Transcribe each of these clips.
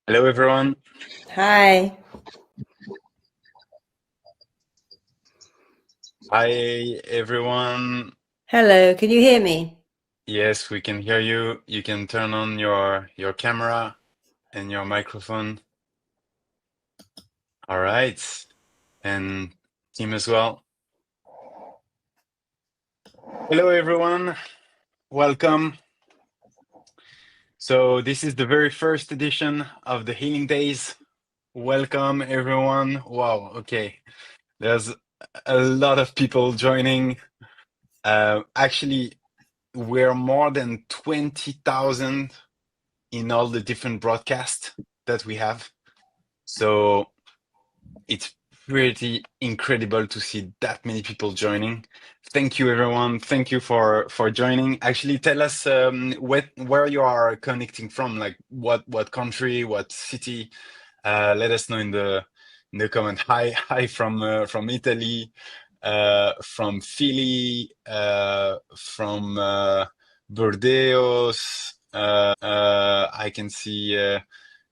Hello, everyone. Hi. Hi, everyone. Hello, can you hear me? Yes, we can hear you. You can turn on your camera and your microphone. All right. And team as well. Hello, everyone. Welcome. So this is the very first edition of the Healing Days. Welcome, everyone. Wow. Okay. There's a lot of people joining. Actually, we're more than 20,000 in all the different broadcasts that we have. So it's pretty incredible to see that many people joining. Thank you, everyone. Thank you for joining. Actually, tell us where you are connecting from, like what country, what city. Let us know in the comment. Hi from Italy, from Philly, from Burdeos. I can see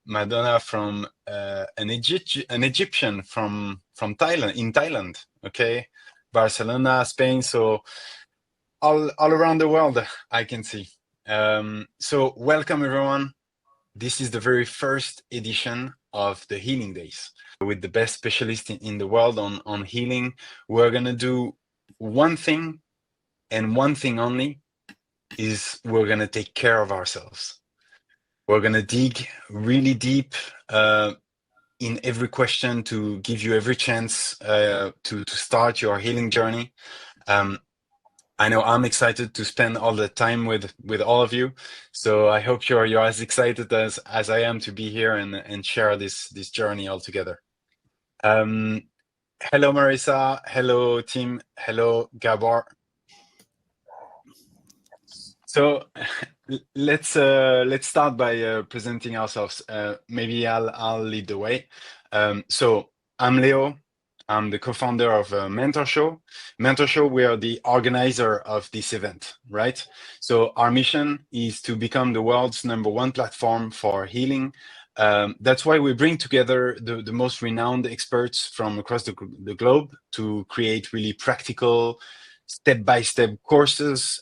Madonna from an Egyptian from Thailand, in Thailand. Okay, Barcelona, Spain. So all around the world, I can see. So welcome, everyone. This is the very first edition of the Healing Days with the best specialist in the world on healing. We're gonna do one thing and one thing only, is we're gonna take care of ourselves. We're gonna dig really deep in every question to give you every chance to start your healing journey. I know I'm excited to spend all the time with all of you. So I hope you're as excited as I am to be here and share this journey all together. Hello, Marisa. Hello, team. Hello, Gabor. So let's start by presenting ourselves. Maybe I'll lead the way. So I'm Leo. I'm the co-founder of Mentor Show. Mentor Show, we are the organizer of this event, right? So our mission is to become the world's #1 platform for healing. That's why we bring together the most renowned experts from across the globe to create really practical, step-by-step courses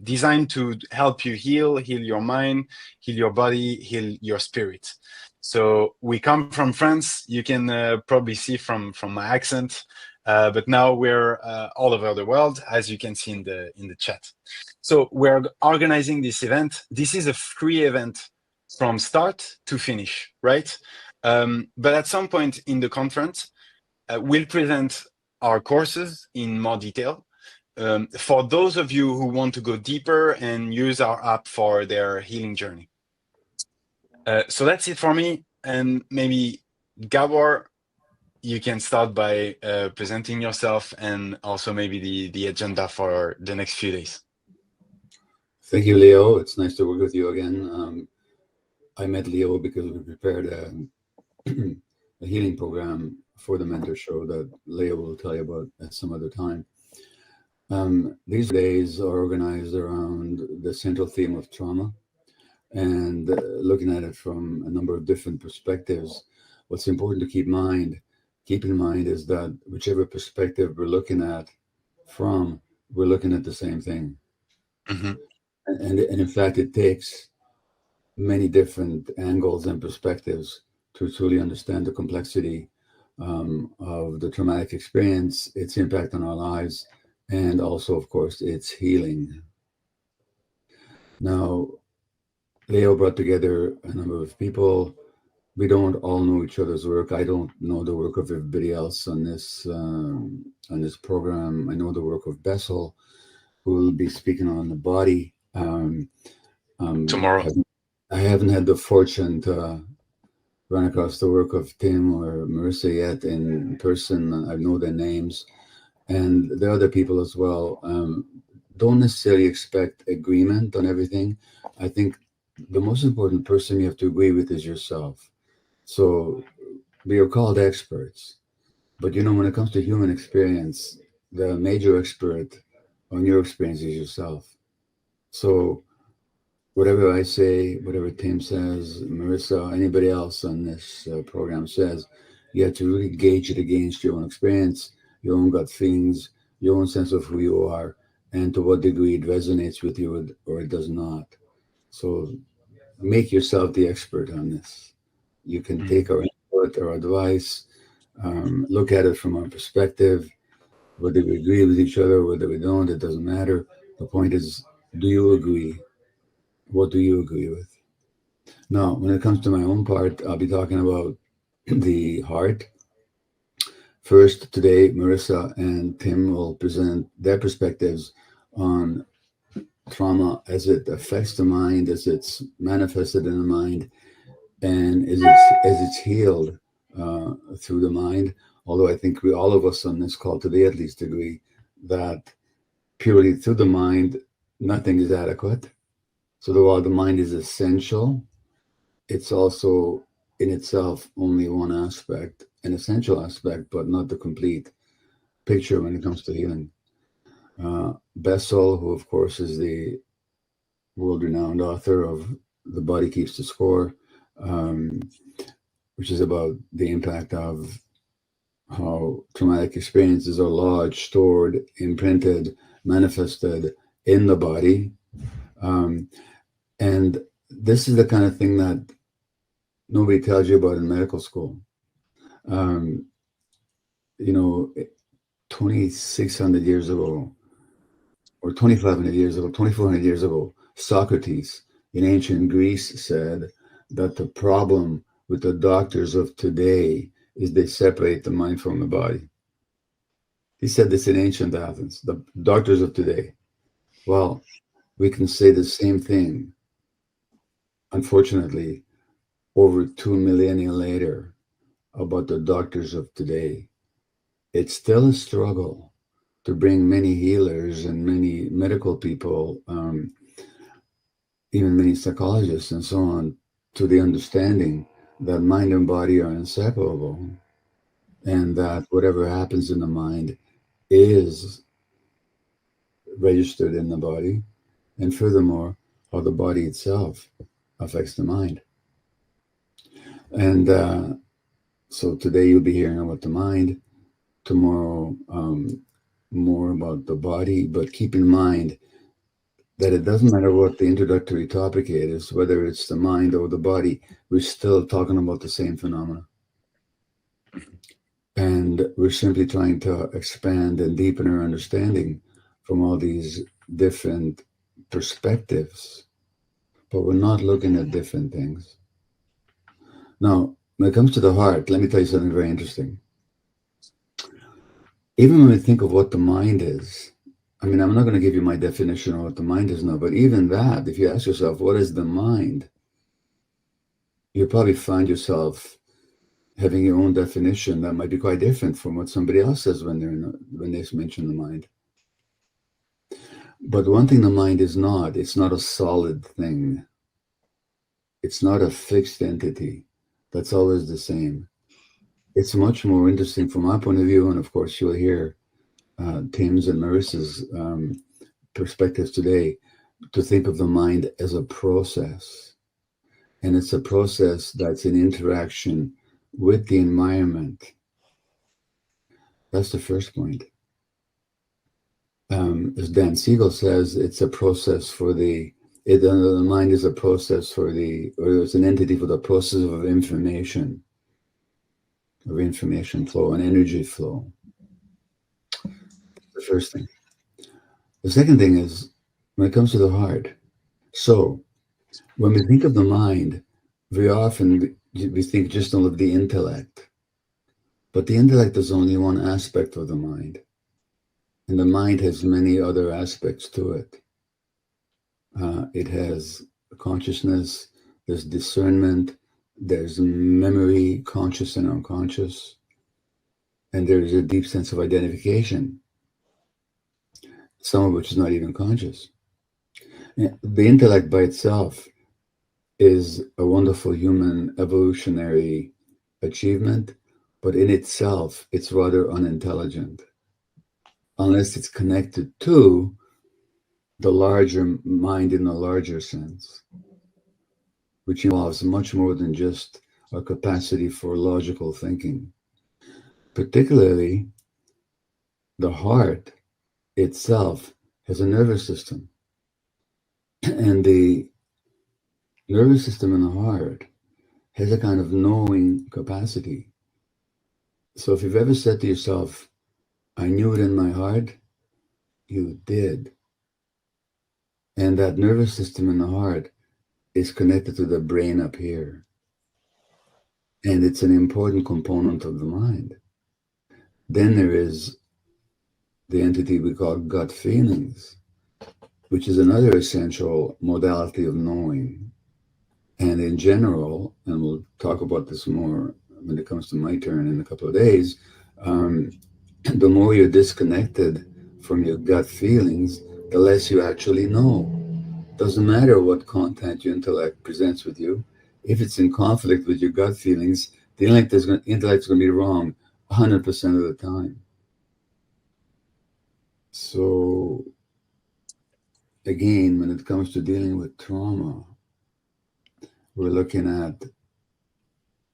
designed to help you heal your mind, heal your body, heal your spirit. So we come from France. You can probably see from my accent, but now we're all over the world, as you can see in the chat. So we're organizing this event. This is a free event from start to finish, right? But at some point in the conference, we'll present our courses in more detail. For those of you who want to go deeper and use our app for their healing journey. So that's it for me. And maybe Gabor, you can start by presenting yourself and also maybe the agenda for the next few days. Thank you, Leo. It's nice to work with you again. I met Leo because we prepared a healing program for the Mentor Show that Leo will tell you about at some other time. These days are organized around the central theme of trauma and looking at it from a number of different perspectives. What's important to keep in mind is that whichever perspective we're looking at from, we're looking at the same thing. Mm-hmm. And in fact, it takes many different angles and perspectives to truly understand the complexity of the traumatic experience, its impact on our lives, and also, of course, its healing. Now, Leo brought together a number of people. We don't all know each other's work. I don't know the work of everybody else on this program. I know the work of Bessel, who will be speaking on the body. Tomorrow. I haven't had the fortune to run across the work of Tim or Marisa yet in person. I know their names, and there are other people as well. Don't necessarily expect agreement on everything. I think the most important person you have to agree with is yourself. So we are called experts, but when it comes to human experience, the major expert on your experience is yourself. So whatever I say, whatever Tim says, Marisa, anybody else on this program says, you have to really gauge it against your own experience, your own gut feelings, your own sense of who you are, and to what degree it resonates with you or it does not. So make yourself the expert on this. You can take our input or advice, look at it from our perspective, whether we agree with each other, whether we don't, it doesn't matter. The point is, do you agree? What do you agree with? Now, when it comes to my own part, I'll be talking about the heart. First, today, Marisa and Tim will present their perspectives on trauma as it affects the mind, as it's manifested in the mind, and as it's healed through the mind. Although I think we, all of us on this call today at least, agree that purely through the mind, nothing is adequate. So while the mind is essential, it's also in itself only one aspect, an essential aspect, but not the complete picture when it comes to healing. Bessel, who of course is the world-renowned author of The Body Keeps the Score, which is about the impact of how traumatic experiences are lodged, stored, imprinted, manifested in the body. And this is the kind of thing that nobody tells you about in medical school. 2,600 years ago, or 2,500 years ago, 2,400 years ago, Socrates in ancient Greece said that the problem with the doctors of today is they separate the mind from the body. He said this in ancient Athens, the doctors of today. Well, we can say the same thing, unfortunately, over 2 millennia later about the doctors of today. It's still a struggle to bring many healers and many medical people, even many psychologists and so on, to the understanding that mind and body are inseparable, and that whatever happens in the mind is registered in the body, and furthermore, how the body itself affects the mind. And so today you'll be hearing about the mind, tomorrow more about the body, but keep in mind that it doesn't matter what the introductory topic is, whether it's the mind or the body, we're still talking about the same phenomena. And we're simply trying to expand and deepen our understanding from all these different perspectives, but we're not looking at different things. Now, when it comes to the heart, let me tell you something very interesting. Even when we think of what the mind is, I mean, I'm not going to give you my definition of what the mind is now, but even that, if you ask yourself, what is the mind? You'll probably find yourself having your own definition that might be quite different from what somebody else says when they mention the mind. But one thing the mind is not, it's not a solid thing. It's not a fixed entity that's always the same. It's much more interesting from my point of view, and of course you'll hear Tim's and Marisa's perspectives today, to think of the mind as a process. And it's a process that's in interaction with the environment. That's the first point. As Dan Siegel says, it's a process for the mind is a process for or it's an entity for the process of information flow and energy flow. The first thing. The second thing is when it comes to the heart. So when we think of the mind, very often we think just of the intellect. But the intellect is only one aspect of the mind. And the mind has many other aspects to it. It has consciousness, there's discernment, there's memory, conscious and unconscious, and there's a deep sense of identification, some of which is not even conscious. The intellect by itself is a wonderful human evolutionary achievement, but in itself, it's rather unintelligent, unless it's connected to the larger mind in the larger sense, which involves much more than just a capacity for logical thinking. Particularly, the heart itself has a nervous system, and the nervous system in the heart has a kind of knowing capacity. So if you've ever said to yourself, I knew it in my heart, you did. And that nervous system in the heart is connected to the brain up here. And it's an important component of the mind. Then there is the entity we call gut feelings, which is another essential modality of knowing. And in general, and we'll talk about this more when it comes to my turn in a couple of days, the more you're disconnected from your gut feelings, the less you actually know. Doesn't matter what content your intellect presents with you. If it's in conflict with your gut feelings, the intellect is going to be wrong 100% of the time. So again, when it comes to dealing with trauma, we're looking at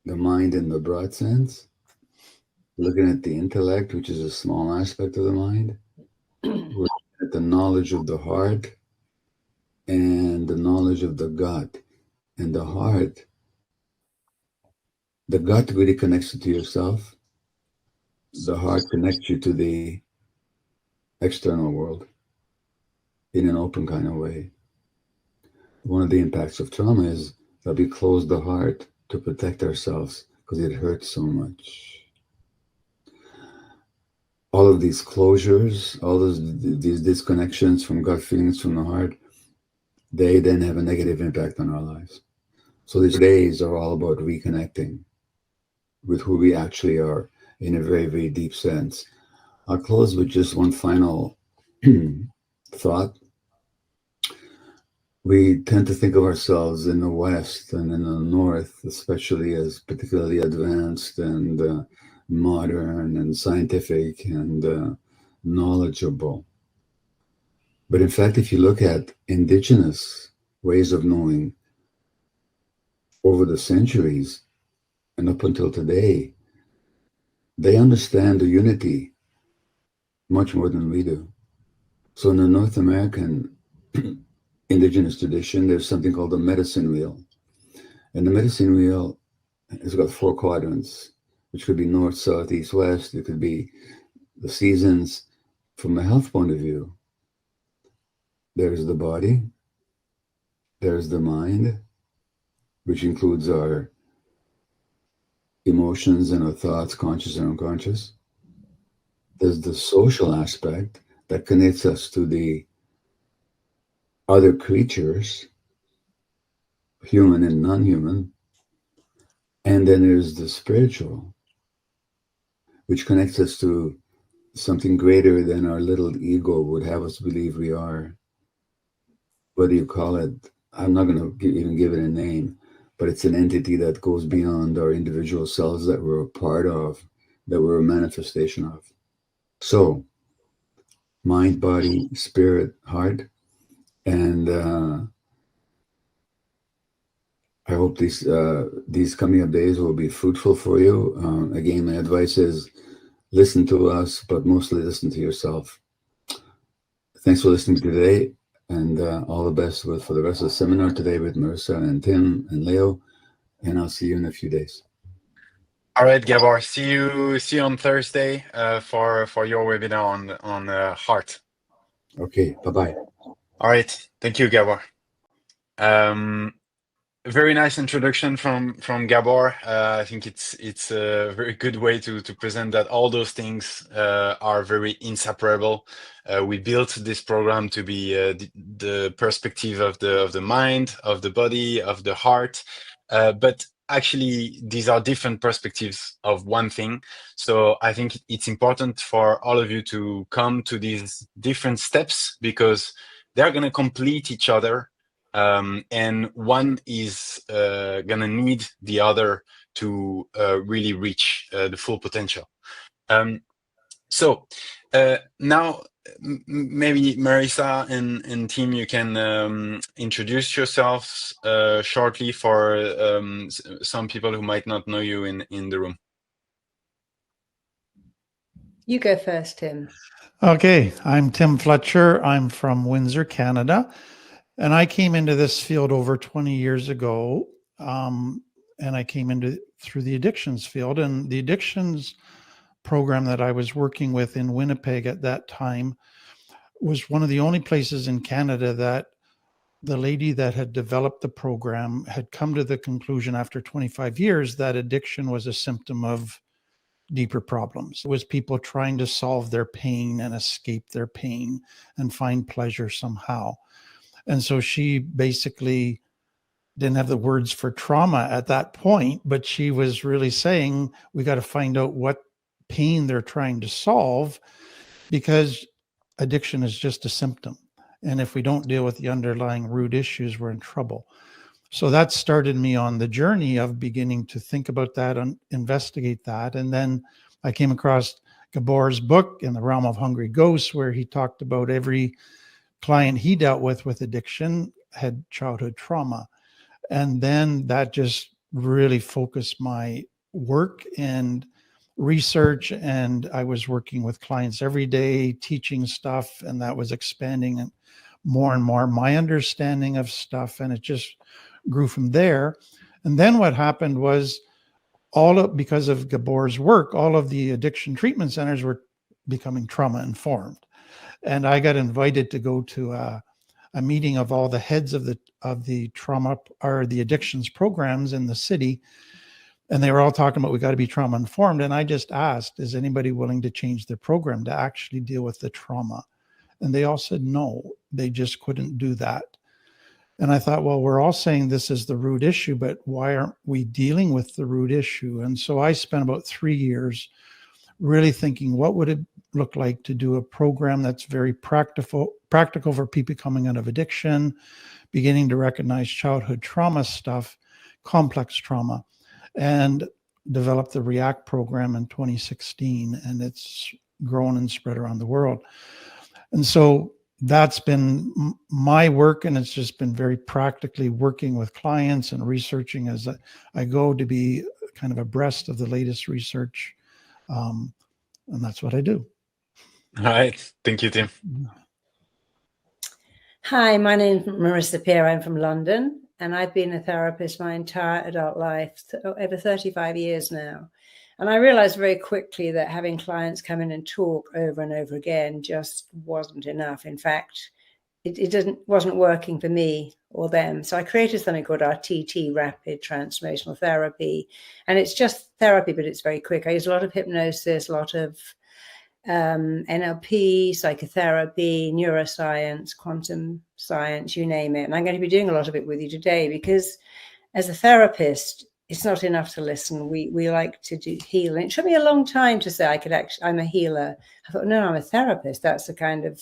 the mind in the broad sense, looking at the intellect, which is a small aspect of the mind. We're looking at the knowledge of the heart and the knowledge of the gut. And the heart, the gut really connects you to yourself. The heart connects you to the external world in an open kind of way. One of the impacts of trauma is that we close the heart to protect ourselves because it hurts so much. All of these closures, all these disconnections from gut feelings from the heart, they then have a negative impact on our lives. So these days are all about reconnecting with who we actually are in a very, very deep sense. I'll close with just one final thought. We tend to think of ourselves in the West and in the North, especially as particularly advanced and modern and scientific and knowledgeable. But in fact, if you look at indigenous ways of knowing over the centuries and up until today, they understand the unity much more than we do. So in the North American indigenous tradition, there's something called the medicine wheel. And the medicine wheel has got 4 quadrants, which could be north, south, east, west. It could be the seasons. From a health point of view, there's the body, there's the mind, which includes our emotions and our thoughts, conscious and unconscious. There's the social aspect that connects us to the other creatures, human and non-human. And then there's the spiritual, which connects us to something greater than our little ego would have us believe we are. Whether you call it, I'm not going to even give it a name, but it's an entity that goes beyond our individual selves that we're a part of, that we're a manifestation of. So, mind, body, spirit, heart, and I hope these coming up days will be fruitful for you. Again, my advice is listen to us, but mostly listen to yourself. Thanks for listening today, and all the best for the rest of the seminar today with Marisa and Tim and Leo, and I'll see you in a few days. All right, Gabor. See you on Thursday for your webinar on heart. Okay. Bye-bye. All right. Thank you, Gabor. Very nice introduction from Gabor. I think it's a very good way to present that all those things are very inseparable. We built this program to be the perspective of the mind, of the body, of the heart, but actually these are different perspectives of one thing. So I think it's important for all of you to come to these different steps because they're going to complete each other. And one is gonna need the other to really reach the full potential. So now maybe Marisa and team, you can introduce yourselves shortly for some people who might not know you in the room. You go first, Tim. Okay, I'm Tim Fletcher. I'm from Windsor, Canada, and I came into this field over 20 years ago. And I came into through the addictions field, and the addictions program that I was working with in Winnipeg at that time was one of the only places in Canada that the lady that had developed the program had come to the conclusion after 25 years that addiction was a symptom of deeper problems. It was people trying to solve their pain and escape their pain and find pleasure somehow. And so she basically didn't have the words for trauma at that point, but she was really saying, we got to find out what pain they're trying to solve, because addiction is just a symptom. And if we don't deal with the underlying root issues, we're in trouble. So that started me on the journey of beginning to think about that and investigate that. And then I came across Gabor's book, In the Realm of Hungry Ghosts, where he talked about every client he dealt with addiction had childhood trauma. And then that just really focused my work and research. And I was working with clients every day, teaching stuff, and that was expanding and more my understanding of stuff. And it just grew from there. And then what happened was because of Gabor's work, all of the addiction treatment centers were becoming trauma informed. And I got invited to go to a meeting of all the heads of the trauma or the addictions programs in the city. And they were all talking about, we got to be trauma informed. And I just asked, is anybody willing to change their program to actually deal with the trauma? And they all said no, they just couldn't do that. And I thought, well, we're all saying this is the root issue, but why aren't we dealing with the root issue? And so I spent about 3 years really thinking, what would it look like to do a program that's very practical for people coming out of addiction, beginning to recognize childhood trauma stuff, complex trauma, and develop the REACT program in 2016. And it's grown and spread around the world. And so that's been my work, and it's just been very practically working with clients and researching as I go to be kind of abreast of the latest research. And that's what I do. All right. Thank you, Tim. Hi, my name's Marisa Peer. I'm from London, and I've been a therapist my entire adult life, over 35 years now. And I realized very quickly that having clients come in and talk over and over again just wasn't enough. In fact, it wasn't working for me or them. So I created something called RTT, Rapid Transformational Therapy. And it's just therapy, but it's very quick. I use a lot of hypnosis, a lot of NLP, psychotherapy, neuroscience, quantum science, you name it. And I'm going to be doing a lot of it with you today, because as a therapist, it's not enough to listen. We like to do healing. It took me a long time to say I'm a healer. I thought, no, I'm a therapist. That's a kind of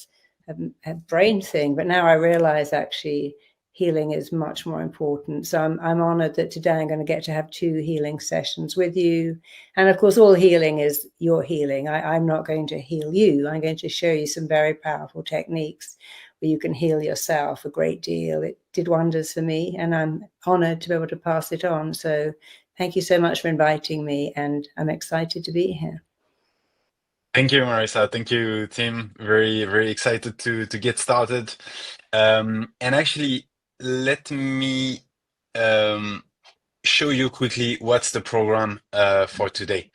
a brain thing. But now I realize actually healing is much more important. So I'm honored that today I'm going to get to have 2 healing sessions with you. And of course, all healing is your healing. I'm not going to heal you. I'm going to show you some very powerful techniques where you can heal yourself a great deal. It did wonders for me, and I'm honored to be able to pass it on. So thank you so much for inviting me, and I'm excited to be here. Thank you, Marisa. Thank you, Tim. Very, very excited to get started. And actually, let me show you quickly what's the program for today.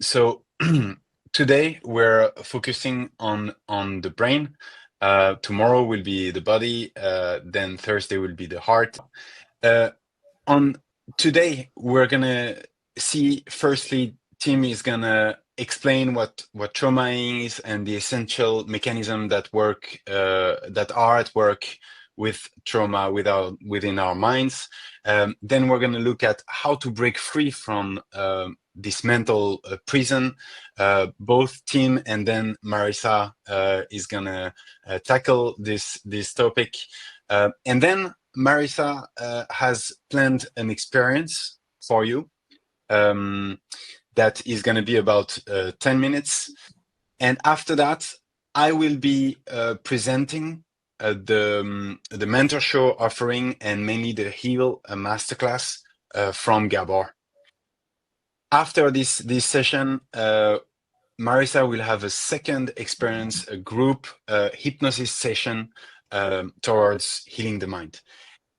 So today we're focusing on the brain. Tomorrow will be the body. Then Thursday will be the heart. On today, we're gonna see, firstly, Tim is gonna explain what trauma is and the essential mechanism that are at work with trauma within our minds. Then we're going to look at how to break free from this mental prison. Both Tim and then Marisa is going to tackle this topic. And then Marisa has planned an experience for you that is going to be about 10 minutes. And after that, I will be presenting the mentor show offering and mainly the Heal masterclass from Gabor. After this session, Marisa will have a second experience, a group hypnosis session towards healing the mind.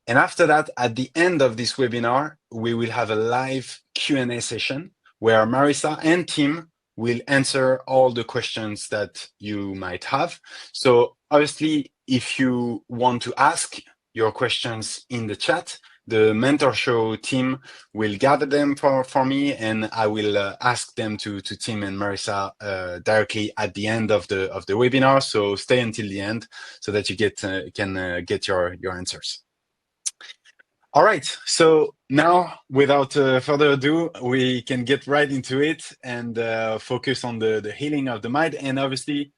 And after that, at the end of this webinar, we will have a live Q&A session where Marisa and Tim will answer all the questions that you might have. So obviously, if you want to ask your questions in the chat, the mentor show team will gather them for me, and I will ask them to Tim and Marisa directly at the end of the webinar. So stay until the end so that you can get your answers. All right, so now without further ado, we can get right into it and focus on the healing of the mind. And obviously,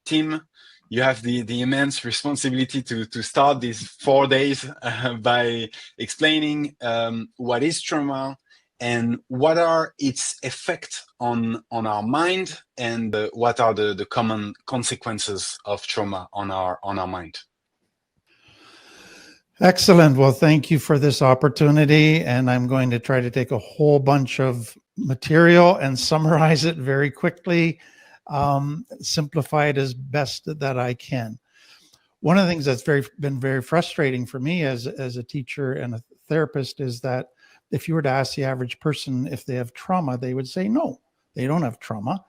Tim, you have the immense responsibility to start these 4 days by explaining what is trauma and what are its effects on our mind, and what are the common consequences of trauma on our mind. Excellent. Well, thank you for this opportunity. And I'm going to try to take a whole bunch of material and summarize it very quickly, simplify it as best that I can. One of the things that's been very frustrating for me as a teacher and a therapist is that if you were to ask the average person if they have trauma, they would say, no, they don't have trauma.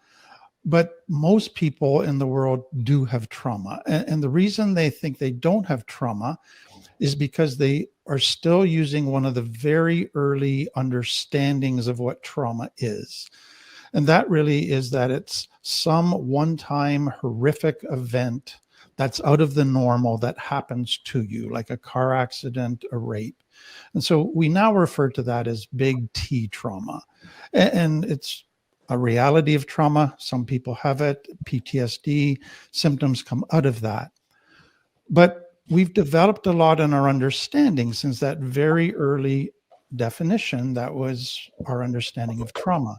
But most people in the world do have trauma. And the reason they think they don't have trauma is because they are still using one of the very early understandings of what trauma is. And that really is that it's some one-time horrific event that's out of the normal that happens to you, like a car accident, a rape. And so we now refer to that as big T trauma. And it's a reality of trauma. Some people have it, PTSD, symptoms come out of that. But we've developed a lot in our understanding since that very early definition. That was our understanding of trauma.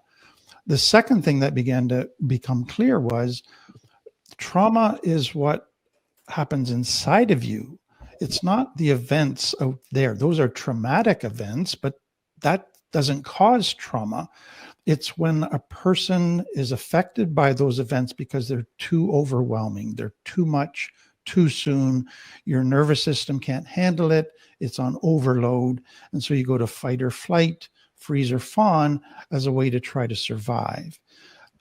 The second thing that began to become clear was trauma is what happens inside of you. It's not the events out there. Those are traumatic events, but that doesn't cause trauma. It's when a person is affected by those events because they're too overwhelming, they're too much, too soon, your nervous system can't handle it, it's on overload, and so you go to fight or flight, freeze or fawn as a way to try to survive.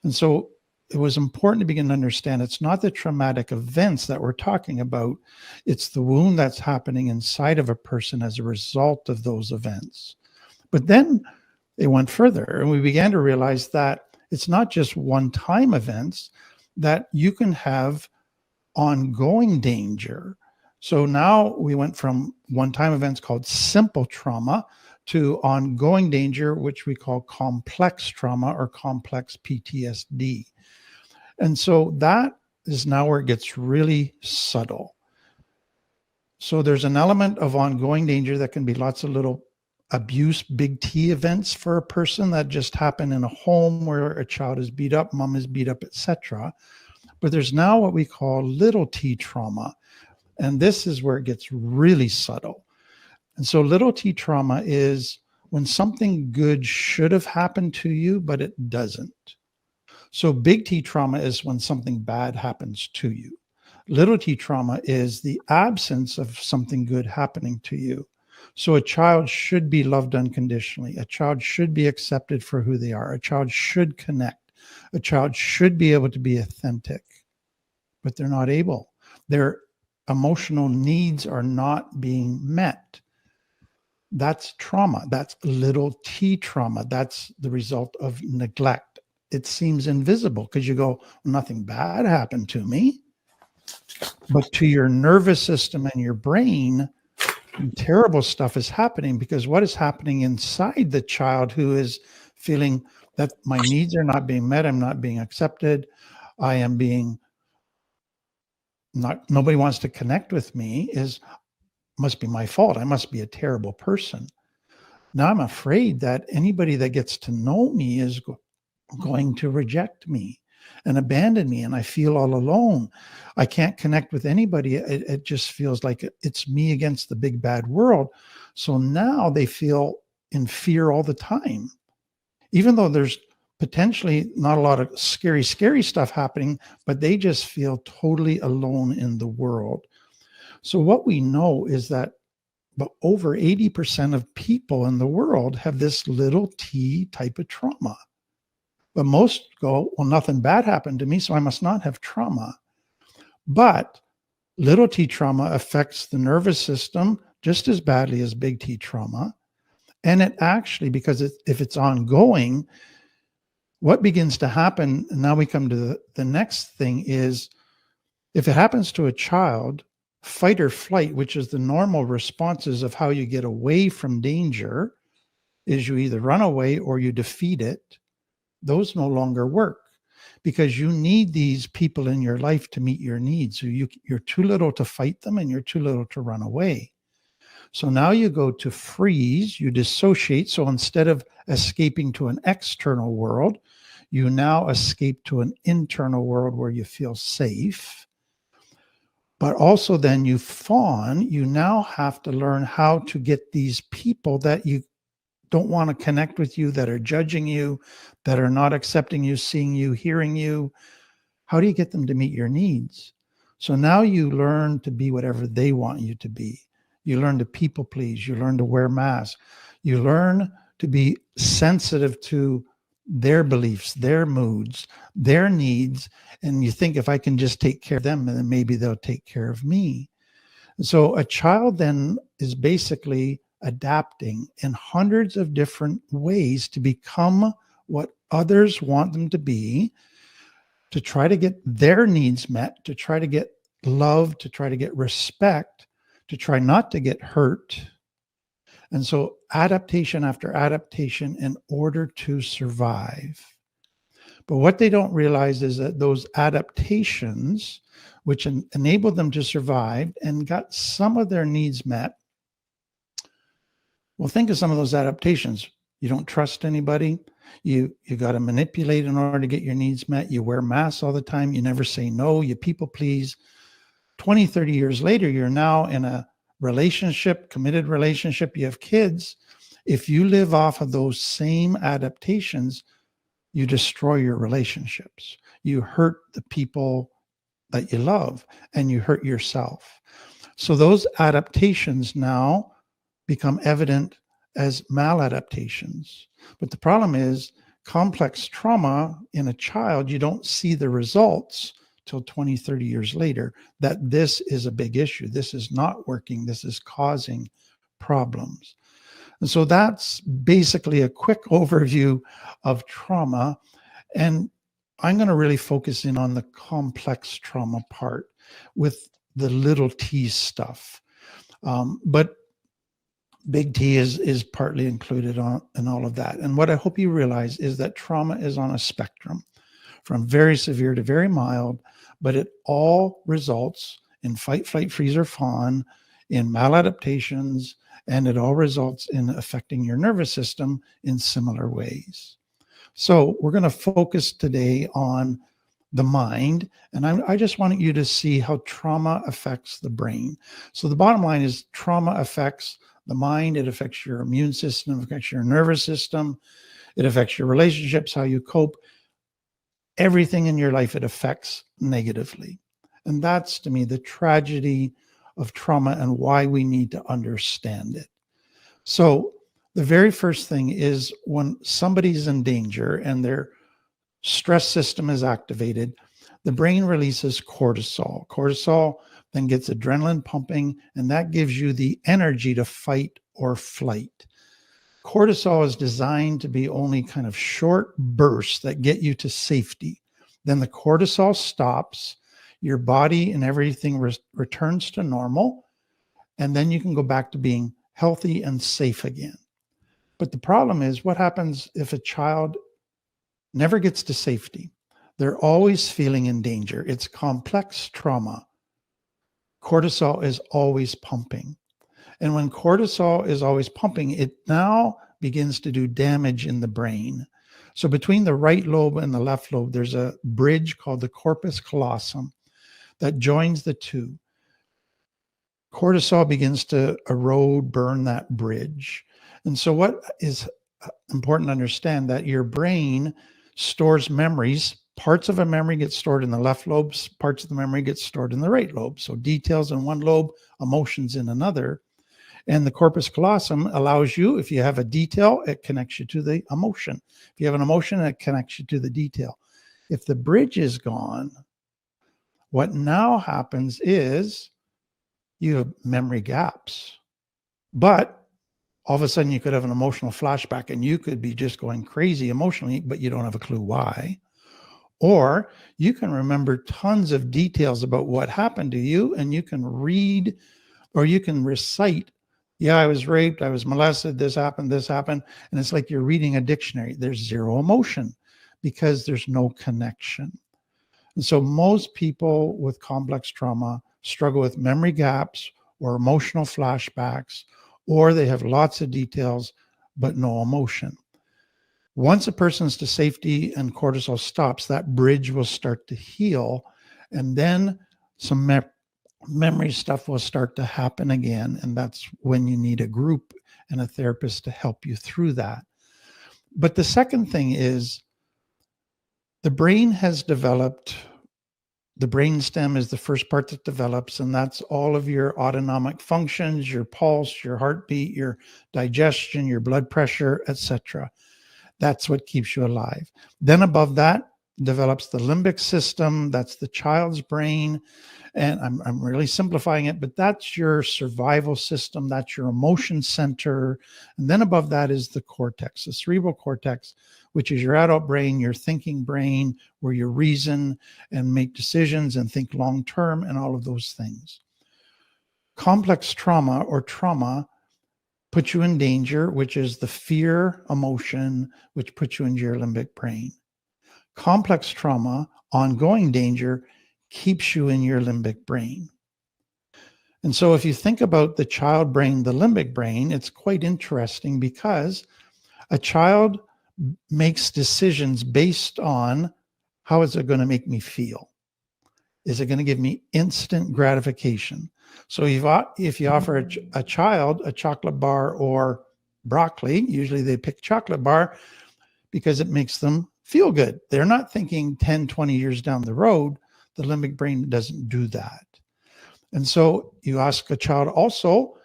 And so it was important to begin to understand it's not the traumatic events that we're talking about, it's the wound that's happening inside of a person as a result of those events. But then it went further, and we began to realize that it's not just one-time events, that you can have ongoing danger. So now we went from one-time events called simple trauma to ongoing danger, which we call complex trauma or complex PTSD. And so that is now where it gets really subtle. So there's an element of ongoing danger that can be lots of little abuse, big T events for a person that just happen in a home where a child is beat up, mom is beat up, etc. But there's now what we call little T trauma. And this is where it gets really subtle. And so little T trauma is when something good should have happened to you, but it doesn't. So big T trauma is when something bad happens to you. Little T trauma is the absence of something good happening to you. So a child should be loved unconditionally. A child should be accepted for who they are. A child should connect. A child should be able to be authentic, but they're not able. Their emotional needs are not being met. That's trauma. That's little T trauma. That's the result of neglect. It seems invisible because you go, nothing bad happened to me. But to your nervous system and your brain, terrible stuff is happening, because what is happening inside the child who is feeling that my needs are not being met, I'm not being accepted, I am being not, nobody wants to connect with me, must be my fault. I must be a terrible person. Now I'm afraid that anybody that gets to know me is going to reject me. and abandoned me, and I feel all alone. I can't connect with anybody. It just feels like it's me against the big bad world. So now they feel in fear all the time, even though there's potentially not a lot of scary stuff happening, but they just feel totally alone in the world. So what we know is that over 80% of people in the world have this little t type of trauma. But most go, well, nothing bad happened to me, so I must not have trauma. But little t trauma affects the nervous system just as badly as big T trauma. And it actually, because if it's ongoing, what begins to happen, and now we come to the next thing, is if it happens to a child, fight or flight, which is the normal responses of how you get away from danger, is you either run away or you defeat it. Those no longer work because you need these people in your life to meet your needs. So you're too little to fight them and you're too little to run away. So now you go to freeze, you dissociate. So instead of escaping to an external world, you now escape to an internal world where you feel safe. But also then you fawn, you now have to learn how to get these people that you don't want to connect with you, that are judging you, that are not accepting you, seeing you, hearing you. How do you get them to meet your needs? So now you learn to be whatever they want you to be. You learn to people please. You learn to wear masks. You learn to be sensitive to their beliefs, their moods, their needs. And you think, if I can just take care of them, then maybe they'll take care of me. So a child then is basically adapting in hundreds of different ways to become what others want them to be, to try to get their needs met, to try to get love, to try to get respect, to try not to get hurt. And so adaptation after adaptation in order to survive. But what they don't realize is that those adaptations, which enabled them to survive and got some of their needs met. Well, think of some of those adaptations. You don't trust anybody. You got to manipulate in order to get your needs met. You wear masks all the time. You never say no. You people please. 20, 30 years later, you're now in a relationship, committed relationship. You have kids. If you live off of those same adaptations, you destroy your relationships. You hurt the people that you love and you hurt yourself. So those adaptations now become evident as maladaptations. But the problem is complex trauma in a child, you don't see the results till 20, 30 years later, that this is a big issue. This is not working. This is causing problems. And so that's basically a quick overview of trauma. And I'm going to really focus in on the complex trauma part with the little t stuff. But big T is partly included in all of that. And what I hope you realize is that trauma is on a spectrum from very severe to very mild, but it all results in fight, flight, freeze, or fawn, in maladaptations, and it all results in affecting your nervous system in similar ways. So we're going to focus today on the mind, and I just want you to see how trauma affects the brain. So the bottom line is trauma affects the mind, it affects your immune system, it affects your nervous system, it affects your relationships, how you cope. Everything in your life it affects negatively. And that's, to me, the tragedy of trauma and why we need to understand it. So the very first thing is when somebody's in danger and their stress system is activated, the brain releases cortisol. Cortisol then gets adrenaline pumping, and that gives you the energy to fight or flight. Cortisol is designed to be only kind of short bursts that get you to safety. Then the cortisol stops, your body and everything returns to normal, and then you can go back to being healthy and safe again. But the problem is, what happens if a child never gets to safety? They're always feeling in danger. It's complex trauma. Cortisol is always pumping. And when cortisol is always pumping, it now begins to do damage in the brain. So between the right lobe and the left lobe, there's a bridge called the corpus callosum that joins the two. Cortisol begins to erode, burn that bridge. And so what is important to understand, that your brain stores memories. Parts of a memory get stored in the left lobe, parts of the memory get stored in the right lobe. So details in one lobe, emotions in another. And the corpus callosum allows you, if you have a detail, it connects you to the emotion. If you have an emotion, it connects you to the detail. If the bridge is gone, what now happens is you have memory gaps. But all of a sudden you could have an emotional flashback and you could be just going crazy emotionally, but you don't have a clue why. Or you can remember tons of details about what happened to you, and you can read or you can recite, yeah, I was raped, I was molested, this happened. And it's like you're reading a dictionary. There's zero emotion because there's no connection. And so most people with complex trauma struggle with memory gaps or emotional flashbacks, or they have lots of details, but no emotion. Once a person's to safety and cortisol stops, that bridge will start to heal. And then some memory stuff will start to happen again. And that's when you need a group and a therapist to help you through that. But the second thing is the brain has developed. The brainstem is the first part that develops, and that's all of your autonomic functions, your pulse, your heartbeat, your digestion, your blood pressure, etc. That's what keeps you alive. Then above that develops the limbic system. That's the child's brain. And I'm really simplifying it, but that's your survival system. That's your emotion center. And then above that is the cortex, the cerebral cortex, which is your adult brain, your thinking brain, where you reason and make decisions and think long-term and all of those things. Complex trauma or trauma puts you in danger, which is the fear emotion, which puts you into your limbic brain. Complex trauma, ongoing danger, keeps you in your limbic brain. And so if you think about the child brain, the limbic brain, it's quite interesting because a child makes decisions based on how is it going to make me feel? Is it going to give me instant gratification? So if you offer a child a chocolate bar or broccoli, usually they pick chocolate bar because it makes them feel good. They're not thinking 10, 20 years down the road. The limbic brain doesn't do that. And so you ask a child also,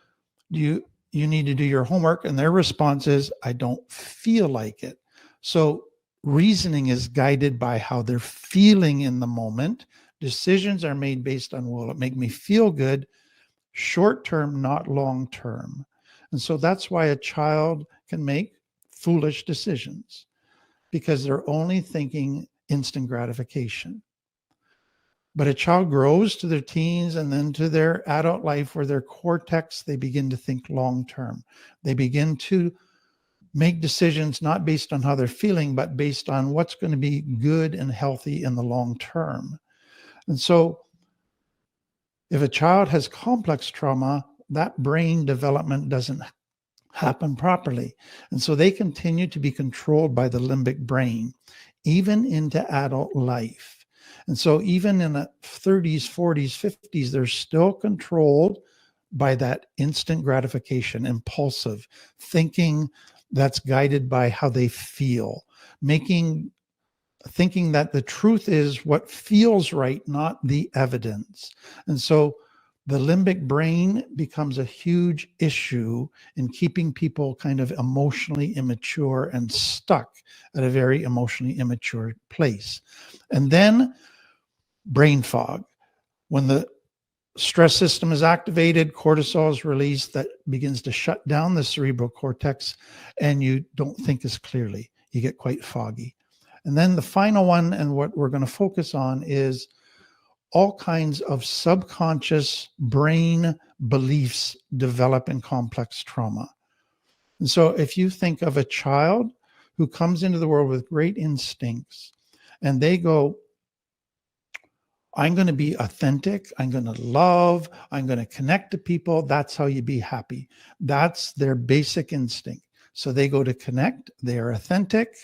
you need to do your homework, and their response is, I don't feel like it. So reasoning is guided by how they're feeling in the moment. Decisions are made based on, will it make me feel good? Short term, not long term. And so that's why a child can make foolish decisions, because they're only thinking instant gratification. But a child grows to their teens and then to their adult life, where their cortex, they begin to think long term. They begin to make decisions not based on how they're feeling, but based on what's going to be good and healthy in the long term. And so if a child has complex trauma, that brain development doesn't happen properly. And so they continue to be controlled by the limbic brain, even into adult life. And so even in the 30s, 40s, 50s, they're still controlled by that instant gratification, impulsive thinking that's guided by how they feel, thinking that the truth is what feels right, not the evidence. And so the limbic brain becomes a huge issue in keeping people kind of emotionally immature and stuck at a very emotionally immature place. And then brain fog. When the stress system is activated, cortisol is released, that begins to shut down the cerebral cortex, and you don't think as clearly. You get quite foggy. And then the final one, and what we're going to focus on, is all kinds of subconscious brain beliefs develop in complex trauma. And so if you think of a child who comes into the world with great instincts, and they go, I'm going to be authentic, I'm going to love, I'm going to connect to people, that's how you be happy. That's their basic instinct. So they go to connect, they are authentic,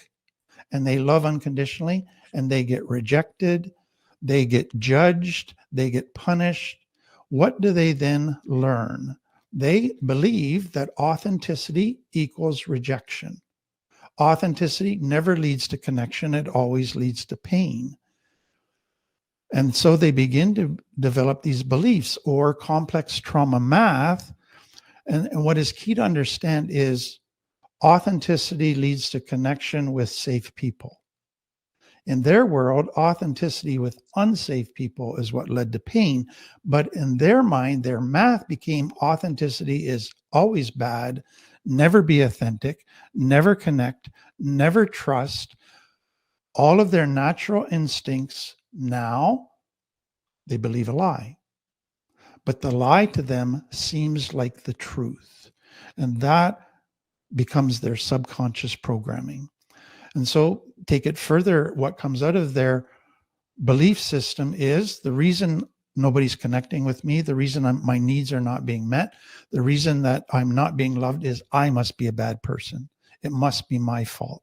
and they love unconditionally, and they get rejected, they get judged, they get punished, what do they then learn? They believe that authenticity equals rejection. Authenticity never leads to connection. It always leads to pain. And so they begin to develop these beliefs or complex trauma math. And what is key to understand is authenticity leads to connection with safe people. In their world, authenticity with unsafe people is what led to pain. But in their mind, their math became authenticity is always bad, never be authentic, never connect, never trust. All of their natural instincts now, they believe a lie. But the lie to them seems like the truth. And that becomes their subconscious programming. And so take it further, what comes out of their belief system is the reason nobody's connecting with me, the reason my needs are not being met, the reason that I'm not being loved is I must be a bad person. It must be my fault.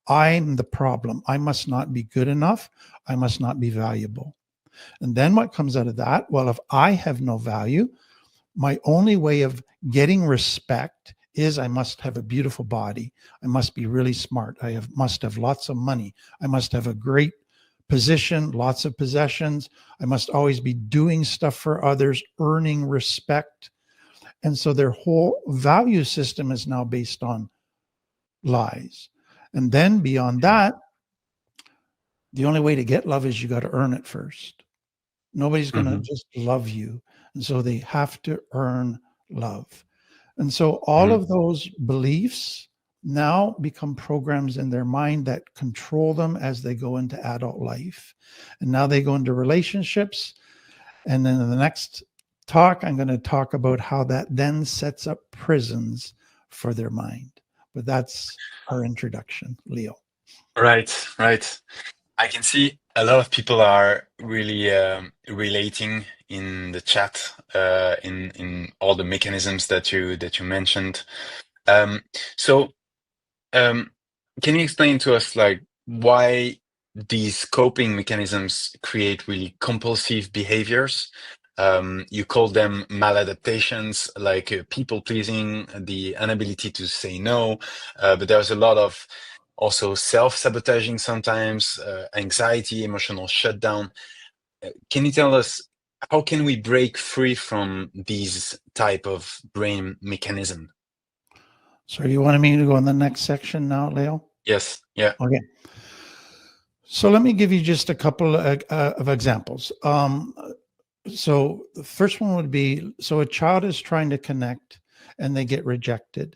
I'm the problem. I must not be good enough. I must not be valuable. And then what comes out of that? Well, if I have no value, my only way of getting respect is I must have a beautiful body. I must be really smart. Must have lots of money. I must have a great position, lots of possessions. I must always be doing stuff for others, earning respect. And so their whole value system is now based on lies. And then beyond that, the only way to get love is you got to earn it first. Nobody's going to just love you. And so they have to earn love. And so all of those beliefs now become programs in their mind that control them as they go into adult life. And now they go into relationships. And then in the next talk, I'm going to talk about how that then sets up prisons for their mind. But that's our introduction, Leo. Right. I can see a lot of people are really relating in the chat in all the mechanisms that you mentioned. So can you explain to us like why these coping mechanisms create really compulsive behaviors? You call them maladaptations, like people pleasing, the inability to say no, but there's a lot of also self-sabotaging sometimes, anxiety, emotional shutdown. Can you tell us how can we break free from these type of brain mechanism? So you wanted me to go in the next section now, Leo? Yes. Yeah. Okay. So let me give you just a couple of examples. So the first one would be, so a child is trying to connect and they get rejected.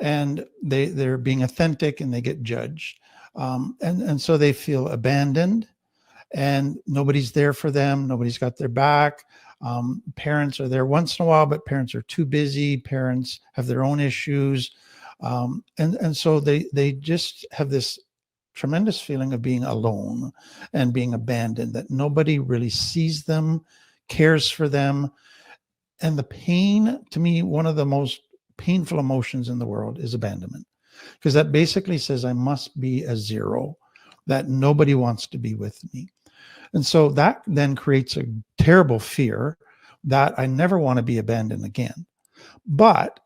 And they're being authentic and they get judged. And so they feel abandoned and nobody's there for them. Nobody's got their back. Parents are there once in a while, but parents are too busy. Parents have their own issues. And so they just have this tremendous feeling of being alone and being abandoned, that nobody really sees them, cares for them. And the pain, to me, one of the most painful emotions in the world is abandonment, because that basically says I must be a zero, that nobody wants to be with me. And so that then creates a terrible fear that I never want to be abandoned again. But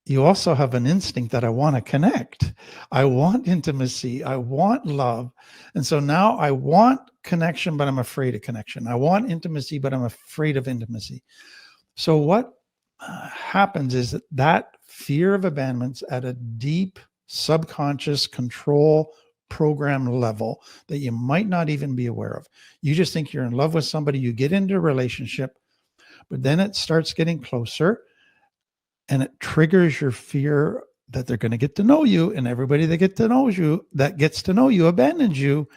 you also have an instinct that I want to connect. I want intimacy. I want love. And so now I want connection, but I'm afraid of connection. I want intimacy, but I'm afraid of intimacy. So what happens is that fear of abandonment's at a deep subconscious control program level that you might not even be aware of. You just think you're in love with somebody, you get into a relationship, but then it starts getting closer and it triggers your fear that they're going to get to know you, and everybody that gets to know you abandons you.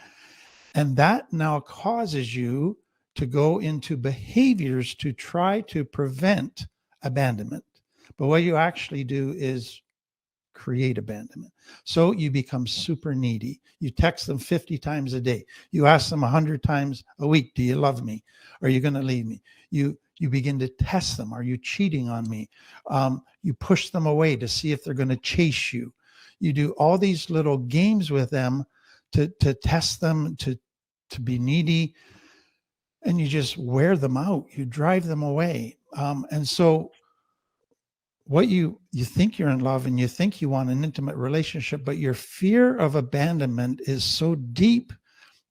And that now causes you to go into behaviors to try to prevent abandonment. But what you actually do is create abandonment. So you become super needy. You text them 50 times a day. You ask them 100 times a week, do you love me? Are you going to leave me? You begin to test them. Are you cheating on me? You push them away to see if they're going to chase you. You do all these little games with them to test them, to be needy, and you just wear them out. You drive them away. And so what you think you're in love and you think you want an intimate relationship, but your fear of abandonment is so deep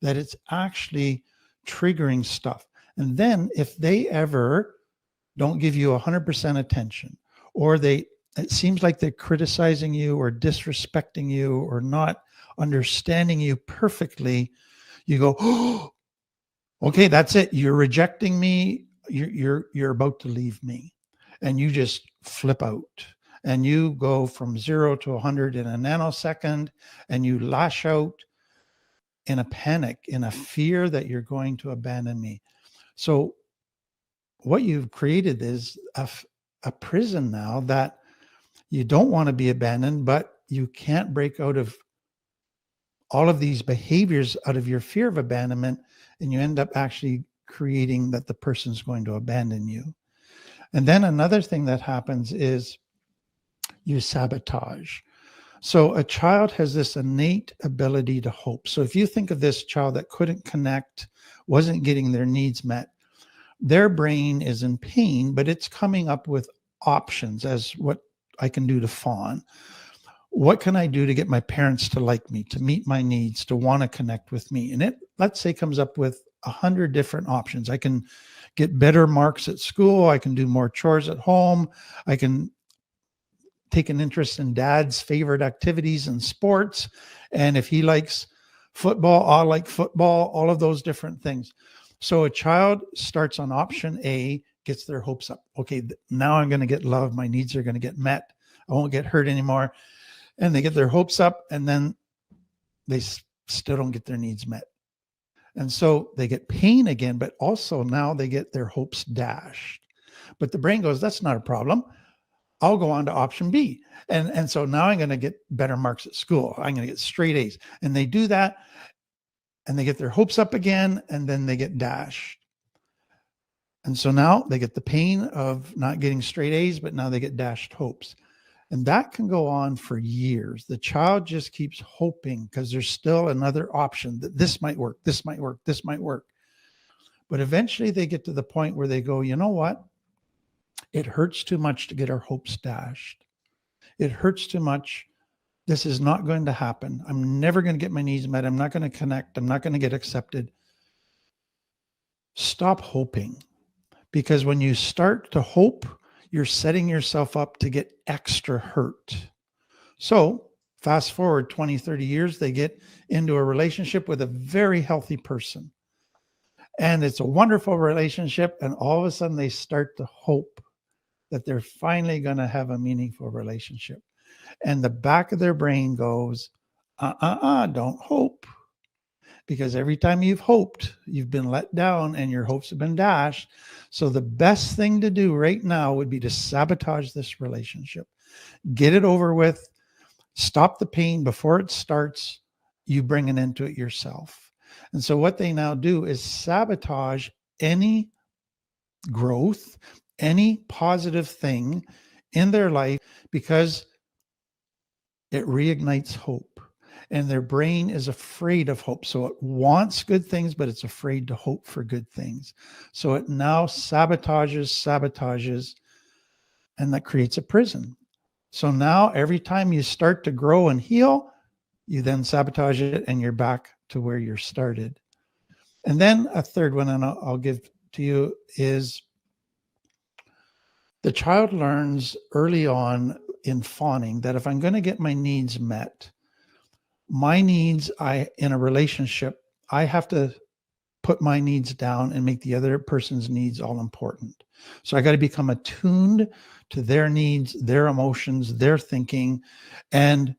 that it's actually triggering stuff. And then if they ever don't give you 100% attention, or it seems like they're criticizing you or disrespecting you or not understanding you perfectly, you go, oh, okay, that's it. You're rejecting me. You're about to leave me. And you just flip out and you go from 0 to 100 in a nanosecond, and you lash out in a panic, in a fear that you're going to abandon me. So what you've created is a prison now that you don't want to be abandoned, but you can't break out of all of these behaviors out of your fear of abandonment, and you end up actually creating that the person's going to abandon you. And then another thing that happens is you sabotage. So a child has this innate ability to hope. So if you think of this child that couldn't connect, wasn't getting their needs met, their brain is in pain, but it's coming up with options as what I can do to fawn. What can I do to get my parents to like me, to meet my needs, to want to connect with me? And it, let's say, comes up with 100 different options. I can get better marks at school. I can do more chores at home. I can take an interest in dad's favorite activities and sports. And if he likes football, I'll like football, all of those different things. So a child starts on option A, gets their hopes up. Okay, now I'm going to get love. My needs are going to get met. I won't get hurt anymore. And they get their hopes up, and then they still don't get their needs met. And so they get pain again, but also now they get their hopes dashed. But the brain goes, that's not a problem. I'll go on to option B. And so now I'm going to get better marks at school. I'm going to get straight A's. And they do that, and they get their hopes up again, and then they get dashed. And so now they get the pain of not getting straight A's, but now they get dashed hopes. And that can go on for years. The child just keeps hoping because there's still another option that this might work, this might work, this might work. But eventually they get to the point where they go, you know what? It hurts too much to get our hopes dashed. It hurts too much. This is not going to happen. I'm never going to get my needs met. I'm not going to connect. I'm not going to get accepted. Stop hoping. Because when you start to hope, you're setting yourself up to get extra hurt. So fast forward 20, 30 years, they get into a relationship with a very healthy person. And it's a wonderful relationship. And all of a sudden they start to hope that they're finally going to have a meaningful relationship. And the back of their brain goes, don't hope. Because every time you've hoped, you've been let down and your hopes have been dashed. So the best thing to do right now would be to sabotage this relationship. Get it over with. Stop the pain before it starts. You bring an end to it yourself. And so what they now do is sabotage any growth, any positive thing in their life, because it reignites hope. And their brain is afraid of hope. So it wants good things, but it's afraid to hope for good things. So it now sabotages, and that creates a prison. So now every time you start to grow and heal, you then sabotage it and you're back to where you started. And then a third one, and I'll give to you, is the child learns early on in fawning that if I'm going to get my needs met, my needs, in a relationship, I have to put my needs down and make the other person's needs all important. So I got to become attuned to their needs, their emotions, their thinking, and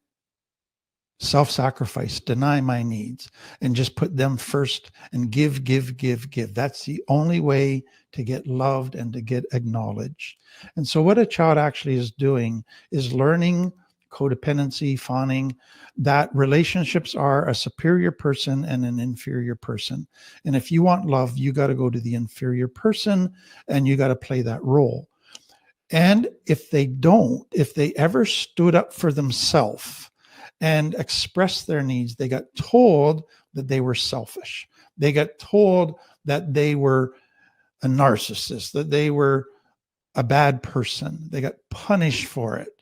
self-sacrifice, deny my needs, and just put them first and give. That's the only way to get loved and to get acknowledged. And so what a child actually is doing is learning codependency, fawning, that relationships are a superior person and an inferior person. And if you want love, you got to go to the inferior person and you got to play that role. And if they ever stood up for themselves and express their needs. They got told that they were selfish. They got told that they were a narcissist, that they were a bad person. They got punished for it,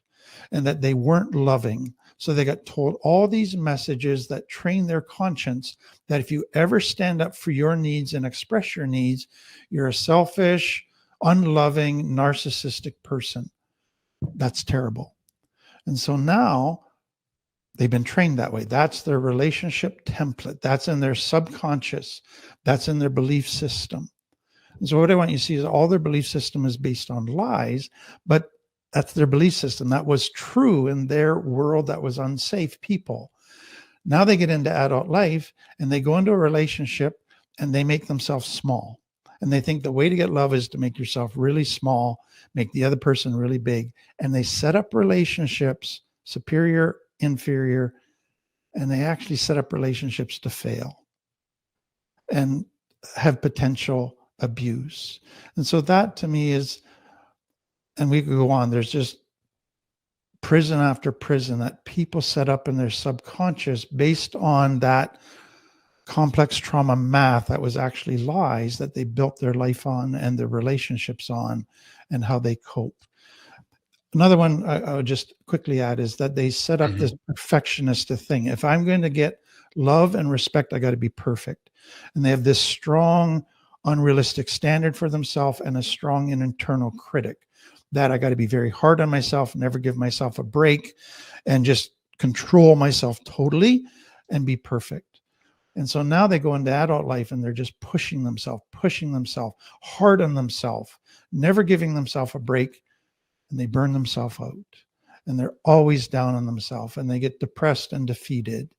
and that they weren't loving. So they got told all these messages that train their conscience that if you ever stand up for your needs and express your needs, you're a selfish, unloving, narcissistic person. That's terrible. And so now they've been trained that way. That's their relationship template. That's in their subconscious. That's in their belief system. And so what I want you to see is all their belief system is based on lies, but that's their belief system. That was true in their world. That was unsafe people. Now they get into adult life and they go into a relationship and they make themselves small. And they think the way to get love is to make yourself really small, make the other person really big. And they set up relationships, superior, inferior, and they actually set up relationships to fail and have potential abuse. And so that to me is, and we could go on, there's just prison after prison that people set up in their subconscious based on that complex trauma math that was actually lies that they built their life on and their relationships on and how they cope. Another one I would just quickly add is that they set up this perfectionist thing. If I'm going to get love and respect, I got to be perfect. And they have this strong, unrealistic standard for themselves and a strong and internal critic that I got to be very hard on myself, never give myself a break, and just control myself totally and be perfect. And so now they go into adult life and they're just pushing themselves, hard on themselves, never giving themselves a break, and they burn themselves out. And they're always down on themselves and they get depressed and defeated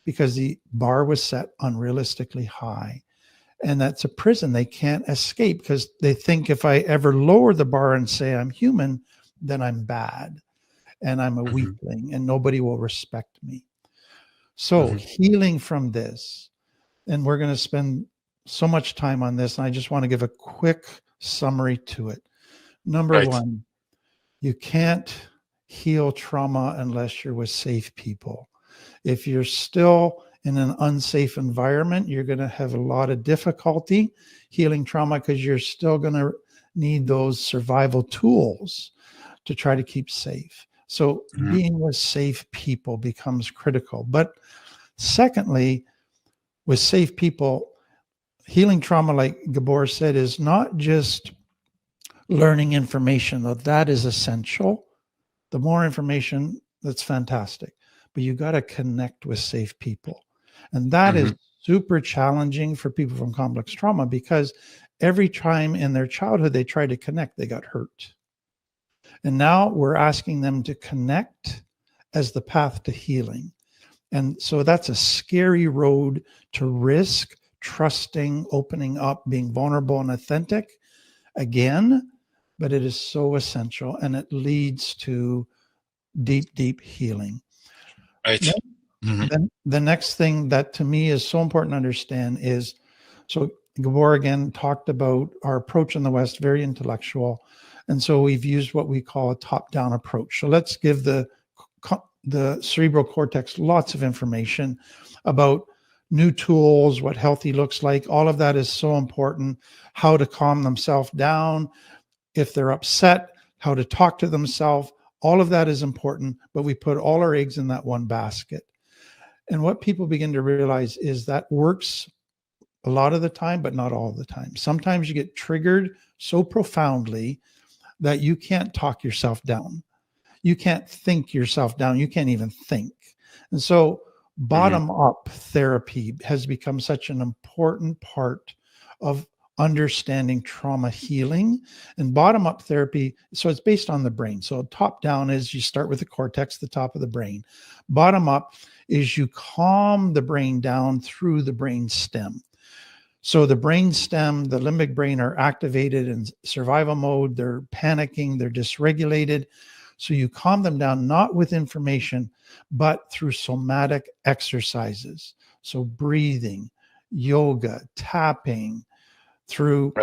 because the bar was set unrealistically high. And that's a prison they can't escape because they think if I ever lower the bar and say I'm human, then I'm bad and I'm a weakling and nobody will respect me. So healing from this, and we're going to spend so much time on this, and I just want to give a quick summary to it. Number one, you can't heal trauma unless you're with safe people. If you're still in an unsafe environment, you're going to have a lot of difficulty healing trauma because you're still going to need those survival tools to try to keep safe. So being with safe people becomes critical. But secondly, with safe people, healing trauma, like Gabor said, is not just learning information, though that is essential. The more information, that's fantastic. But you got to connect with safe people. And that is super challenging for people from complex trauma because every time in their childhood they tried to connect, they got hurt. And now we're asking them to connect as the path to healing. And so that's a scary road to risk trusting, opening up, being vulnerable and authentic again, but it is so essential and it leads to deep, deep healing. Right. Then the next thing that to me is so important to understand is, so Gabor again talked about our approach in the West, very intellectual. And so we've used what we call a top-down approach. So let's give the cerebral cortex lots of information about new tools, what healthy looks like. All of that is so important. How to calm themselves down. If they're upset, how to talk to themselves. All of that is important, but we put all our eggs in that one basket. And what people begin to realize is that works a lot of the time, but not all the time. Sometimes you get triggered so profoundly that you can't talk yourself down. You can't think yourself down. You can't even think. And so bottom-up therapy has become such an important part of understanding trauma healing. And bottom-up therapy, so it's based on the brain. So top-down is you start with the cortex, the top of the brain. Bottom-up is you calm the brain down through the brain stem. So the brain stem, the limbic brain are activated in survival mode. They're panicking, they're dysregulated. So you calm them down, not with information, but through somatic exercises. So breathing, yoga, tapping, through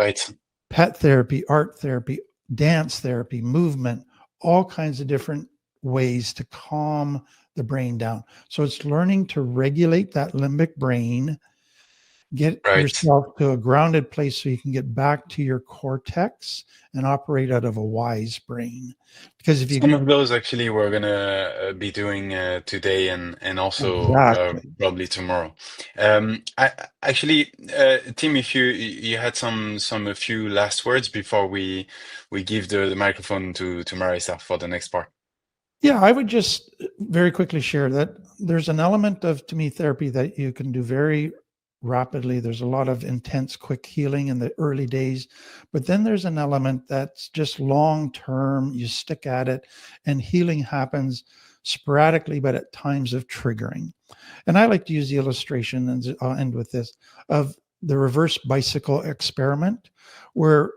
pet therapy, art therapy, dance therapy, movement, all kinds of different ways to calm the brain down. So it's learning to regulate that limbic brain, get Right. yourself to a grounded place so you can get back to your cortex and operate out of a wise brain. Because if you Some of those actually we're gonna be doing today and also Exactly. probably tomorrow. I actually, Tim, if you had a few last words before we give the microphone to Marisa for the next part. Yeah, I would just very quickly share that there's an element of, to me, therapy that you can do very rapidly. There's a lot of intense, quick healing in the early days, but then there's an element that's just long term. You stick at it, and healing happens sporadically, but at times of triggering. And I like to use the illustration, and I'll end with this, of the reverse bicycle experiment, where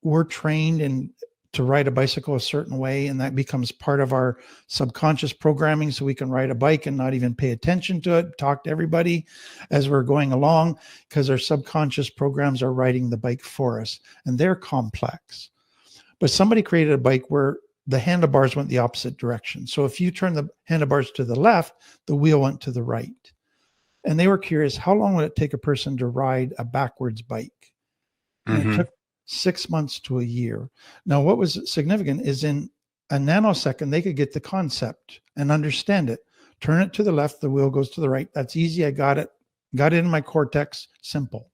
we're trained in to ride a bicycle a certain way, and that becomes part of our subconscious programming, so we can ride a bike and not even pay attention to it, talk to everybody as we're going along, because our subconscious programs are riding the bike for us, and they're complex. But somebody created a bike where the handlebars went the opposite direction. So if you turn the handlebars to the left, the wheel went to the right. And they were curious, how long would it take a person to ride a backwards bike? And it took 6 months to a year. Now, what was significant is in a nanosecond, they could get the concept and understand it. Turn it to the left, the wheel goes to the right. That's easy. I got it in my cortex, simple.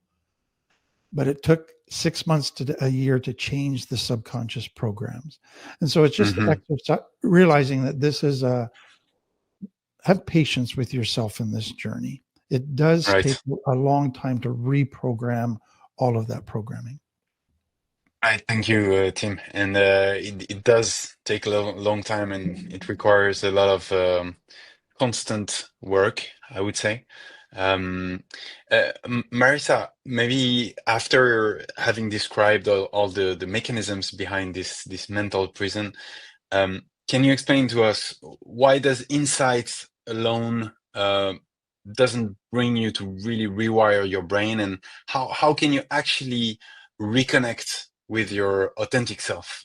But it took 6 months to a year to change the subconscious programs. And so it's just realizing that this is have patience with yourself in this journey. It does take a long time to reprogram all of that programming. Right, thank you, Tim. And it does take a long time, and it requires a lot of constant work, I would say. Marisa, maybe after having described all the mechanisms behind this mental prison, can you explain to us why does insights alone doesn't bring you to really rewire your brain, and how can you actually reconnect with your authentic self?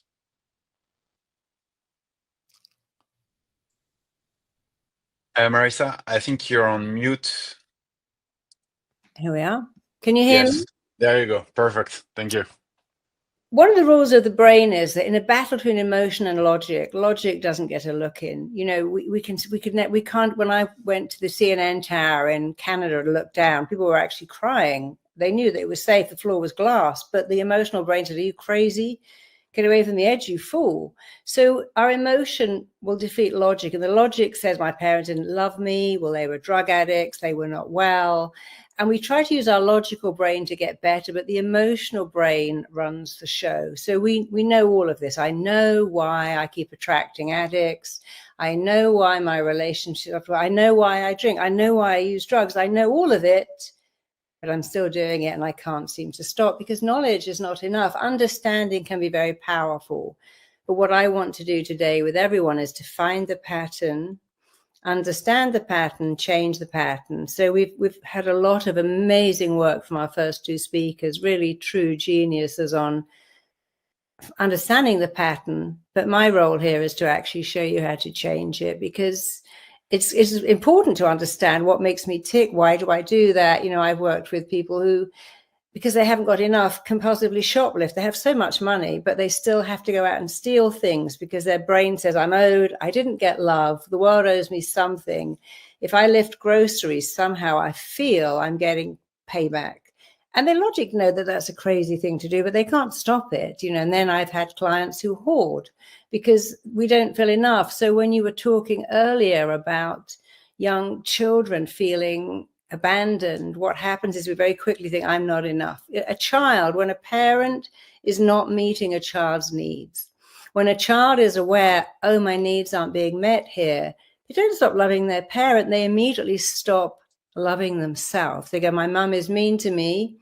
Marisa, I think you're on mute. Here we are. Can you hear me? There you go. Perfect. Thank you. One of the rules of the brain is that in a battle between emotion and logic doesn't get a look in. You know, we can't. When I went to the CNN tower in Canada to look down, people were actually crying. They knew that it was safe. The floor was glass, but the emotional brain said, "Are you crazy? Get away from the edge, you fool." So our emotion will defeat logic. And the logic says, my parents didn't love me. Well, they were drug addicts. They were not well. And we try to use our logical brain to get better, but the emotional brain runs the show. So we know all of this. I know why I keep attracting addicts. I know why my relationship, I know why I drink. I know why I use drugs. I know all of it, but I'm still doing it and I can't seem to stop because knowledge is not enough. Understanding can be very powerful. But what I want to do today with everyone is to find the pattern, understand the pattern, change the pattern. So we've had a lot of amazing work from our first two speakers, really true geniuses on understanding the pattern. But my role here is to actually show you how to change it, because it's important to understand what makes me tick. Why do I do that? You know, I've worked with people who, because they haven't got enough, compulsively shoplift. They have so much money, but they still have to go out and steal things because their brain says, I'm owed, I didn't get love, the world owes me something. If I lift groceries, somehow I feel I'm getting payback. And their logic know that that's a crazy thing to do, but they can't stop it, you know. And then I've had clients who hoard because we don't feel enough. So when you were talking earlier about young children feeling abandoned, what happens is we very quickly think, I'm not enough. A child, when a parent is not meeting a child's needs, when a child is aware, oh, my needs aren't being met here, they don't stop loving their parent, they immediately stop loving themselves. They go, my mum is mean to me,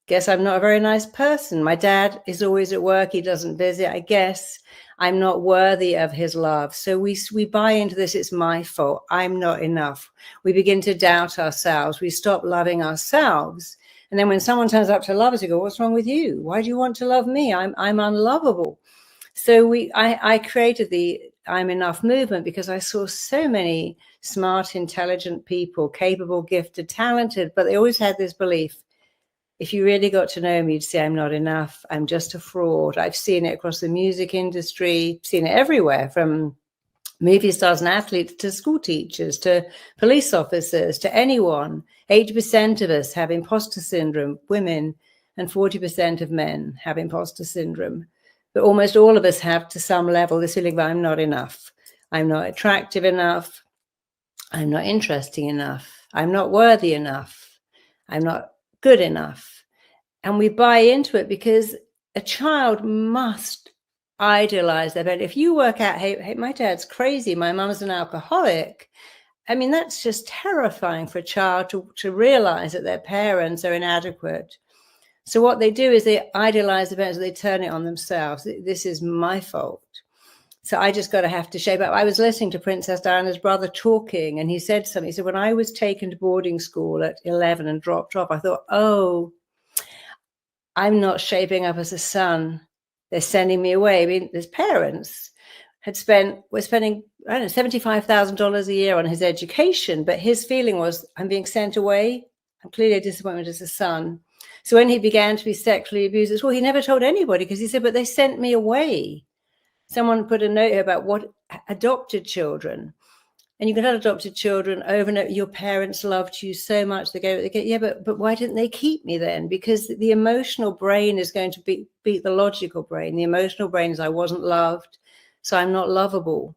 guess I'm not a very nice person. My dad is always at work, he doesn't visit, I guess I'm not worthy of his love. So we buy into this, it's my fault, I'm not enough. We begin to doubt ourselves, we stop loving ourselves. And then when someone turns up to love us, we go, what's wrong with you? Why do you want to love me? I'm unlovable. So I created the I'm enough movement, because I saw so many smart, intelligent people, capable, gifted, talented, but they always had this belief, if you really got to know me, you'd say I'm not enough, I'm just a fraud. I've seen it across the music industry, seen it everywhere, from movie stars and athletes to school teachers to police officers to anyone. 80% of us have imposter syndrome, women, and 40% of men have imposter syndrome. But almost all of us have, to some level, this feeling of I'm not enough. I'm not attractive enough. I'm not interesting enough. I'm not worthy enough. I'm not good enough. And we buy into it because a child must idealize their parent. If you work out, hey, my dad's crazy, my mum's an alcoholic, I mean, that's just terrifying for a child to realize that their parents are inadequate. So what they do is they idealize the parents, they turn it on themselves. This is my fault. So I just got to have to shape up. I was listening to Princess Diana's brother talking, and he said something. He said, when I was taken to boarding school at 11 and dropped off, I thought, oh, I'm not shaping up as a son. They're sending me away. I mean, his parents were spending, I don't know, $75,000 a year on his education, but his feeling was, I'm being sent away. I'm clearly a disappointment as a son. So when he began to be sexually abused, well, he never told anybody, because he said, but they sent me away. Someone put a note here about what adopted children. And you can have adopted children over and over. Your parents loved you so much. They go, yeah, but why didn't they keep me then? Because the emotional brain is going to beat the logical brain. The emotional brain is, I wasn't loved, so I'm not lovable.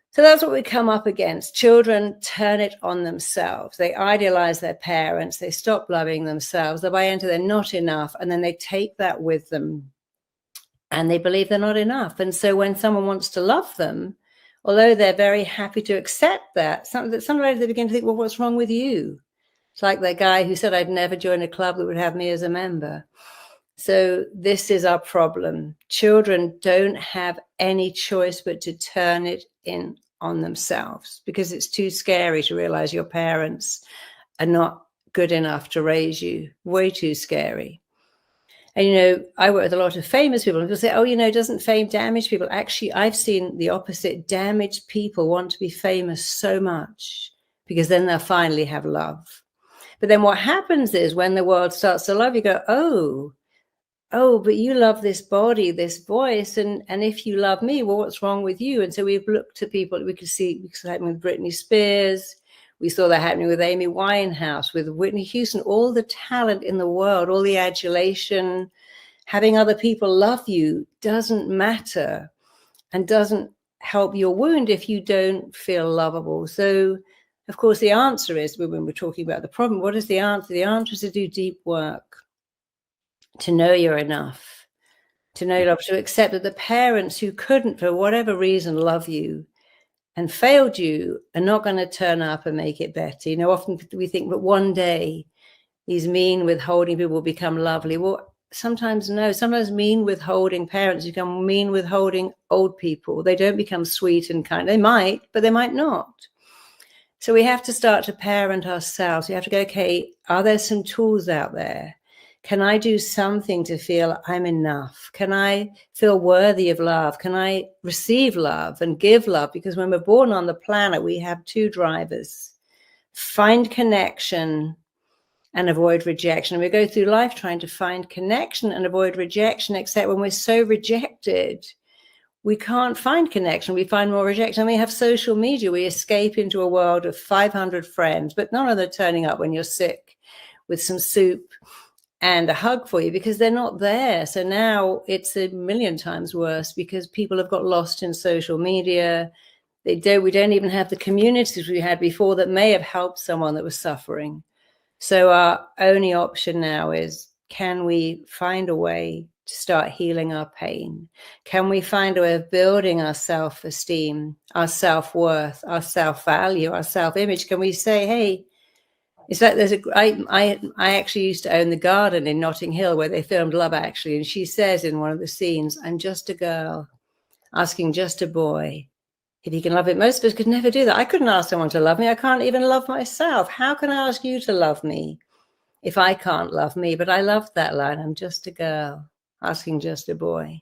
So that's what we come up against. Children turn it on themselves. They idealize their parents. They stop loving themselves. They buy into they're not enough. And then they take that with them and they believe they're not enough. And so when someone wants to love them, although they're very happy to accept that, sometimes they begin to think, well, what's wrong with you? It's like that guy who said, I'd never join a club that would have me as a member. So this is our problem. Children don't have any choice but to turn it in on themselves, because it's too scary to realize your parents are not good enough to raise you. Way too scary. And, you know, I work with a lot of famous people, and people say, oh, you know, doesn't fame damage people? Actually, I've seen the opposite. Damaged people want to be famous so much because then they'll finally have love. But then what happens is when the world starts to love, you go, oh, but you love this body, this voice, and if you love me, well, what's wrong with you? And so we've looked at people. We could see it happening with Britney Spears. We saw that happening with Amy Winehouse, with Whitney Houston, all the talent in the world, all the adulation. Having other people love you doesn't matter and doesn't help your wound if you don't feel lovable. So, of course, the answer is, when we're talking about the problem, what is the answer? The answer is to do deep work, to know you're enough, to know love, to accept that the parents who couldn't, for whatever reason, love you and failed you are not going to turn up and make it better. You know, often we think, but one day these mean withholding people will become lovely. Well, sometimes no. Sometimes mean withholding parents become mean withholding old people. They don't become sweet and kind. They might, but they might not. So we have to start to parent ourselves. We have to go, okay, are there some tools out there? Can I do something to feel I'm enough? Can I feel worthy of love? Can I receive love and give love? Because when we're born on the planet, we have two drivers: find connection and avoid rejection. And we go through life trying to find connection and avoid rejection, except when we're so rejected, we can't find connection. We find more rejection. And we have social media. We escape into a world of 500 friends, but none of them turning up when you're sick with some soup and a hug for you, because they're not there. So now it's a million times worse because people have got lost in social media. We don't even have the communities we had before that may have helped someone that was suffering. So our only option now is, can we find a way to start healing our pain? Can we find a way of building our self-esteem, our self-worth, our self-value, our self-image? Can we say, hey, it's like I actually used to own the garden in Notting Hill where they filmed Love Actually. And she says in one of the scenes, I'm just a girl asking just a boy if he can love it. Most of us could never do that. I couldn't ask someone to love me. I can't even love myself. How can I ask you to love me if I can't love me? But I loved that line. I'm just a girl asking just a boy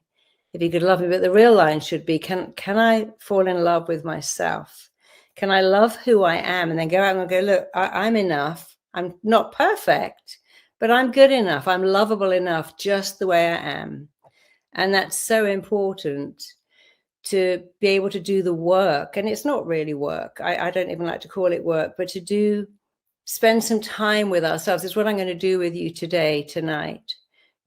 if he could love me. But the real line should be, can I fall in love with myself? Can I love who I am? And then go out and go, look, I'm enough. I'm not perfect, but I'm good enough. I'm lovable enough just the way I am. And that's so important, to be able to do the work. And it's not really work. I don't even like to call it work, but to spend some time with ourselves is what I'm going to do with you today, tonight,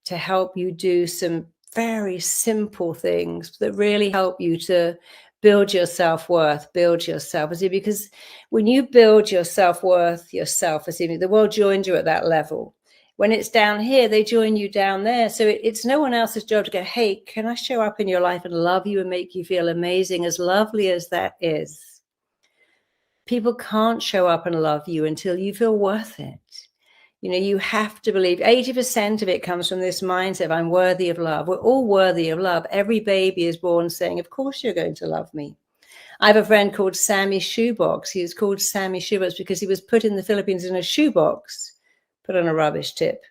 to help you do some very simple things that really help you to build your self-worth, build your self-esteem. Because when you build your self-worth, your self-esteem, the world joins you at that level. When it's down here, they join you down there. So it's no one else's job to go, hey, can I show up in your life and love you and make you feel amazing, as lovely as that is? People can't show up and love you until you feel worth it. You know, you have to believe 80% of it comes from this mindset of I'm worthy of love. We're all worthy of love. Every baby is born saying, of course you're going to love me. I have a friend called Sammy Shoebox. He was called Sammy Shoebox because he was put in the Philippines in a shoebox, put on a rubbish tip.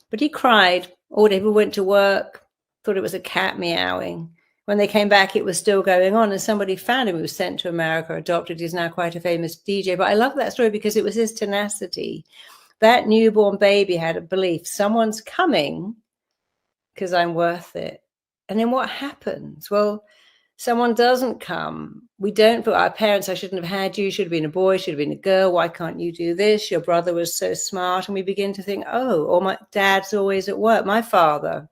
But he cried all day. People went to work, thought it was a cat meowing. When they came back, it was still going on. And somebody found him. He was sent to America, adopted. He's now quite a famous DJ. But I love that story because it was his tenacity. That newborn baby had a belief, someone's coming because I'm worth it. And then what happens? Well, someone doesn't come. We don't put our parents, I shouldn't have had you, should have been a boy, should have been a girl. Why can't you do this? Your brother was so smart. And we begin to think, oh, or my dad's always at work. My father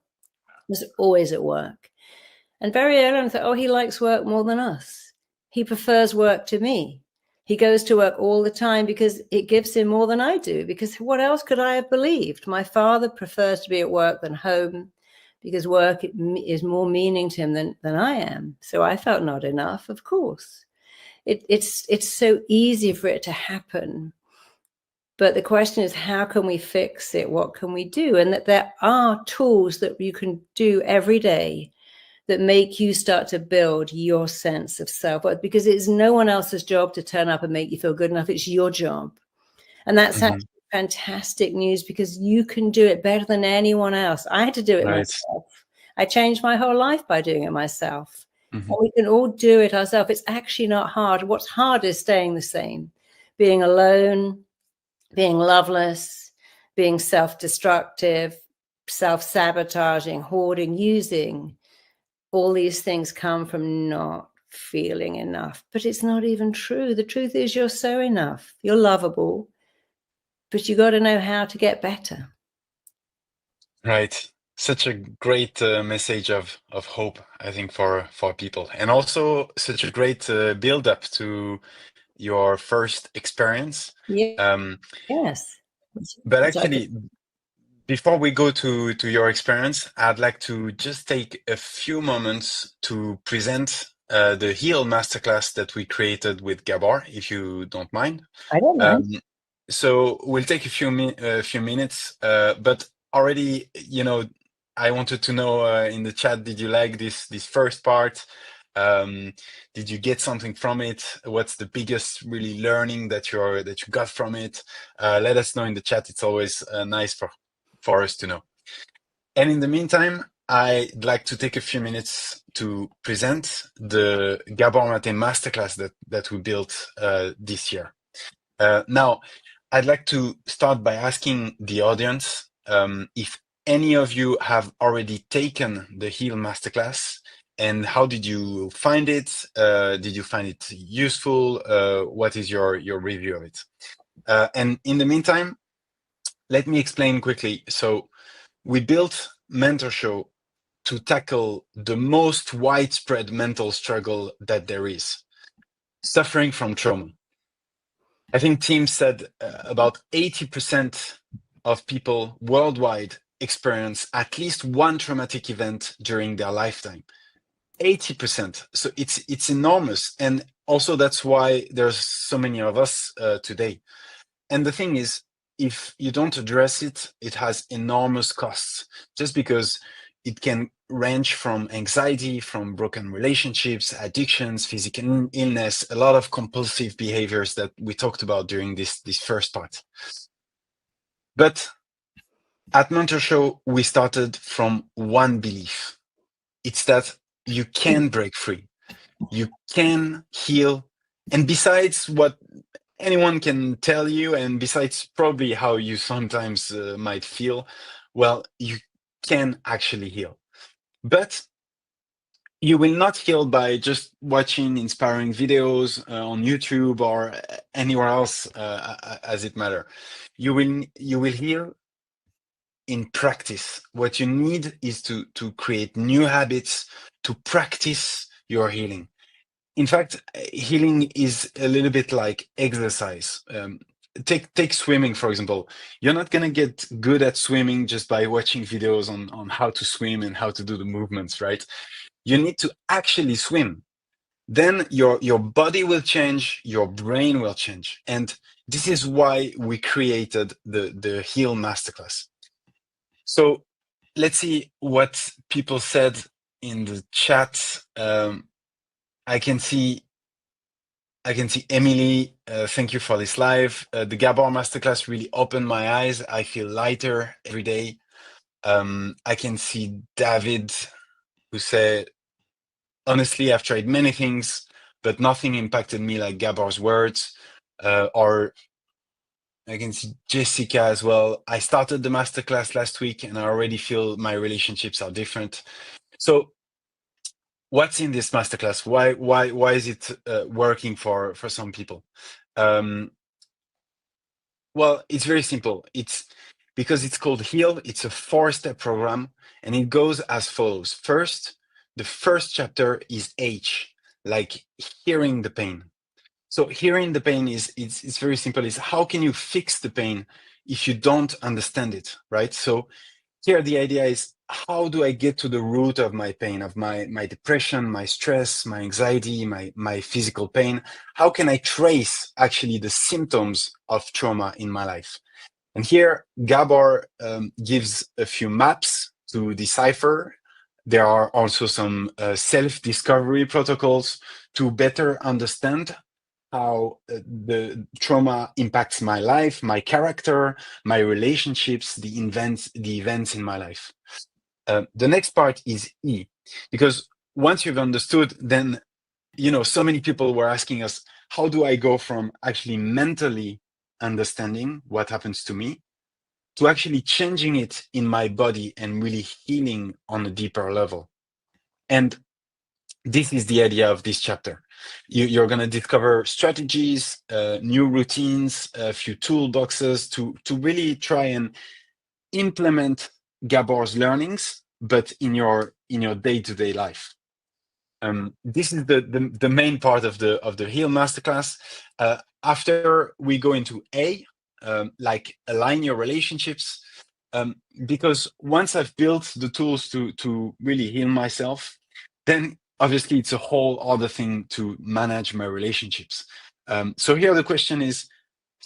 was always at work. And very early on I thought, oh, he likes work more than us. He prefers work to me. He goes to work all the time because it gives him more than I do. Because what else could I have believed? My father prefers to be at work than home because work is more meaning to him than I am. So I felt not enough, of course. It's so easy for it to happen. But the question is, how can we fix it? What can we do? And that there are tools that you can do every day that make you start to build your sense of self-worth, because it's no one else's job to turn up and make you feel good enough. It's your job. And that's actually fantastic news, because you can do it better than anyone else. I had to do it myself. I changed my whole life by doing it myself. And we can all do it ourselves. It's actually not hard. What's hard is staying the same, being alone, being loveless, being self-destructive, self-sabotaging, hoarding, using. All these things come from not feeling enough. But it's not even true. The truth is you're so enough. You're lovable. But you got to know how to get better. Right. Such a great message of hope, I think, for people. And also such a great build up to your first experience. Yeah. Yes. But actually, before we go to your experience, I'd like to just take a few moments to present the Heal Masterclass that we created with Gabor, if you don't mind. I don't mind. So we'll take a few minutes, but already, you know, I wanted to know in the chat, did you like this first part? Did you get something from it? What's the biggest really learning that you got from it? Let us know in the chat. It's always nice for us to know. And in the meantime, I'd like to take a few minutes to present the Gabor Maté Masterclass that we built this year. Now, I'd like to start by asking the audience if any of you have already taken the Heal Masterclass, and how did you find it? Did you find it useful? What is your review of it? And in the meantime, let me explain quickly. So we built Mentor Show to tackle the most widespread mental struggle that there is, suffering from trauma. I think Tim said about 80% of people worldwide experience at least one traumatic event during their lifetime. 80%. So it's enormous. And also that's why there's so many of us today. And the thing is, if you don't address it, it has enormous costs, just because it can range from anxiety, from broken relationships, addictions, physical illness, a lot of compulsive behaviors that we talked about during this first part. But at Mentor Show, we started from one belief. It's that you can break free. You can heal. And besides what anyone can tell you, and besides probably how you sometimes might feel, well, you can actually heal. But you will not heal by just watching inspiring videos on YouTube or anywhere else as it matter. You will heal in practice. What you need is to create new habits to practice your healing. In fact, healing is a little bit like exercise. Take swimming, for example. You're not going to get good at swimming just by watching videos on how to swim and how to do the movements, right? You need to actually swim. Then your body will change, your brain will change. And this is why we created the Heal Masterclass. So let's see what people said in the chat. I can see Emily, thank you for this live. The Gabor Masterclass really opened my eyes. I feel lighter every day. I can see David, who said, honestly, I've tried many things, but nothing impacted me like Gabor's words. Or I can see Jessica as well. I started the masterclass last week and I already feel my relationships are different. So what's in this masterclass? Why is it working for some people? Well, it's very simple. It's because it's called Heal. It's a 4-step program, and it goes as follows. First, the first chapter is H, like hearing the pain. So hearing the pain it's very simple. Is how can you fix the pain if you don't understand it, right? So here the idea is, how do I get to the root of my pain, of my depression, my stress, my anxiety, my physical pain? How can I trace actually the symptoms of trauma in my life? And here Gabor gives a few maps to decipher. There are also some self-discovery protocols to better understand how the trauma impacts my life, my character, my relationships, the events in my life. The next part is E, because once you've understood, then, so many people were asking us, how do I go from actually mentally understanding what happens to me to actually changing it in my body and really healing on a deeper level? And this is the idea of this chapter. You're going to discover strategies, new routines, a few toolboxes to really try and implement Gabor's learnings, but in your day-to-day life. This is the main part of the Heal Masterclass. After we go into A, like align your relationships, because once I've built the tools to really heal myself, then obviously it's a whole other thing to manage my relationships. So here the question is,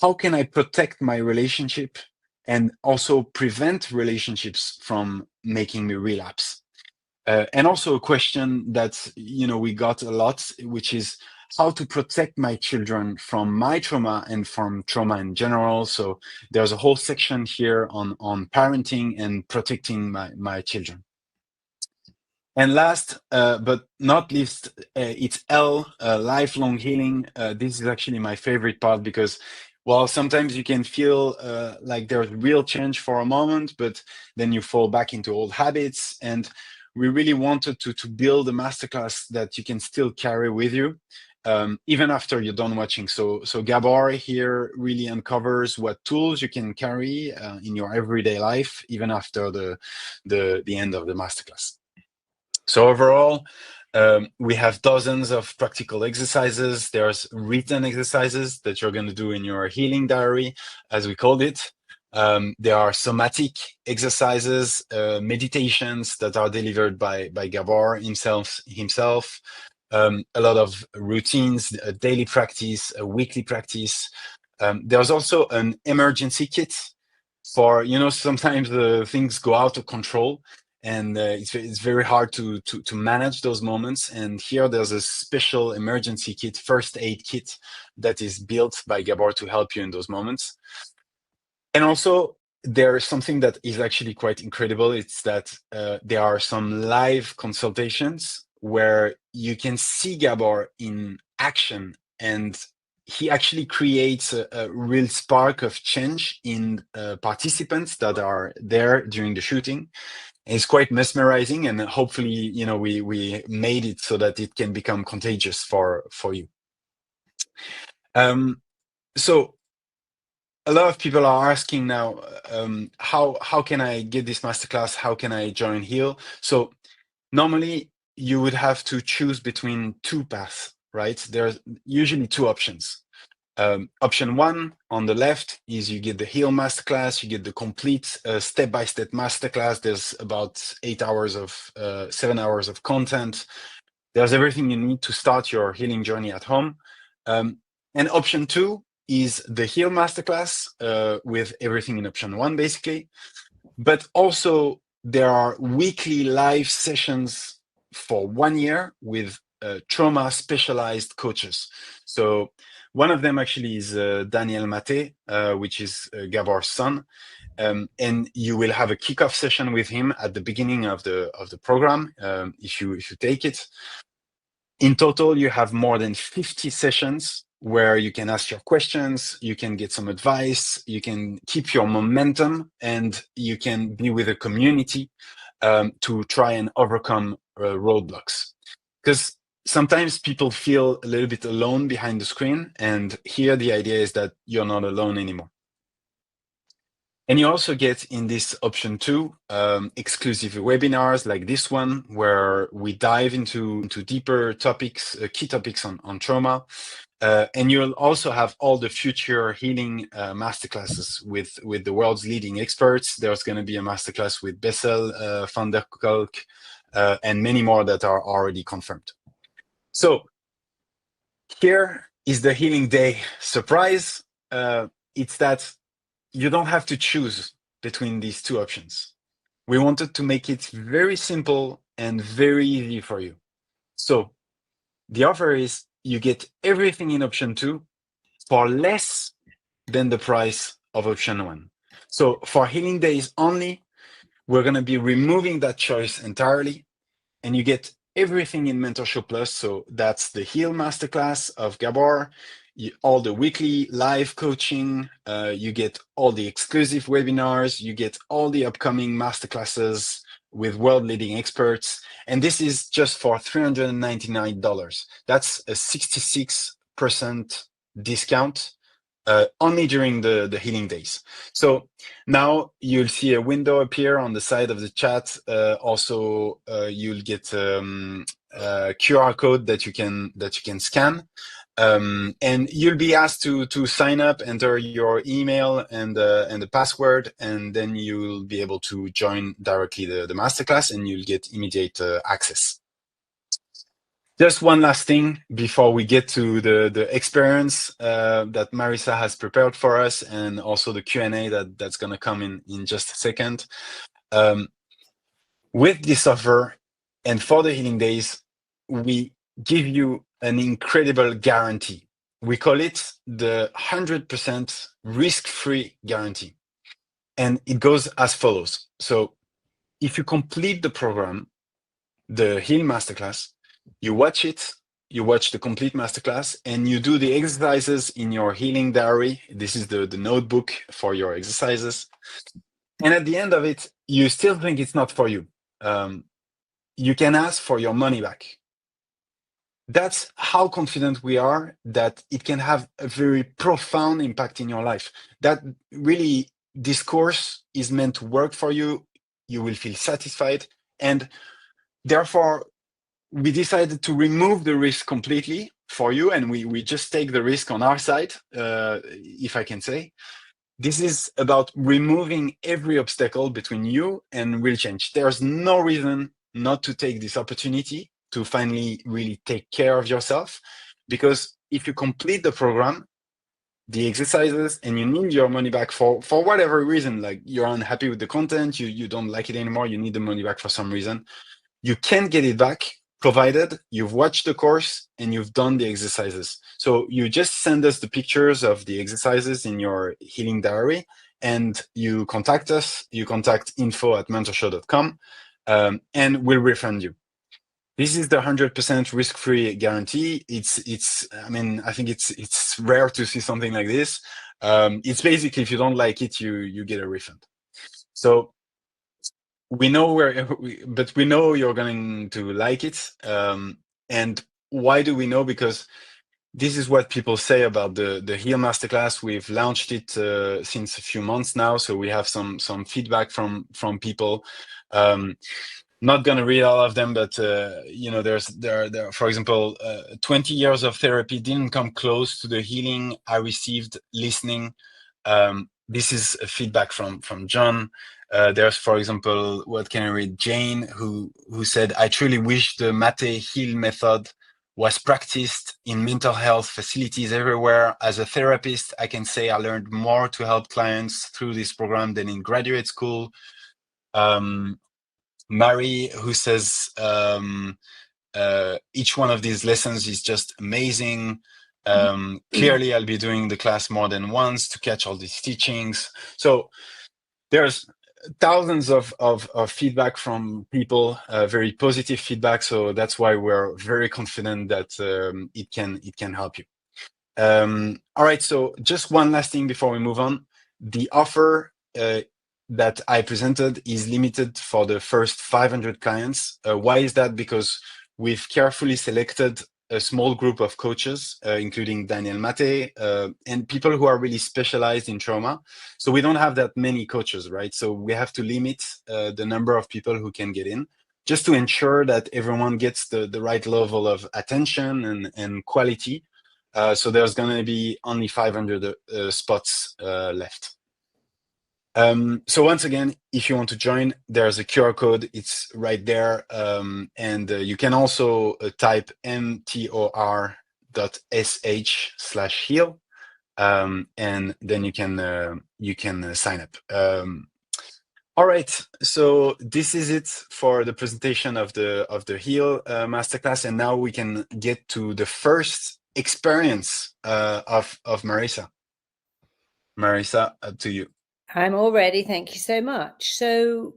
how can I protect my relationship and also prevent relationships from making me relapse? And also a question that we got a lot, which is how to protect my children from my trauma and from trauma in general. So there's a whole section here on parenting and protecting my children. And last but not least, it's L, lifelong healing. This is actually my favorite part because, well, sometimes you can feel like there's real change for a moment, but then you fall back into old habits. And we really wanted to build a masterclass that you can still carry with you, even after you're done watching. So Gabor here really uncovers what tools you can carry in your everyday life, even after the end of the masterclass. So overall, we have dozens of practical exercises. There's written exercises that you're going to do in your healing diary, as we called it. There are somatic exercises, meditations that are delivered by Gabor himself. A lot of routines, a daily practice, a weekly practice. There's also an emergency kit for, sometimes things go out of control. And it's very hard to manage those moments. And here there's a special emergency kit, first aid kit, that is built by Gabor to help you in those moments. And also there's something that is actually quite incredible. It's that there are some live consultations where you can see Gabor in action, and he actually creates a real spark of change in participants that are there during the shooting. It's quite mesmerizing, and hopefully, you know, we made it so that it can become contagious for you. So a lot of people are asking now, how can I get this masterclass? How can I join Heal? So normally you would have to choose between two paths, right? There's usually two options. Option one on the left is you get the Heal masterclass, you get the complete step-by-step masterclass. There's about 7 hours of content. There's everything you need to start your healing journey at home. And option two is the Heal masterclass with everything in option one, basically. But also there are weekly live sessions for 1 year with trauma specialized coaches. So one of them actually is Daniel Maté, which is Gabor's son. And you will have a kickoff session with him at the beginning of the program if you take it. In total, you have more than 50 sessions where you can ask your questions, you can get some advice, you can keep your momentum, and you can be with a community to try and overcome roadblocks. Because sometimes people feel a little bit alone behind the screen, and here the idea is that you're not alone anymore. And you also get in this option two, exclusive webinars like this one, where we dive into deeper topics, key topics on trauma. And you'll also have all the future healing masterclasses with the world's leading experts. There's going to be a masterclass with Bessel van der Kolk, and many more that are already confirmed. So here is the Healing Day surprise. It's that you don't have to choose between these two options. We wanted to make it very simple and very easy for you. So the offer is you get everything in option two for less than the price of option one. So for Healing Days only, we're going to be removing that choice entirely, and you get everything in Mentorship Plus. So that's the Heal Masterclass of Gabor, all the weekly live coaching, you get all the exclusive webinars, you get all the upcoming masterclasses with world-leading experts. And this is just for $399. That's a 66% discount only during the Healing Days. So now you'll see a window appear on the side of the chat. Also, you'll get a QR code that you can scan. And you'll be asked to sign up, enter your email and the password, and then you'll be able to join directly the masterclass, and you'll get immediate access. Just one last thing before we get to the experience that Marisa has prepared for us, and also the Q&A that's going to come in just a second. With this offer and for the Healing Days, we give you an incredible guarantee. We call it the 100% risk-free guarantee. And it goes as follows. So if you complete the program, the Heal Masterclass, you watch the complete masterclass, and you do the exercises in your healing diary. This is the notebook for your exercises. And at the end of it, you still think it's not for you. You can ask for your money back. That's how confident we are that it can have a very profound impact in your life. That really, this course is meant to work for you. You will feel satisfied. And therefore, we decided to remove the risk completely for you. And we just take the risk on our side, if I can say. This is about removing every obstacle between you and real change. There's no reason not to take this opportunity to finally really take care of yourself, because if you complete the program, the exercises, and you need your money back for whatever reason, like you're unhappy with the content, you don't like it anymore, you need the money back for some reason, you can get it back, provided you've watched the course and you've done the exercises. So you just send us the pictures of the exercises in your healing diary, and you contact us. You contact info@mentorshow.com, and we'll refund you. This is the 100% risk-free guarantee. I mean, I think it's rare to see something like this. It's basically, if you don't like it, you get a refund. So we know but we know you're going to like it. And why do we know? Because this is what people say about the Heal Masterclass. We've launched it since a few months now, so we have some feedback from people. Not going to read all of them, but you know, there are, for example, 20 years of therapy didn't come close to the healing I received listening. This is a feedback from John. There's, for example, what can I read? Jane, who said, I truly wish the Maté Heal method was practiced in mental health facilities everywhere. As a therapist, I can say I learned more to help clients through this program than in graduate school. Mary, who says each one of these lessons is just amazing. Clearly, I'll be doing the class more than once to catch all these teachings. So there's thousands of feedback from people, very positive feedback. So that's why we're very confident that it can help you. All right. So just one last thing before we move on. The offer that I presented is limited for the first 500 clients. Why is that? Because we've carefully selected a small group of coaches, including Daniel Maté, and people who are really specialized in trauma. So we don't have that many coaches, right? So we have to limit the number of people who can get in, just to ensure that everyone gets the right level of attention and quality. So there's going to be only 500 spots left. So once again, if you want to join, there's a QR code. It's right there. And you can also type mtor.sh/heal. And then you can sign up. All right. So this is it for the presentation of the Heal Masterclass. And now we can get to the first experience of Marisa. Marisa, up to you. I'm all ready. Thank you so much. So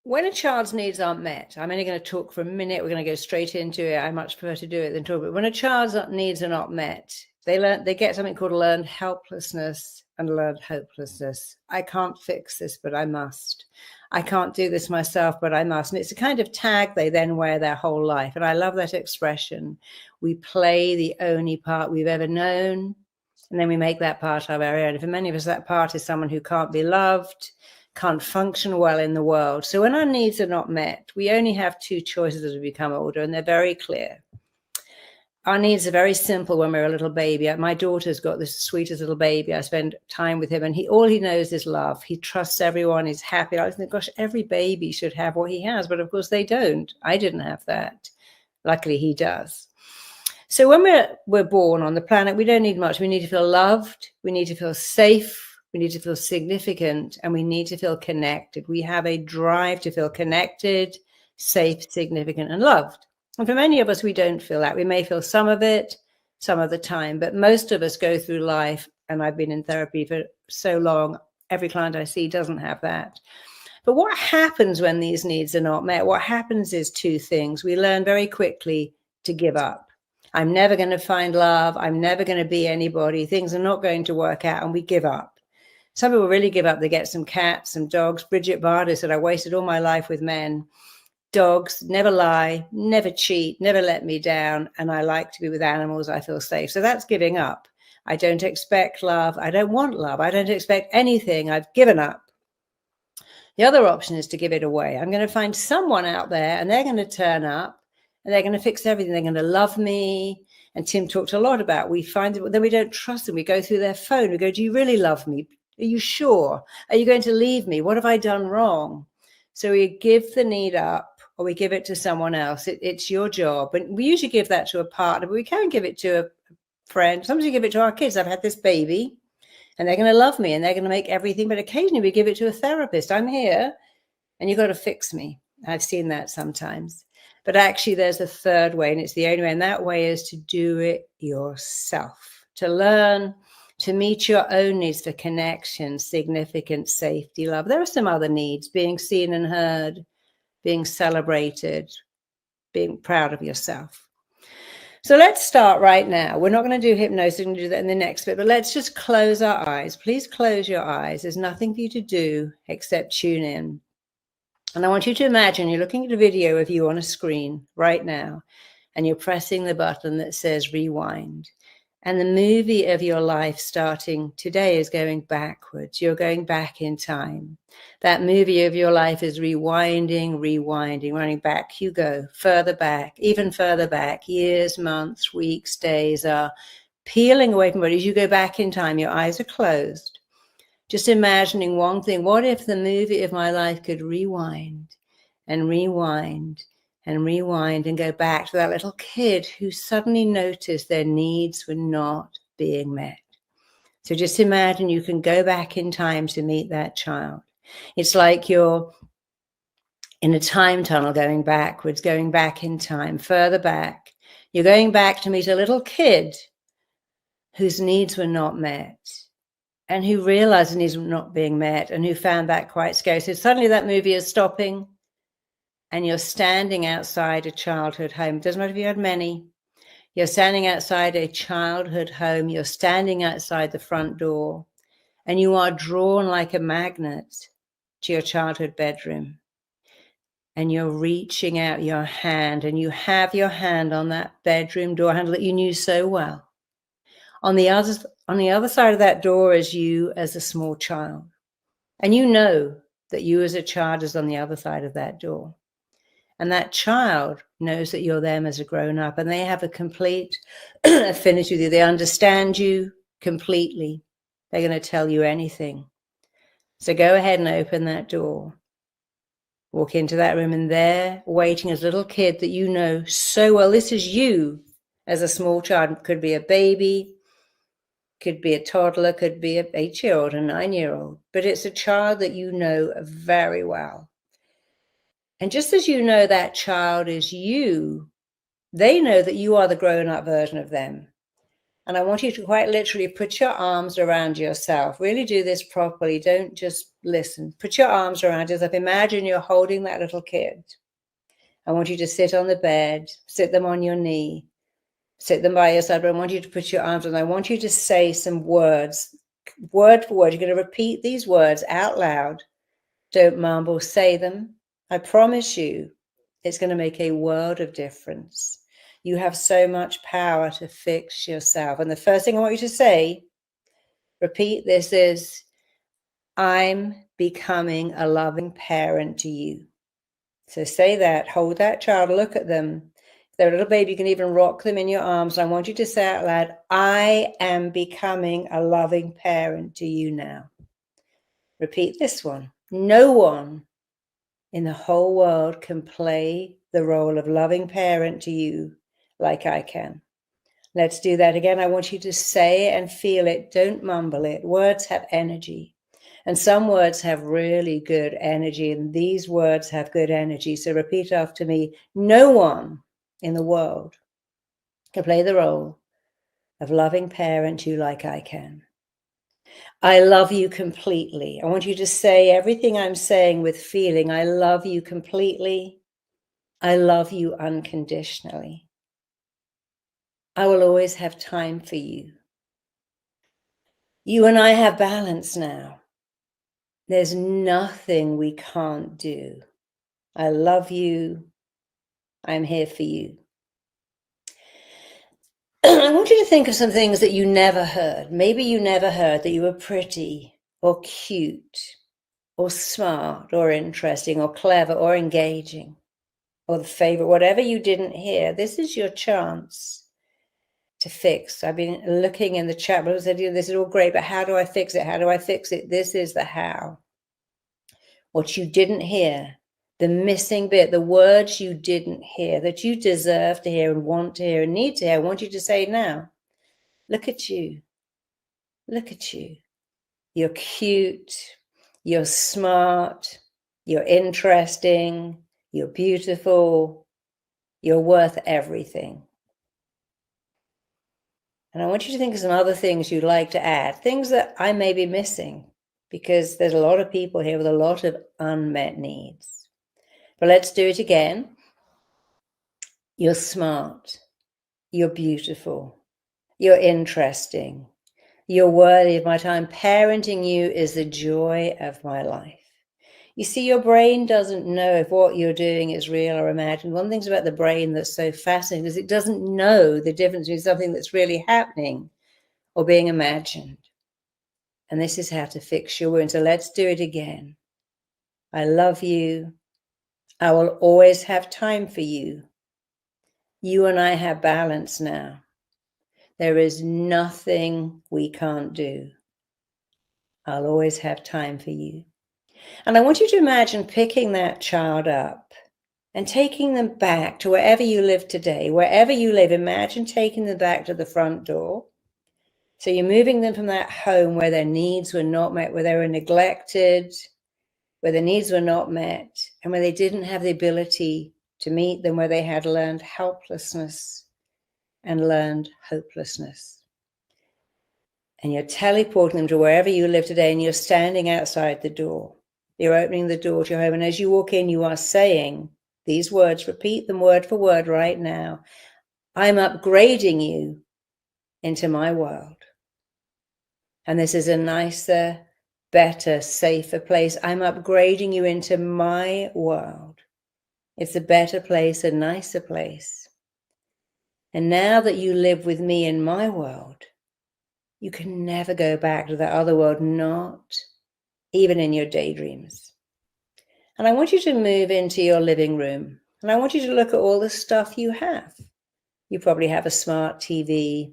when a child's needs aren't met, I'm only going to talk for a minute. We're going to go straight into it. I much prefer to do it than talk. But when a child's needs are not met, they get something called learned helplessness and learned hopelessness. I can't fix this, but I must. I can't do this myself, but I must. And it's a kind of tag they then wear their whole life. And I love that expression. We play the only part we've ever known, and then we make that part our own. And for many of us, that part is someone who can't be loved, can't function well in the world. So when our needs are not met, we only have two choices as we become older, and they're very clear. Our needs are very simple when we're a little baby. My daughter's got this sweetest little baby. I spend time with him, and all he knows is love. He trusts everyone. He's happy. I think, gosh, every baby should have what he has, but of course they don't. I didn't have that. Luckily, he does. So when we're born on the planet, we don't need much. We need to feel loved. We need to feel safe. We need to feel significant, and we need to feel connected. We have a drive to feel connected, safe, significant, and loved. And for many of us, we don't feel that. We may feel some of it, some of the time, but most of us go through life, and I've been in therapy for so long, every client I see doesn't have that. But what happens when these needs are not met? What happens is two things. We learn very quickly to give up. I'm never going to find love. I'm never going to be anybody. Things are not going to work out, and we give up. Some people really give up. They get some cats, some dogs. Bridget Barder said, I wasted all my life with men. Dogs never lie, never cheat, never let me down. And I like to be with animals. I feel safe. So that's giving up. I don't expect love. I don't want love. I don't expect anything. I've given up. The other option is to give it away. I'm going to find someone out there, and they're going to turn up, and they're going to fix everything. They're going to love me. And Tim talked a lot about, we find that then we don't trust them. We go through their phone. We go, do you really love me? Are you sure? Are you going to leave me? What have I done wrong? So we give the need up, or we give it to someone else. It's your job. And we usually give that to a partner, but we can give it to a friend. Sometimes we give it to our kids. I've had this baby, and they're going to love me, and they're going to make everything. But occasionally we give it to a therapist. I'm here, and you've got to fix me. I've seen that sometimes. But actually, there's a third way, and it's the only way. And that way is to do it yourself, to learn to meet your own needs for connection, significance, safety, love. There are some other needs, being seen and heard, being celebrated, being proud of yourself. So let's start right now. We're not going to do hypnosis, we're going to do that in the next bit, but let's just close our eyes. Please close your eyes. There's nothing for you to do except tune in. And I want you to imagine you're looking at a video of you on a screen right now, and you're pressing the button that says rewind. And the movie of your life starting today is going backwards. You're going back in time. That movie of your life is rewinding, running back. You go further back, even further back. Years, months, weeks, days are peeling away from bodies. You go back in time. Your eyes are closed. Just imagining one thing. What if the movie of my life could rewind and rewind and rewind and go back to that little kid who suddenly noticed their needs were not being met? So just imagine you can go back in time to meet that child. It's like you're in a time tunnel going backwards, going back in time, further back. You're going back to meet a little kid whose needs were not met and who realized the needs were not being met and who found that quite scary. So suddenly that movie is stopping, and you're standing outside a childhood home. It doesn't matter if you had many. You're standing outside a childhood home. You're standing outside the front door, and you are drawn like a magnet to your childhood bedroom. And you're reaching out your hand, and you have your hand on that bedroom door handle that you knew so well. On the other side of that door is you as a small child. And you know that you as a child is on the other side of that door. And that child knows that you're them as a grown-up, and they have a complete affinity with you. They understand you completely. They're going to tell you anything. So go ahead and open that door. Walk into that room, and there, waiting as a little kid that you know so well. This is you as a small child. Could be a baby, could be a toddler, could be an 8-year-old, a 9-year-old. But it's a child that you know very well. And just as you know that child is you, they know that you are the grown-up version of them. And I want you to quite literally put your arms around yourself. Really do this properly. Don't just listen. Put your arms around yourself. Imagine you're holding that little kid. I want you to sit on the bed, sit them on your knee, sit them by your side. But I want you to put your arms on. I want you to say some words, word for word. You're going to repeat these words out loud. Don't mumble. Say them. I promise you, it's going to make a world of difference. You have so much power to fix yourself. And the first thing I want you to say, repeat this, is, I'm becoming a loving parent to you. So say that, hold that child, look at them. If they're a little baby, you can even rock them in your arms. I want you to say out loud, I am becoming a loving parent to you now. Repeat this one. No one in the whole world can play the role of loving parent to you like I can. Let's do that again. I want you to say it and feel it. Don't mumble it. Words have energy. And some words have really good energy, and these words have good energy. So repeat after me. No one in the world can play the role of loving parent to you like I can. I love you completely. I want you to say everything I'm saying with feeling. I love you completely. I love you unconditionally. I will always have time for you. You and I have balance now. There's nothing we can't do. I love you. I'm here for you. I want you to think of some things that you never heard. Maybe you never heard that you were pretty or cute or smart or interesting or clever or engaging or the favorite, whatever you didn't hear. This is your chance to fix. I've been looking in the chat, but I said, this is all great, but how do I fix it? How do I fix it? This is the how. What you didn't hear, the missing bit, the words you didn't hear that you deserve to hear and want to hear and need to hear, I want you to say now. Look at you. Look at you. You're cute. You're smart. You're interesting. You're beautiful. You're worth everything. And I want you to think of some other things you'd like to add, things that I may be missing, because there's a lot of people here with a lot of unmet needs. But let's do it again. You're smart. You're beautiful. You're interesting. You're worthy of my time. Parenting you is the joy of my life. You see, your brain doesn't know if what you're doing is real or imagined. One of the things about the brain that's so fascinating is it doesn't know the difference between something that's really happening or being imagined. And this is how to fix your wound. So let's do it again. I love you. I will always have time for you. You and I have balance now. There is nothing we can't do. I'll always have time for you. And I want you to imagine picking that child up and taking them back to wherever you live today. Wherever you live, imagine taking them back to the front door. So you're moving them from that home where their needs were not met, where they were neglected, where their needs were not met, and where they didn't have the ability to meet them, where they had learned helplessness and learned hopelessness. And you're teleporting them to wherever you live today, and you're standing outside the door. You're opening the door to your home, and as you walk in, you are saying these words, repeat them word for word right now. I'm upgrading you into my world. And this is a nicer, better, safer place. I'm upgrading you into my world. It's a better place, a nicer place. And now that you live with me in my world, you can never go back to that other world, not even in your daydreams. And I want you to move into your living room. And I want you to look at all the stuff you have. You probably have a smart TV,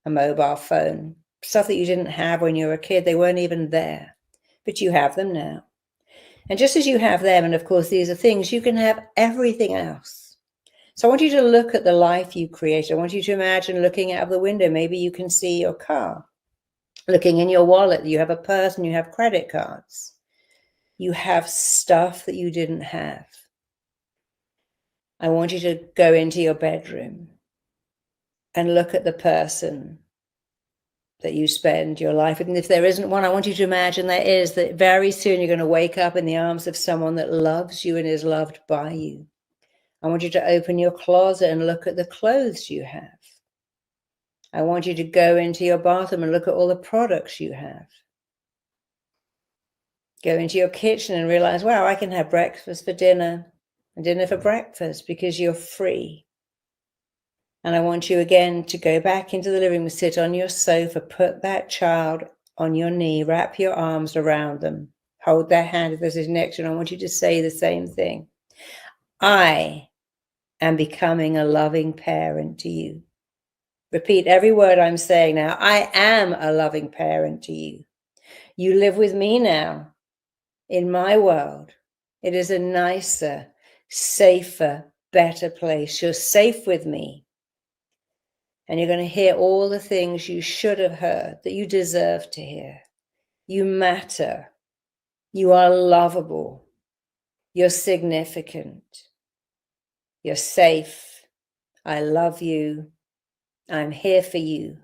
a mobile phone, stuff that you didn't have when you were a kid. They weren't even there, but you have them now. And just as you have them, and of course, these are things, you can have everything else. So I want you to look at the life you created. I want you to imagine looking out of the window. Maybe you can see your car. Looking in your wallet, you have a purse and you have credit cards. You have stuff that you didn't have. I want you to go into your bedroom and look at the person that you spend your life with. And if there isn't one, I want you to imagine there is, that very soon you're going to wake up in the arms of someone that loves you and is loved by you. I want you to open your closet and look at the clothes you have. I want you to go into your bathroom and look at all the products you have. Go into your kitchen and realize, wow, I can have breakfast for dinner and dinner for breakfast because you're free. And I want you again to go back into the living room, sit on your sofa, put that child on your knee, wrap your arms around them, hold their hand if this is next to you. And I want you to say the same thing. I am becoming a loving parent to you. Repeat every word I'm saying now. I am a loving parent to you. You live with me now in my world. It is a nicer, safer, better place. You're safe with me. And you're going to hear all the things you should have heard, that you deserve to hear. You matter. You are lovable. You're significant. You're safe. I love you. I'm here for you.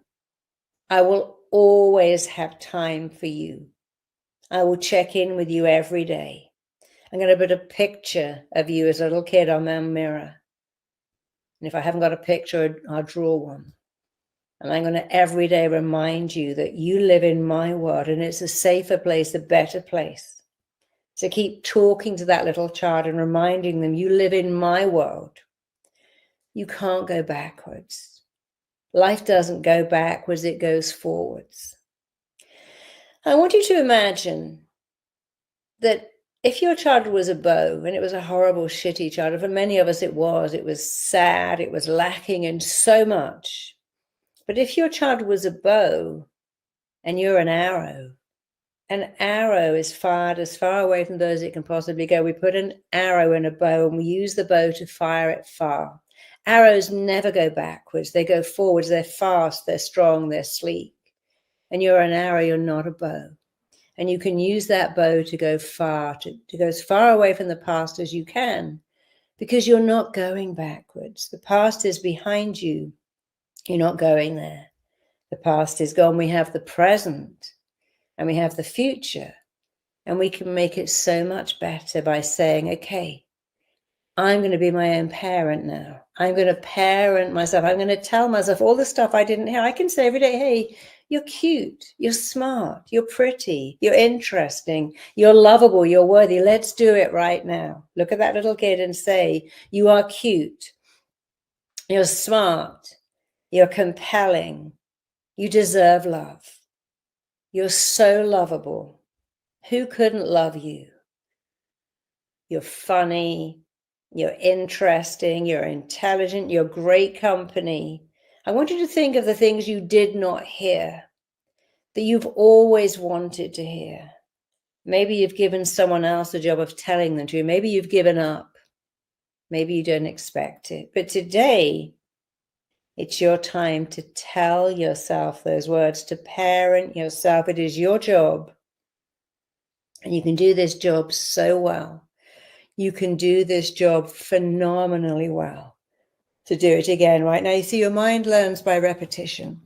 I will always have time for you. I will check in with you every day. I'm going to put a picture of you as a little kid on my mirror. And if I haven't got a picture, I'll draw one. And I'm going to every day remind you that you live in my world and it's a safer place, a better place. So keep talking to that little child and reminding them you live in my world. You can't go backwards. Life doesn't go backwards, it goes forwards. I want you to imagine that if your childhood was a bow, and it was a horrible, shitty childhood, for many of us it was sad, it was lacking in so much. But if your childhood was a bow and you're an arrow is fired as far away from those it can possibly go. We put an arrow in a bow and we use the bow to fire it far. Arrows never go backwards. They go forwards. They're fast, they're strong, they're sleek. And you're an arrow, you're not a bow. And you can use that bow to go far, to go as far away from the past as you can, because you're not going backwards. The past is behind you. You're not going there. The past is gone. We have the present and we have the future. And we can make it so much better by saying, okay, I'm going to be my own parent now. I'm going to parent myself. I'm going to tell myself all the stuff I didn't hear. I can say every day, hey, you're cute, you're smart, you're pretty, you're interesting, you're lovable, you're worthy. Let's do it right now. Look at that little kid and say, you are cute, you're smart, you're compelling, you deserve love. You're so lovable. Who couldn't love you? You're funny, you're interesting, you're intelligent, you're great company. I want you to think of the things you did not hear that you've always wanted to hear. Maybe you've given someone else the job of telling them to you. Maybe you've given up. Maybe you don't expect it. But today, it's your time to tell yourself those words, to parent yourself. It is your job. And you can do this job so well. You can do this job phenomenally well. To do it again right now. You see, your mind learns by repetition.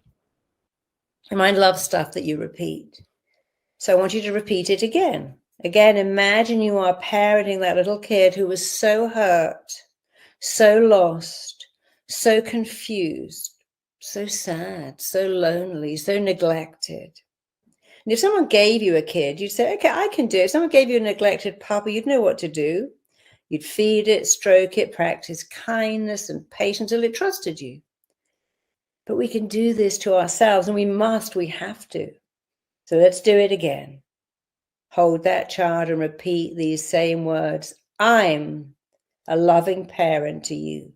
Your mind loves stuff that you repeat. So I want you to repeat it again. Again, imagine you are parenting that little kid who was so hurt, so lost, so confused, so sad, so lonely, so neglected. And if someone gave you a kid, you'd say, okay, I can do it. If someone gave you a neglected puppy, you'd know what to do. You'd feed it, stroke it, practice kindness and patience until it trusted you. But we can do this to ourselves, and we have to. So let's do it again. Hold that child and repeat these same words. I'm a loving parent to you.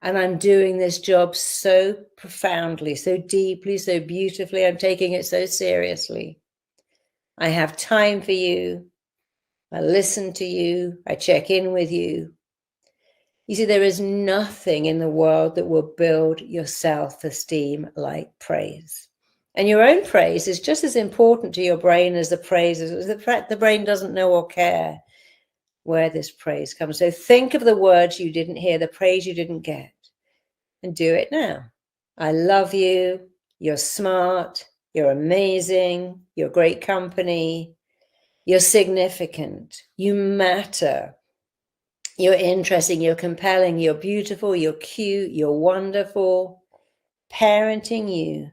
And I'm doing this job so profoundly, so deeply, so beautifully. I'm taking it so seriously. I have time for you. I listen to you. I check in with you. You see, there is nothing in the world that will build your self-esteem like praise. And your own praise is just as important to your brain as the praise is. The fact the brain doesn't know or care where this praise comes. So think of the words you didn't hear, the praise you didn't get, and do it now. I love you. You're smart. You're amazing. You're great company. You're significant. You matter. You're interesting. You're compelling. You're beautiful. You're cute. You're wonderful. Parenting you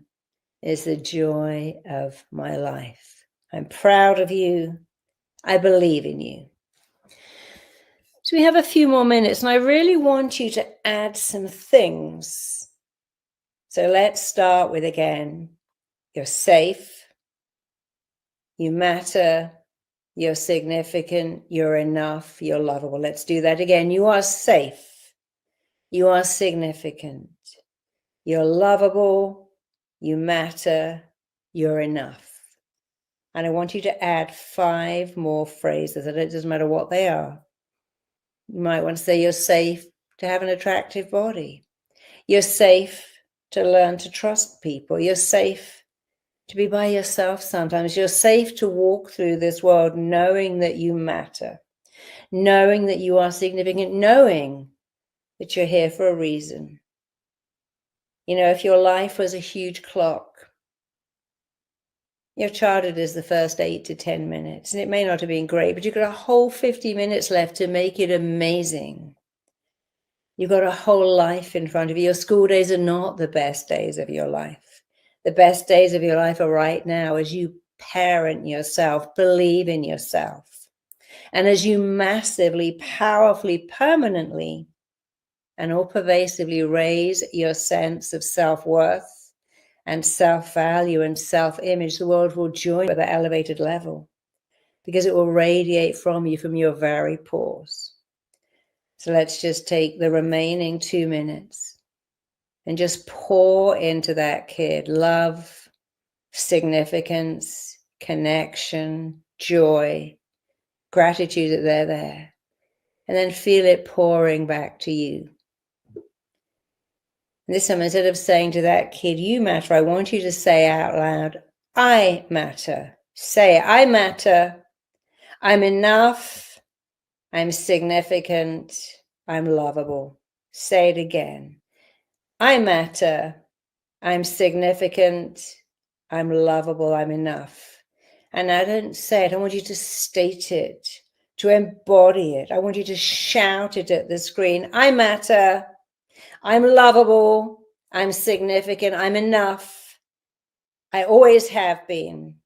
is the joy of my life. I'm proud of you. I believe in you. So we have a few more minutes, and I really want you to add some things. So let's start with, again, you're safe, you matter, you're significant, you're enough, you're lovable. Let's do that again. You are safe, you are significant, you're lovable, you matter, you're enough. And I want you to add 5 more phrases. It doesn't matter what they are. You might want to say you're safe to have an attractive body. You're safe to learn to trust people. You're safe to be by yourself sometimes. You're safe to walk through this world knowing that you matter, knowing that you are significant, knowing that you're here for a reason. You know, if your life was a huge clock, your childhood is the first 8 to 10 minutes, and it may not have been great, but you've got a whole 50 minutes left to make it amazing. You've got a whole life in front of you. Your school days are not the best days of your life. The best days of your life are right now as you parent yourself, believe in yourself, and as you massively, powerfully, permanently, and all pervasively raise your sense of self-worth and self-value and self-image. The world will join at that elevated level because it will radiate from you, from your very pores. So let's just take the remaining 2 minutes and just pour into that kid love, significance, connection, joy, gratitude that they're there. And then feel it pouring back to you. And this time, instead of saying to that kid, you matter, I want you to say out loud, I matter. Say, I matter. I'm enough. I'm significant. I'm lovable. Say it again. I matter. I'm significant. I'm lovable. I'm enough. And I don't say it. I want you to state it to embody it. I want you to shout it at the screen. I matter. I'm lovable. I'm significant. I'm enough. I always have been.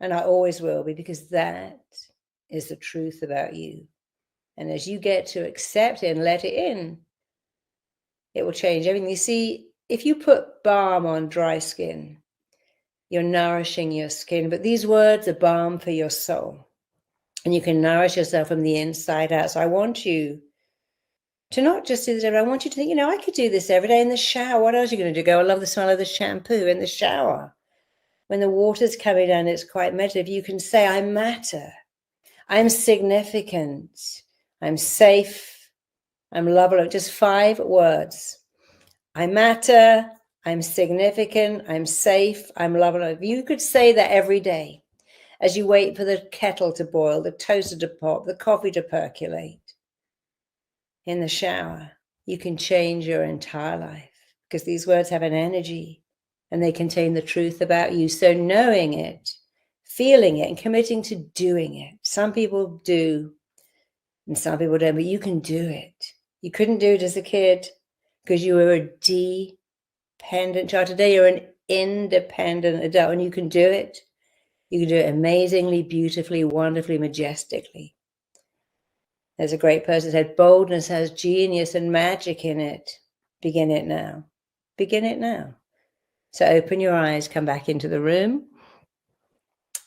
And I always will be, because that is the truth about you. And as you get to accept it and let it in, it will change everything. You see, if you put balm on dry skin, you're nourishing your skin. But these words are balm for your soul. And you can nourish yourself from the inside out. So I want you to not just do this every day. I want you to think, I could do this every day in the shower. What else are you going to do? Go, I love the smell of the shampoo in the shower. When the water's coming down, it's quite meditative. You can say, I matter. I'm significant. I'm safe. I'm lovable. Just 5 words. I matter. I'm significant. I'm safe. I'm lovable. You could say that every day as you wait for the kettle to boil, the toaster to pop, the coffee to percolate. In the shower, you can change your entire life, because these words have an energy and they contain the truth about you. So knowing it, feeling it, and committing to doing it. Some people do and some people don't, but you can do it. You couldn't do it as a kid because you were a dependent child. Today you're an independent adult, and you can do it. You can do it amazingly, beautifully, wonderfully, majestically. There's a great person who said, boldness has genius and magic in it. Begin it now. Begin it now. So open your eyes, come back into the room.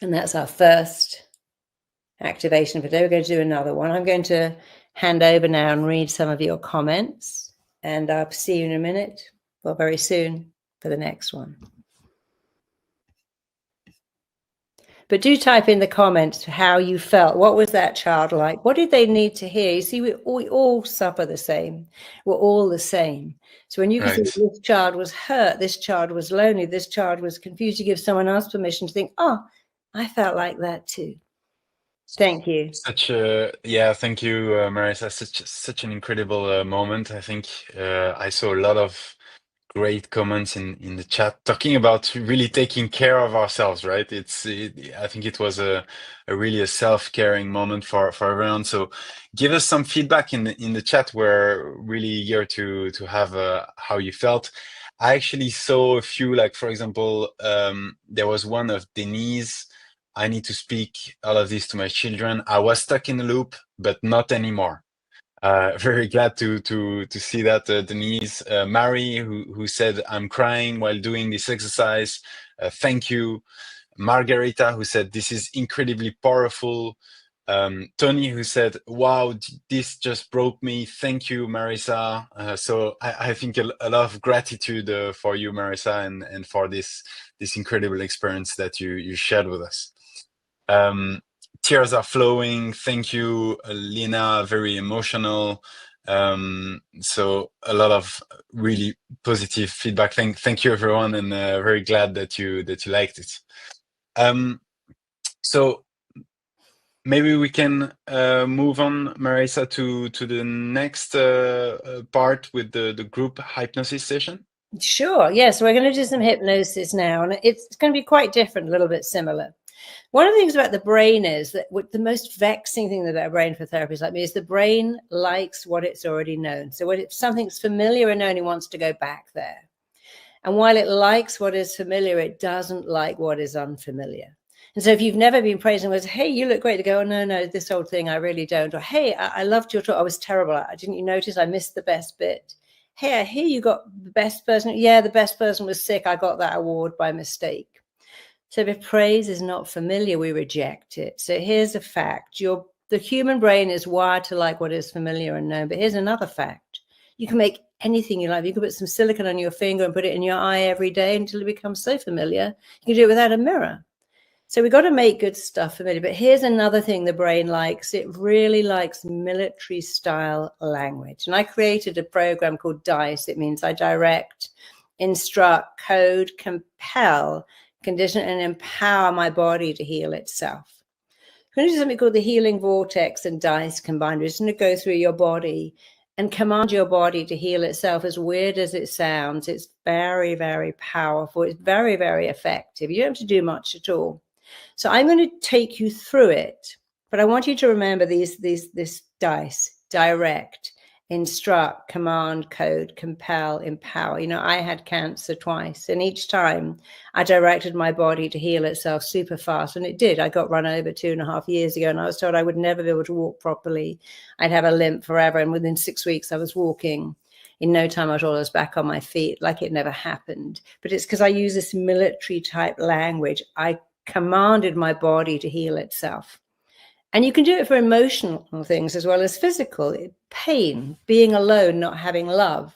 And that's our first activation for today. We're going to do another one. I'm going to hand over now and read some of your comments. And I'll see you in a minute, or very soon, for the next one. But do type in the comments how you felt. What was that child like? What did they need to hear? You see, we all suffer the same. We're all the same. So when you can think this child was hurt, this child was lonely, this child was confused, you give someone else permission to think, oh, I felt like that too. Thank you. Thank you, Marisa. Such an incredible moment. I think I saw a lot of great comments in the chat talking about really taking care of ourselves, right? I think it was a really a self-caring moment for everyone. So give us some feedback in the chat. We're really eager to have how you felt. I actually saw a few, like for example, there was one of Denise. I need to speak all of this to my children. I was stuck in a loop, but not anymore. Very glad to see that, Denise. Mary, who said, I'm crying while doing this exercise. Thank you. Margarita, who said, this is incredibly powerful. Tony, who said, wow, this just broke me. Thank you, Marisa. So I think a lot of gratitude for you, Marisa, and for this incredible experience that you shared with us. Tears are flowing. Thank you, Lena. Very emotional. So a lot of really positive feedback. Thank you, everyone, and very glad that you liked it. So maybe we can move on, Marisa, to the next part with the group hypnosis session. Sure. Yes, we're going to do some hypnosis now, and it's going to be quite different, a little bit similar. One of the things about the brain is that the most vexing thing about a brain for therapists like me is the brain likes what it's already known. So when something's familiar and known, it wants to go back there. And while it likes what is familiar, it doesn't like what is unfamiliar. And so if you've never been praised and was, hey, you look great, to go, oh, no, this old thing, I really don't. Or, hey, I loved your talk. I was terrible. Didn't you notice I missed the best bit? Hey, I hear you got the best person. Yeah, the best person was sick. I got that award by mistake. So if praise is not familiar, we reject it. So here's a fact. The human brain is wired to like what is familiar and known. But here's another fact. You can make anything you like. You can put some silicone on your finger and put it in your eye every day until it becomes so familiar. You can do it without a mirror. So we've got to make good stuff familiar. But here's another thing the brain likes. It really likes military style language. And I created a program called DICE. It means I direct, instruct, code, compel, condition, and empower my body to heal itself. I'm going to do something called the healing vortex and DICE combined. We're just going to go through your body and command your body to heal itself. As weird as it sounds, it's very, very powerful. It's very, very effective. You don't have to do much at all. So I'm going to take you through it But I want you to remember this dice: direct, instruct, command, code, compel, empower. You know, I had cancer twice, and each time I directed my body to heal itself super fast, and it did. I got run over 2.5 years ago, and I was told I would never be able to walk properly. I'd have a limp forever, and within 6 weeks I was walking. In no time at all, I was back on my feet like it never happened. But it's because I use this military type language. I commanded my body to heal itself. And you can do it for emotional things as well as physical. Pain, being alone, not having love.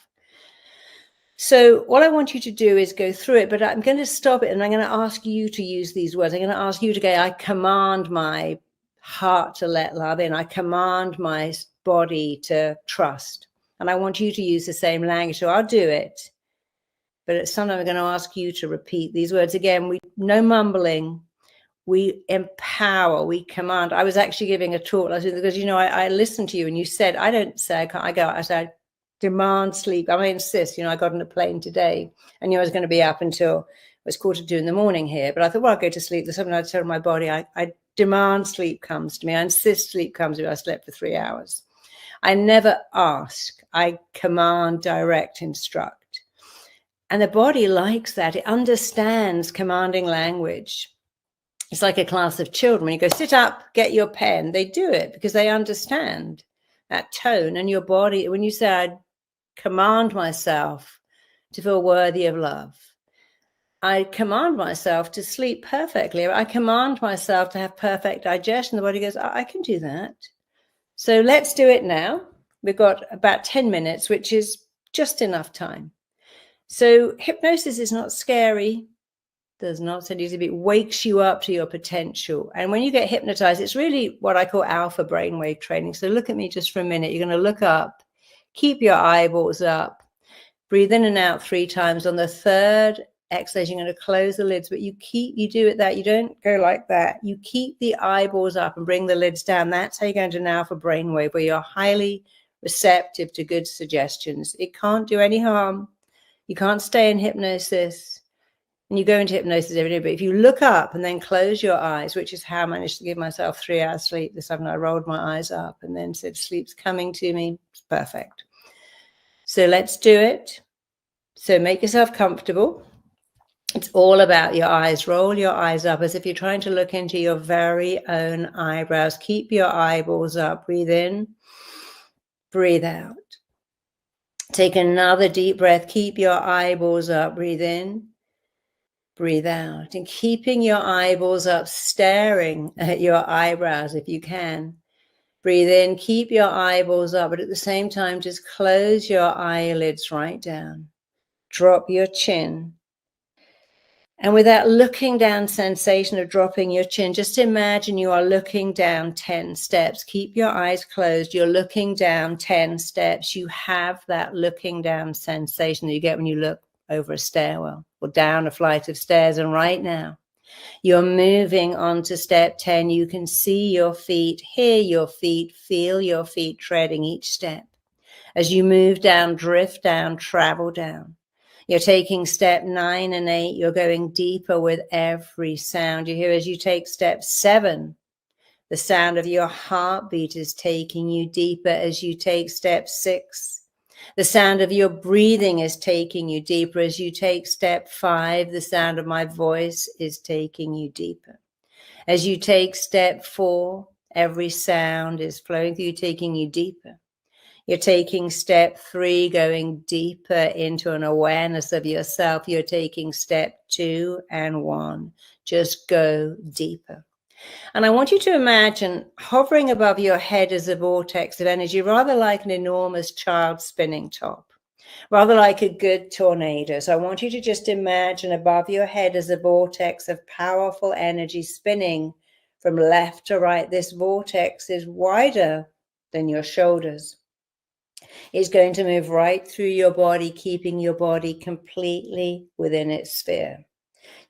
So what I want you to do is go through it, but I'm going to stop it and I'm going to ask you to use these words. I'm going to ask you to go, I command my heart to let love in. I command my body to trust. And I want you to use the same language. So I'll do it. But at some time I'm going to ask you to repeat these words again. No mumbling. We empower, we command. I was actually giving a talk because, you know, I listened to you and you said, I don't say I can't, I said, demand sleep. I insist, you know, I got on a plane today and you know, I was going to be up until it was 1:45 in the morning here. But I thought, well, I'll go to sleep. There's something I tell my body, I demand sleep comes to me. I insist sleep comes to me. I slept for 3 hours. I never ask. I command, direct, instruct. And the body likes that. It understands commanding language. It's like a class of children. When you go, sit up, get your pen, they do it because they understand that tone. And your body, when you say, I command myself to feel worthy of love, I command myself to sleep perfectly, I command myself to have perfect digestion, the body goes, I can do that. So let's do it now. We've got about 10 minutes, which is just enough time. So hypnosis is not scary. Does not send you to be, wakes you up to your potential. And when you get hypnotized, it's really what I call alpha brainwave training. So look at me just for a minute. You're going to look up, keep your eyeballs up, breathe in and out 3 times. On the third exhalation, you're going to close the lids, but you do it that you don't go like that. You keep the eyeballs up and bring the lids down. That's how you go into an alpha brainwave where you're highly receptive to good suggestions. It can't do any harm. You can't stay in hypnosis. And you go into hypnosis every day, but if you look up and then close your eyes, which is how I managed to give myself 3 hours sleep this afternoon, I rolled my eyes up and then said, sleep's coming to me. It's perfect. So let's do it. So make yourself comfortable. It's all about your eyes. Roll your eyes up as if you're trying to look into your very own eyebrows. Keep your eyeballs up. Breathe in, breathe out. Take another deep breath. Keep your eyeballs up. Breathe in. Breathe out, and keeping your eyeballs up, staring at your eyebrows if you can. Breathe in, keep your eyeballs up, but at the same time, just close your eyelids right down. Drop your chin. And with that looking down sensation of dropping your chin, just imagine you are looking down 10 steps. Keep your eyes closed. You're looking down 10 steps. You have that looking down sensation that you get when you look over a stairwell or down a flight of stairs. And right now, you're moving on to step 10. You can see your feet, hear your feet, feel your feet treading each step. As you move down, drift down, travel down. You're taking step 9 and 8. You're going deeper with every sound you hear. As you take step 7, the sound of your heartbeat is taking you deeper. As you take step 6, the sound of your breathing is taking you deeper. As you take step 5, the sound of my voice is taking you deeper. As you take step 4, every sound is flowing through you, taking you deeper. You're taking step 3, going deeper into an awareness of yourself. You're taking step 2 and 1. Just go deeper. And I want you to imagine hovering above your head as a vortex of energy, rather like an enormous child spinning top, rather like a good tornado. So I want you to just imagine above your head as a vortex of powerful energy spinning from left to right. This vortex is wider than your shoulders. It's going to move right through your body, keeping your body completely within its sphere.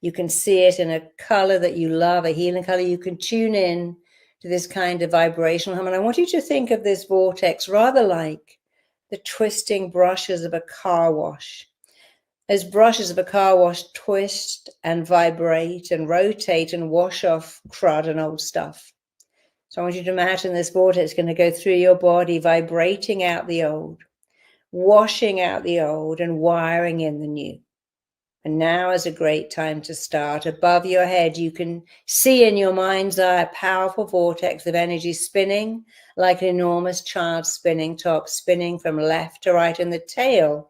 You can see it in a color that you love, a healing color. You can tune in to this kind of vibrational hum. And I want you to think of this vortex rather like the twisting brushes of a car wash. As brushes of a car wash twist and vibrate and rotate and wash off crud and old stuff. So I want you to imagine this vortex going to go through your body, vibrating out the old, washing out the old and wiring in the new. And now is a great time to start. Above your head, you can see in your mind's eye a powerful vortex of energy spinning like an enormous child spinning top, spinning from left to right. And the tail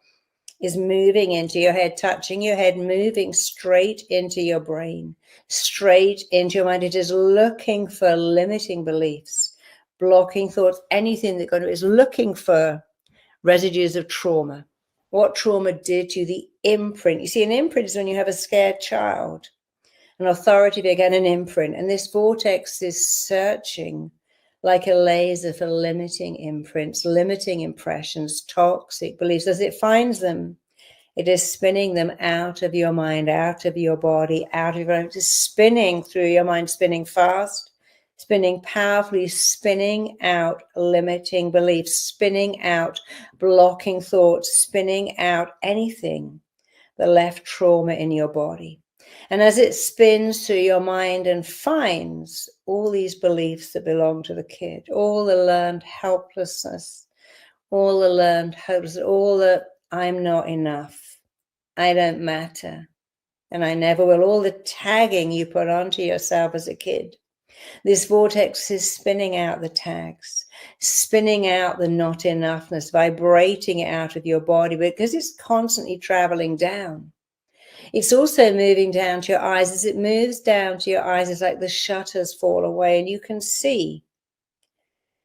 is moving into your head, touching your head, moving straight into your brain, straight into your mind. It is looking for limiting beliefs, blocking thoughts, anything that is looking for residues of trauma. What trauma did to you, the imprint. You see, an imprint is when you have a scared child, an authority figure, and an imprint. And this vortex is searching like a laser for limiting imprints, limiting impressions, toxic beliefs. As it finds them, it is spinning them out of your mind, out of your body, out of your mind. It is spinning through your mind, spinning fast, spinning powerfully, spinning out limiting beliefs, spinning out blocking thoughts, spinning out anything that left trauma in your body. And as it spins through your mind and finds all these beliefs that belong to the kid, all the learned helplessness, all the learned hopelessness, all the I'm not enough, I don't matter, and I never will, all the tagging you put onto yourself as a kid. This vortex is spinning out the tags, spinning out the not enoughness, vibrating it out of your body, because it's constantly traveling down. It's also moving down to your eyes. As it moves down to your eyes, it's like the shutters fall away, and you can see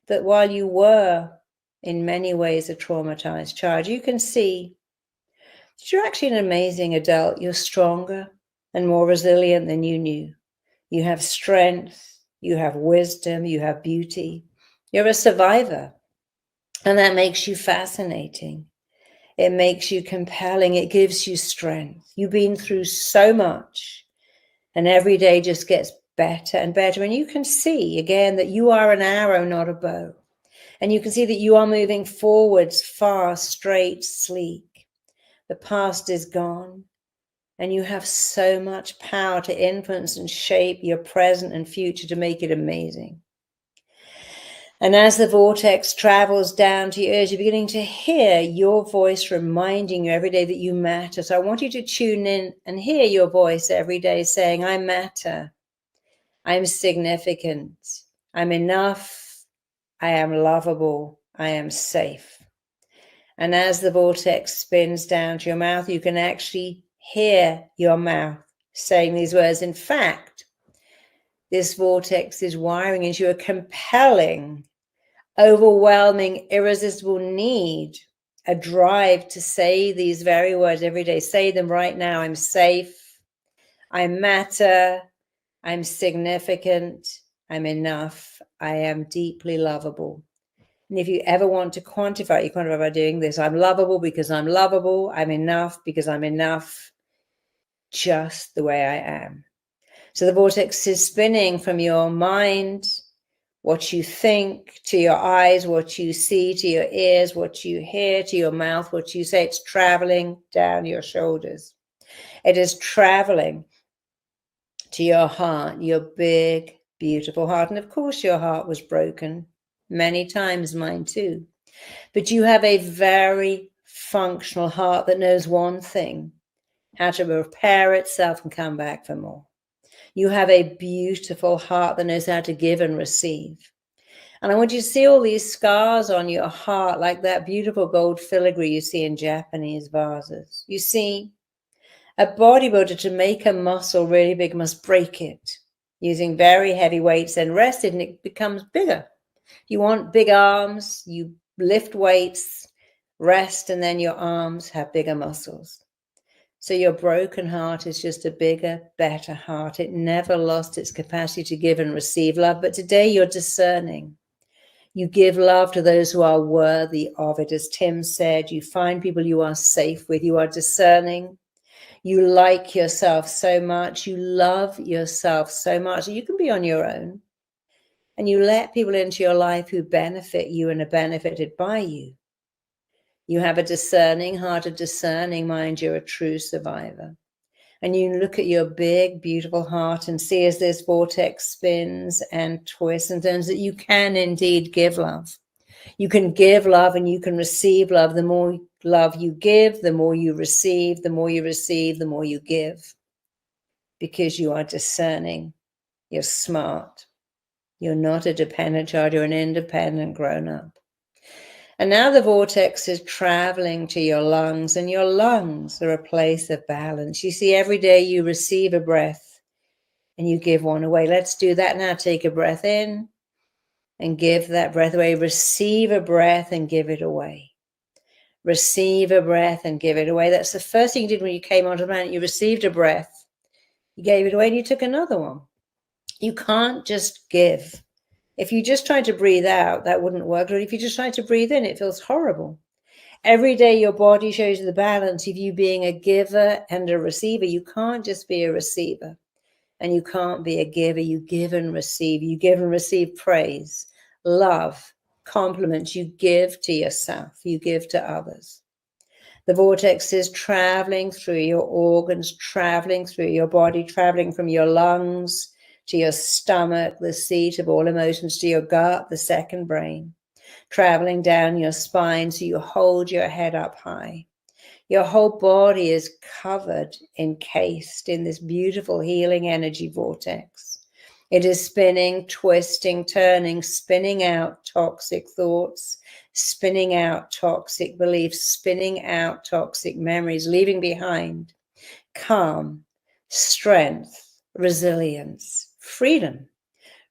that while you were in many ways a traumatized child, you can see that you're actually an amazing adult. You're stronger and more resilient than you knew. You have strength, you have wisdom, you have beauty. You're a survivor, and that makes you fascinating. It makes you compelling. It gives you strength. You've been through so much, and every day just gets better and better. And you can see, again, that you are an arrow, not a bow. And you can see that you are moving forwards, fast, straight, sleek. The past is gone, and you have so much power to influence and shape your present and future to make it amazing. And as the vortex travels down to your ears, you're beginning to hear your voice reminding you every day that you matter. So I want you to tune in and hear your voice every day saying, I matter, I'm significant, I'm enough, I am lovable, I am safe. And as the vortex spins down to your mouth, you can actually hear your mouth saying these words. In fact, this vortex is wiring into a compelling, overwhelming, irresistible need, a drive to say these very words every day. Say them right now. I'm safe, I matter, I'm significant, I'm enough, I am deeply lovable. And if you ever want to quantify, you quantify by doing this. I'm lovable because I'm lovable. I'm enough because I'm enough, just the way I am. So the vortex is spinning from your mind, what you think, to your eyes, what you see, to your ears, what you hear, to your mouth, what you say. It's traveling down your shoulders. It is traveling to your heart, your big, beautiful heart. And of course, your heart was broken many times, mine too. But you have a very functional heart that knows one thing, how to repair itself and come back for more. You have a beautiful heart that knows how to give and receive. And I want you to see all these scars on your heart, like that beautiful gold filigree you see in Japanese vases. You see, a bodybuilder, to make a muscle really big, must break it using very heavy weights, and rest it, and it becomes bigger. You want big arms, you lift weights, rest, and then your arms have bigger muscles. So your broken heart is just a bigger, better heart. It never lost its capacity to give and receive love. But today you're discerning. You give love to those who are worthy of it. As Tim said, you find people you are safe with. You are discerning. You like yourself so much. You love yourself so much. You can be on your own. And you let people into your life who benefit you and are benefited by you. You have a discerning heart, a discerning mind. You're a true survivor. And you look at your big, beautiful heart and see as this vortex spins and twists and turns that you can indeed give love. You can give love and you can receive love. The more love you give, the more you receive, the more you receive, the more you give. Because you are discerning, you're smart, you're not a dependent child, you're an independent grown-up. And now the vortex is traveling to your lungs, and your lungs are a place of balance. You see, every day you receive a breath and you give one away. Let's do that now. Take a breath in and give that breath away. Receive a breath and give it away. Receive a breath and give it away. That's the first thing you did when you came onto the planet. You received a breath, you gave it away, and you took another one. You can't just give. If you just tried to breathe out, that wouldn't work. Or if you just tried to breathe in, it feels horrible. Every day your body shows you the balance of you being a giver and a receiver. You can't just be a receiver, and you can't be a giver. You give and receive. You give and receive praise, love, compliments. You give to yourself. You give to others. The vortex is traveling through your organs, traveling through your body, traveling from your lungs to your stomach, the seat of all emotions, to your gut, the second brain, traveling down your spine so you hold your head up high. Your whole body is covered, encased in this beautiful healing energy vortex. It is spinning, twisting, turning, spinning out toxic thoughts, spinning out toxic beliefs, spinning out toxic memories, leaving behind calm, strength, resilience, freedom.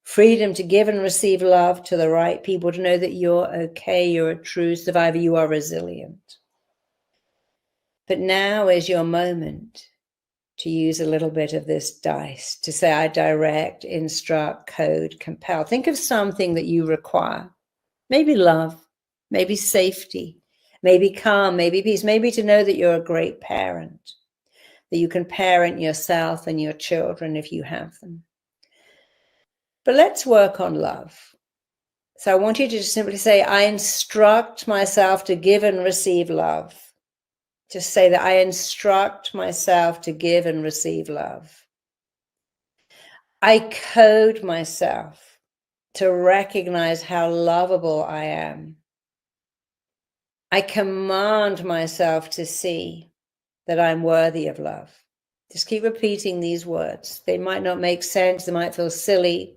Freedom to give and receive love to the right people, to know that you're okay, you're a true survivor, you are resilient. But now is your moment to use a little bit of this dice, to say, I direct, instruct, code, compel. Think of something that you require. Maybe love, maybe safety, maybe calm, maybe peace, maybe to know that you're a great parent, that you can parent yourself and your children if you have them. But let's work on love. So I want you to just simply say, I instruct myself to give and receive love. Just say that I instruct myself to give and receive love. I code myself to recognize how lovable I am. I command myself to see that I'm worthy of love. Just keep repeating these words. They might not make sense. They might feel silly.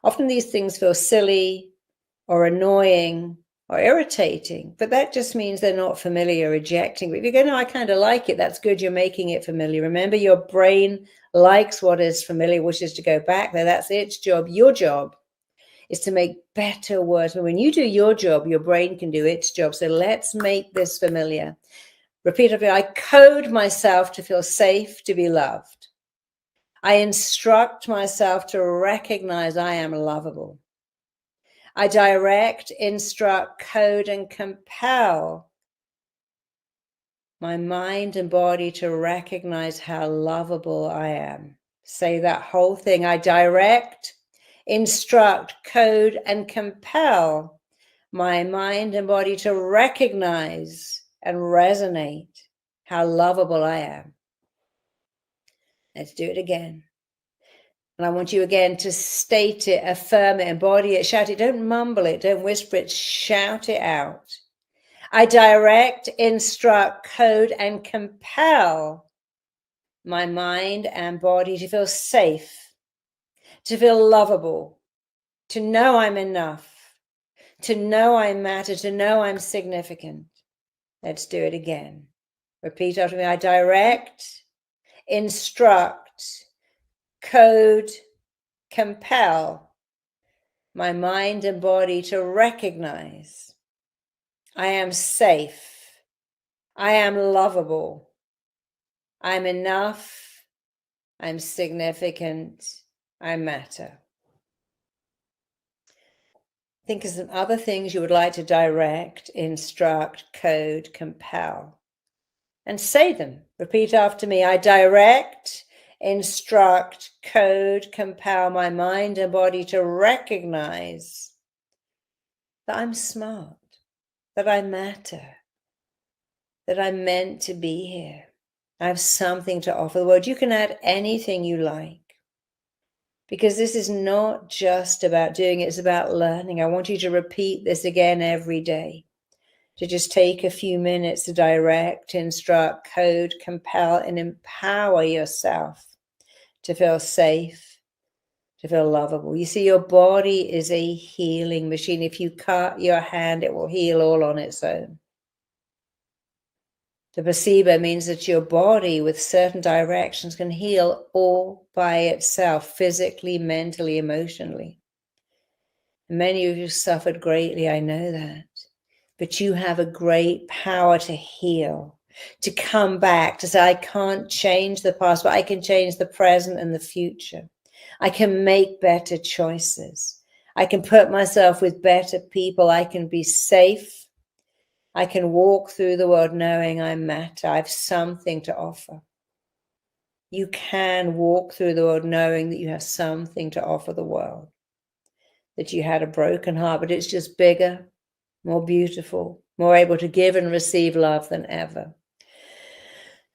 Often these things feel silly or annoying or irritating, but that just means they're not familiar, rejecting. But if you go, no, I kind of like it, that's good, you're making it familiar. Remember, your brain likes what is familiar, which is to go back there. That's its job. Your job is to make better words. But when you do your job, your brain can do its job. So let's make this familiar. Repeat after me. I code myself to feel safe, to be loved. I instruct myself to recognize I am lovable. I direct, instruct, code, and compel my mind and body to recognize how lovable I am. Say that whole thing. I direct, instruct, code, and compel my mind and body to recognize and resonate how lovable I am. Let's do it again. And I want you again to state it, affirm it, embody it, shout it. Don't mumble it, don't whisper it, shout it out. I direct, instruct, code, and compel my mind and body to feel safe, to feel lovable, to know I'm enough, to know I matter, to know I'm significant. Let's do it again. Repeat after me. I direct, instruct, code, compel my mind and body to recognize I am safe, I am lovable, I'm enough, I'm significant, I matter. Think of some other things you would like to direct, instruct, code, compel, and say them. Repeat after me. I direct, instruct, code, compel my mind and body to recognize that I'm smart, that I matter, that I'm meant to be here, I have something to offer the world. You can add anything you like, because this is not just about doing it, it's about learning. I want you to repeat this again every day, to just take a few minutes to direct, instruct, code, compel, and empower yourself to feel safe, to feel lovable. You see, your body is a healing machine. If you cut your hand, it will heal all on its own. The placebo means that your body with certain directions can heal all by itself, physically, mentally, emotionally. And many of you suffered greatly, I know that. But you have a great power to heal, to come back, to say, I can't change the past, but I can change the present and the future. I can make better choices. I can put myself with better people. I can be safe. I can walk through the world knowing I matter. I have something to offer. You can walk through the world knowing that you have something to offer the world, that you had a broken heart, but it's just bigger, more beautiful, more able to give and receive love than ever.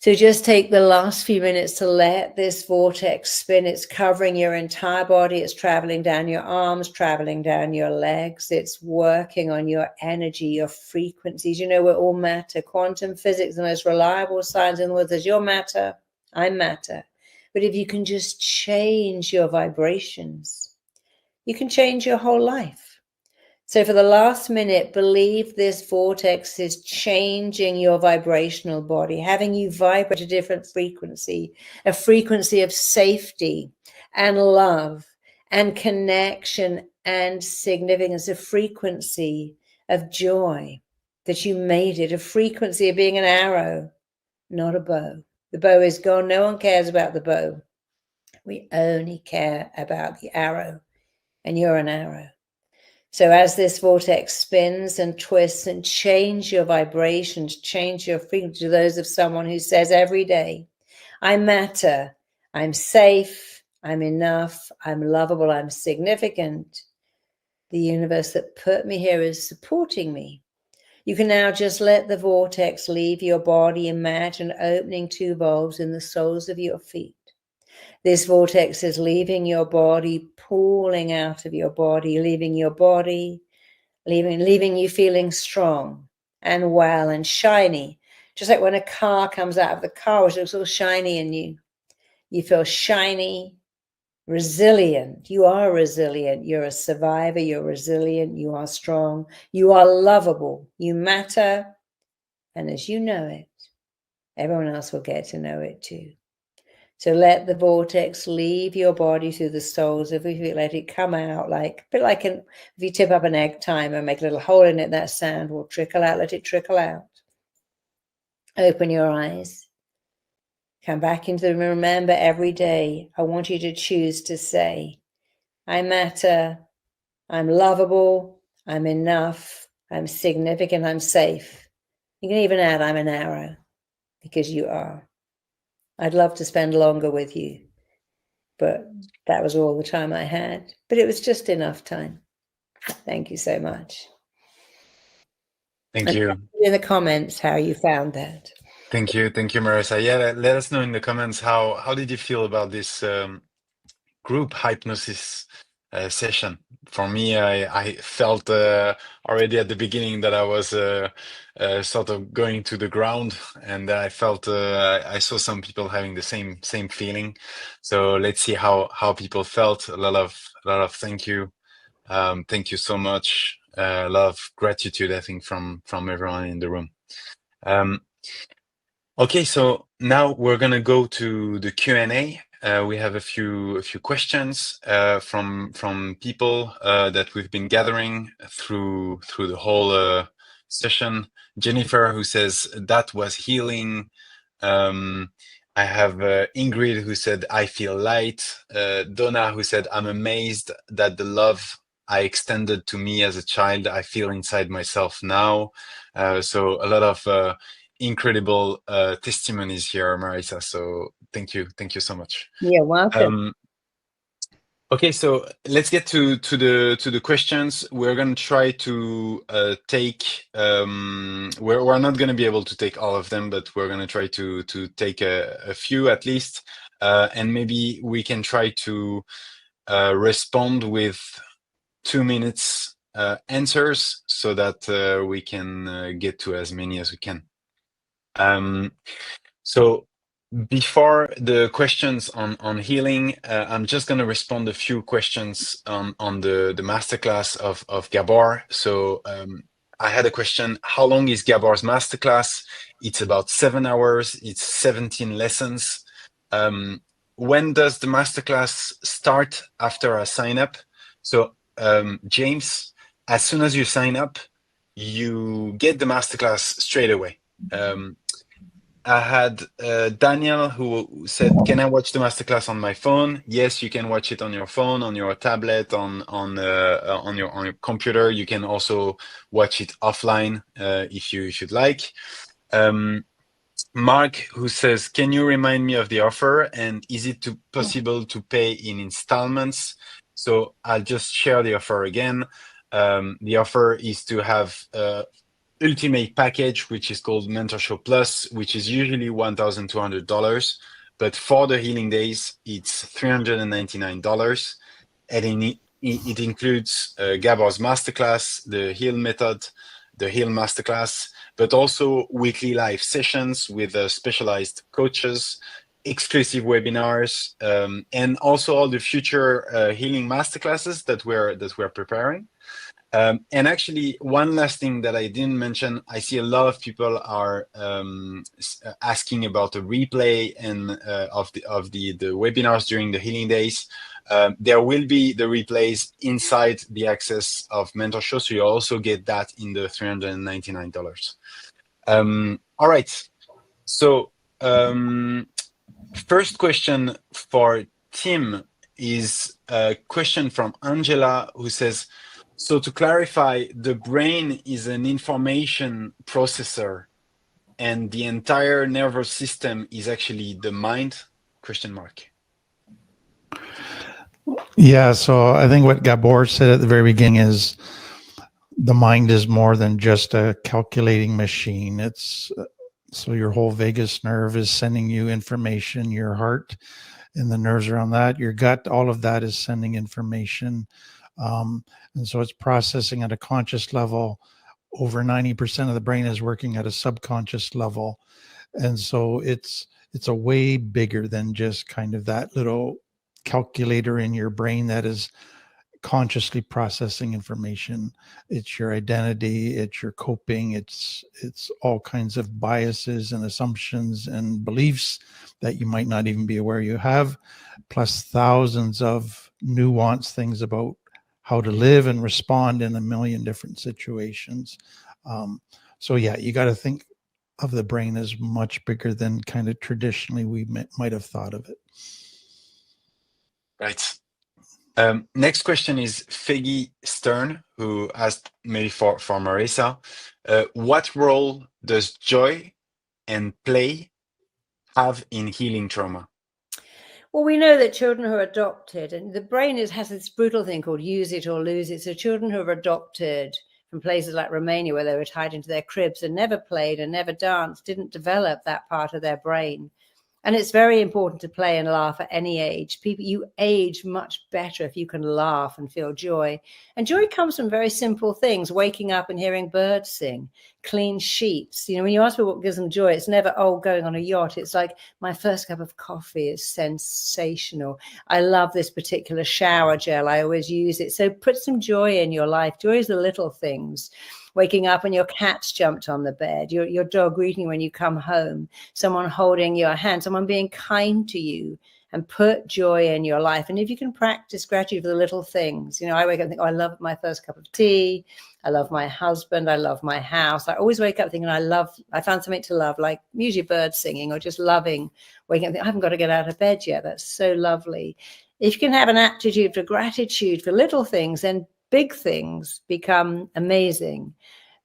So just take the last few minutes to let this vortex spin. It's covering your entire body. It's traveling down your arms, traveling down your legs. It's working on your energy, your frequencies. You know, we're all matter. Quantum physics, the most reliable science in the world, says you're matter, I'm matter. But if you can just change your vibrations, you can change your whole life. So for the last minute, believe this vortex is changing your vibrational body, having you vibrate a different frequency, a frequency of safety and love and connection and significance, a frequency of joy that you made it, a frequency of being an arrow, not a bow. The bow is gone. No one cares about the bow. We only care about the arrow, and you're an arrow. So as this vortex spins and twists, and change your vibrations, change your frequency to those of someone who says every day, I matter, I'm safe, I'm enough, I'm lovable, I'm significant. The universe that put me here is supporting me. You can now just let the vortex leave your body. Imagine opening 2 valves in the soles of your feet. This vortex is leaving your body, pulling out of your body, leaving your body, leaving you feeling strong and well and shiny. Just like when a car comes out of the car, which looks all shiny in you. You feel shiny, resilient. You are resilient. You're a survivor. You're resilient. You are strong. You are lovable. You matter. And as you know it, everyone else will get to know it too. So let the vortex leave your body through the soles of your feet. Let it come out like, a bit like if you tip up an egg timer and make a little hole in it, that sand will trickle out. Let it trickle out. Open your eyes. Come back into the room. Remember, every day, I want you to choose to say, I matter, I'm lovable, I'm enough, I'm significant, I'm safe. You can even add, I'm an arrow, because you are. I'd love to spend longer with you, but that was all the time I had. But it was just enough time. Thank you so much. Thank you. In the comments how you found that. Thank you, Marisa. Yeah, let us know in the comments how did you feel about this group hypnosis session. For me, I felt already at the beginning that I was sort of going to the ground, and I felt I saw some people having the same feeling. So let's see how people felt. A lot of thank you so much. A lot of gratitude, I think, from everyone in the room. Okay, so now we're gonna go to the Q&A. We have a few questions from people that we've been gathering through the whole session. Jennifer, who says that was healing. I have Ingrid, who said I feel light. Donna, who said I'm amazed that the love I extended to me as a child, I feel inside myself now. So a lot of incredible testimonies here, Marisa. So thank you so much. You're welcome. Okay, so let's get to the questions. We're going to try to take. We're not going to be able to take all of them, but we're going to try to take a few at least, and maybe we can try to respond with 2 minutes answers so that we can get to as many as we can. So before the questions on healing, I'm just going to respond a few questions on the masterclass of Gabor. So I had a question: how long is Gabor's masterclass? It's about 7 hours. It's 17 lessons. When does the masterclass start after I sign up? So James, as soon as you sign up, you get the masterclass straight away. I had Daniel who said, "Can I watch the masterclass on my phone?" Yes, you can watch it on your phone, on your tablet, on your computer. You can also watch it offline if you should like. Mark, who says, "Can you remind me of the offer, and is it possible to pay in installments?" So I'll just share the offer again. The offer is to have ultimate package, which is called Mentorship Plus, which is usually $1,200, but for the healing days, it's $399, and it includes Gabor's masterclass, the Heal method, the Heal masterclass, but also weekly live sessions with specialized coaches, exclusive webinars, and also all the future healing masterclasses that we're preparing. And actually, one last thing that I didn't mention, I see a lot of people are asking about the replay and of the webinars during the healing days. There will be the replays inside the access of Mentorship, so you also get that in the $399. All right. So first question for Tim is a question from Angela, who says, "So to clarify, the brain is an information processor and the entire nervous system is actually the mind?" ? Yeah, so I think what Gabor said at the very beginning is the mind is more than just a calculating machine. It's so your whole vagus nerve is sending you information, your heart and the nerves around that, your gut, all of that is sending information. And so it's processing at a conscious level. Over 90% of the brain is working at a subconscious level. And so it's a way bigger than just kind of that little calculator in your brain that is consciously processing information. It's your identity, it's your coping, it's all kinds of biases and assumptions and beliefs that you might not even be aware you have, plus thousands of nuanced things about how to live and respond in a million different situations. So yeah, you got to think of the brain as much bigger than kind of traditionally we might have thought of it. Right. Next question is Feggy Stern, who asked maybe for Marisa, what role does joy and play have in healing trauma? Well, we know that children who are adopted, and the brain has this brutal thing called use it or lose it. So children who are adopted from places like Romania, where they were tied into their cribs and never played and never danced, didn't develop that part of their brain. And it's very important to play and laugh at any age. You age much better if you can laugh and feel joy. And joy comes from very simple things: waking up and hearing birds sing, clean sheets. You know, when you ask me what gives them joy, it's never, oh, going on a yacht. It's like, my first cup of coffee is sensational. I love this particular shower gel. I always use it. So put some joy in your life. Joy is the little things. Waking up and your cat's jumped on the bed, your dog greeting when you come home, someone holding your hand, someone being kind to you, and put joy in your life. And if you can practice gratitude for the little things, you know, I wake up and think, oh, I love my first cup of tea. I love my husband. I love my house. I always wake up thinking I found something to love, like usually birds singing or just loving, waking up thinking, I haven't got to get out of bed yet. That's so lovely. If you can have an aptitude for gratitude for little things, then big things become amazing.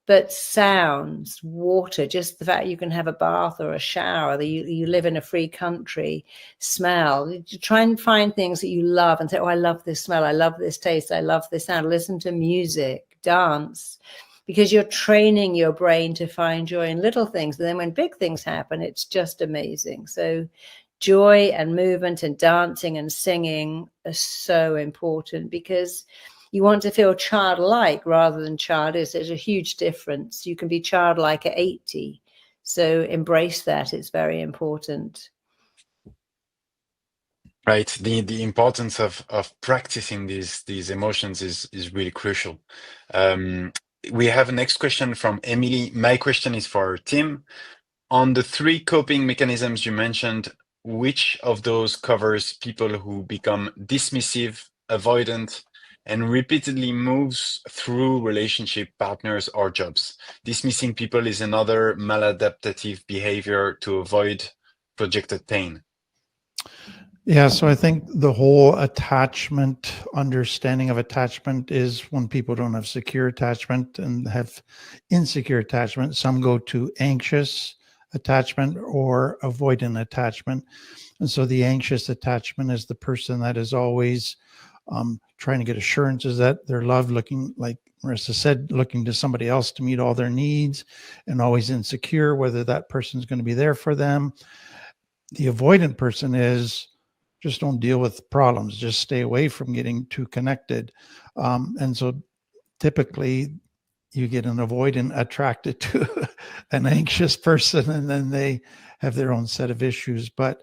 But sounds, water, just the fact you can have a bath or a shower, that you live in a free country, smell, you try and find things that you love and say, oh, I love this smell, I love this taste, I love this sound. Listen to music, dance, because you're training your brain to find joy in little things. And then when big things happen, it's just amazing. So joy and movement and dancing and singing are so important, because you want to feel childlike rather than childish. There's a huge difference. You can be childlike at 80. So embrace that. It's very important. Right. The importance of practicing these emotions is really crucial. We have a next question from Emily. My question is for Tim. On the 3 coping mechanisms you mentioned, which of those covers people who become dismissive, avoidant, and repeatedly moves through relationship, partners, or jobs? Dismissing people is another maladaptive behavior to avoid projected pain. Yeah, so I think the whole attachment, understanding of attachment is when people don't have secure attachment and have insecure attachment. Some go to anxious attachment or avoidant attachment. And so the anxious attachment is the person that is always trying to get assurances that they're loved, looking, like Marisa said, looking to somebody else to meet all their needs, and always insecure whether that person's going to be there for them. The avoidant person is just don't deal with problems, just stay away from getting too connected. And so typically you get an avoidant attracted to an anxious person, and then they have their own set of issues. But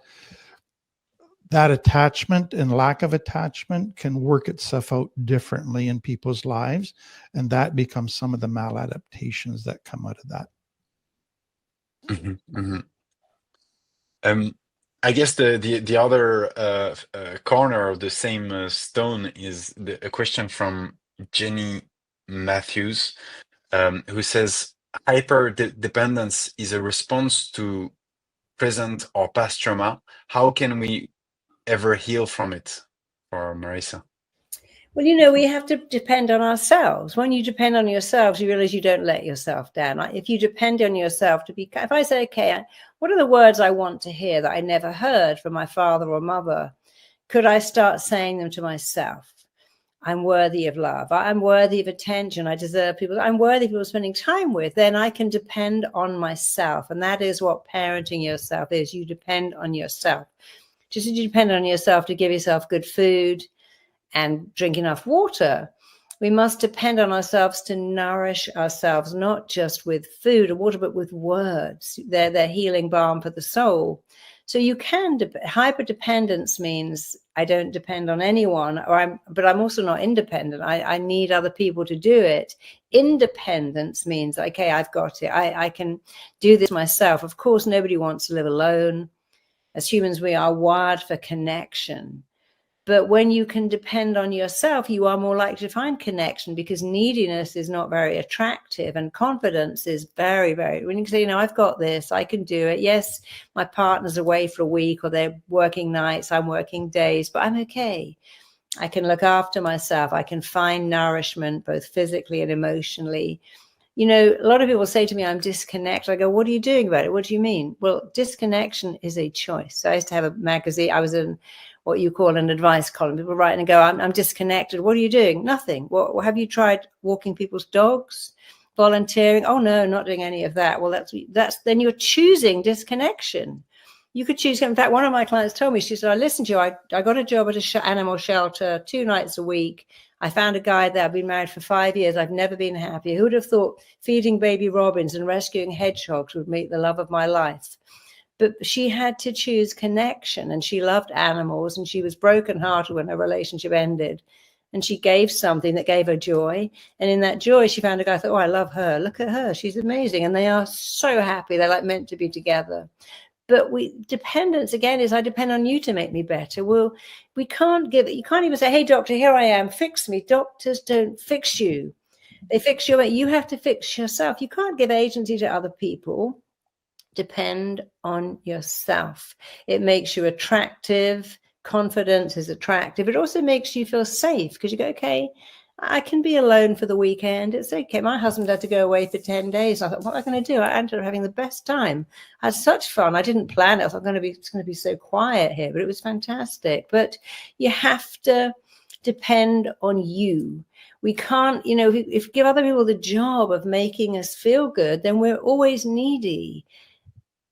that attachment and lack of attachment can work itself out differently in people's lives. And that becomes some of the maladaptations that come out of that. Mm-hmm, mm-hmm. I guess the other corner of the same stone is a question from Jenny Matthews, who says, hyper-dependence is a response to present or past trauma. How can we ever heal from it? For Marisa. Well, you know, we have to depend on ourselves. When you depend on yourselves, you realize you don't let yourself down. Like if you depend on yourself to be, if I say, okay, what are the words I want to hear that I never heard from my father or mother? Could I start saying them to myself? I'm worthy of love. I'm worthy of attention. I deserve people. I'm worthy of people spending time with. Then I can depend on myself. And that is what parenting yourself is. You depend on yourself. Just as you depend on yourself to give yourself good food and drink enough water, we must depend on ourselves to nourish ourselves, not just with food or water, but with words. They're healing balm for the soul. So you can, hyper-dependence means I don't depend on anyone, but I'm also not independent. I need other people to do it. Independence means, okay, I've got it. I can do this myself. Of course, nobody wants to live alone. As humans, we are wired for connection. But when you can depend on yourself, you are more likely to find connection, because neediness is not very attractive and confidence is very, very, when you say, you know, I've got this, I can do it. Yes, my partner's away for a week or they're working nights, I'm working days, but I'm okay. I can look after myself. I can find nourishment both physically and emotionally. You know, a lot of people say to me, I'm disconnected. I go, what are you doing about it? What do you mean? Well, disconnection is a choice. So I used to have a magazine. I was in what you call an advice column. People write and go, I'm disconnected. What are you doing? Nothing. Well, have you tried walking people's dogs, volunteering? Oh, no, not doing any of that. Well, that's then you're choosing disconnection. You could choose. In fact, one of my clients told me, she said, I listened to you. I got a job at an animal shelter 2 nights a week. I found a guy there. I've been married for 5 years. I've never been happier. Who would have thought feeding baby robins and rescuing hedgehogs would make the love of my life? But she had to choose connection, and she loved animals, and she was brokenhearted when her relationship ended. And she gave something that gave her joy. And in that joy, she found a guy who thought, oh, I love her. Look at her. She's amazing. And they are so happy. They're like meant to be together. But dependence again is I depend on you to make me better. Well, you can't even say, hey, doctor, here I am, fix me. Doctors don't fix you. They fix you. You have to fix yourself. You can't give agency to other people. Depend on yourself. It makes you attractive. Confidence is attractive. It also makes you feel safe because you go, okay, I can be alone for the weekend. It's okay. My husband had to go away for 10 days. I thought, what am I going to do? I ended up having the best time. I had such fun. I didn't plan it. I thought it's going to be so quiet here, but it was fantastic. But you have to depend on you. We can't, you know, if we give other people the job of making us feel good, then we're always needy.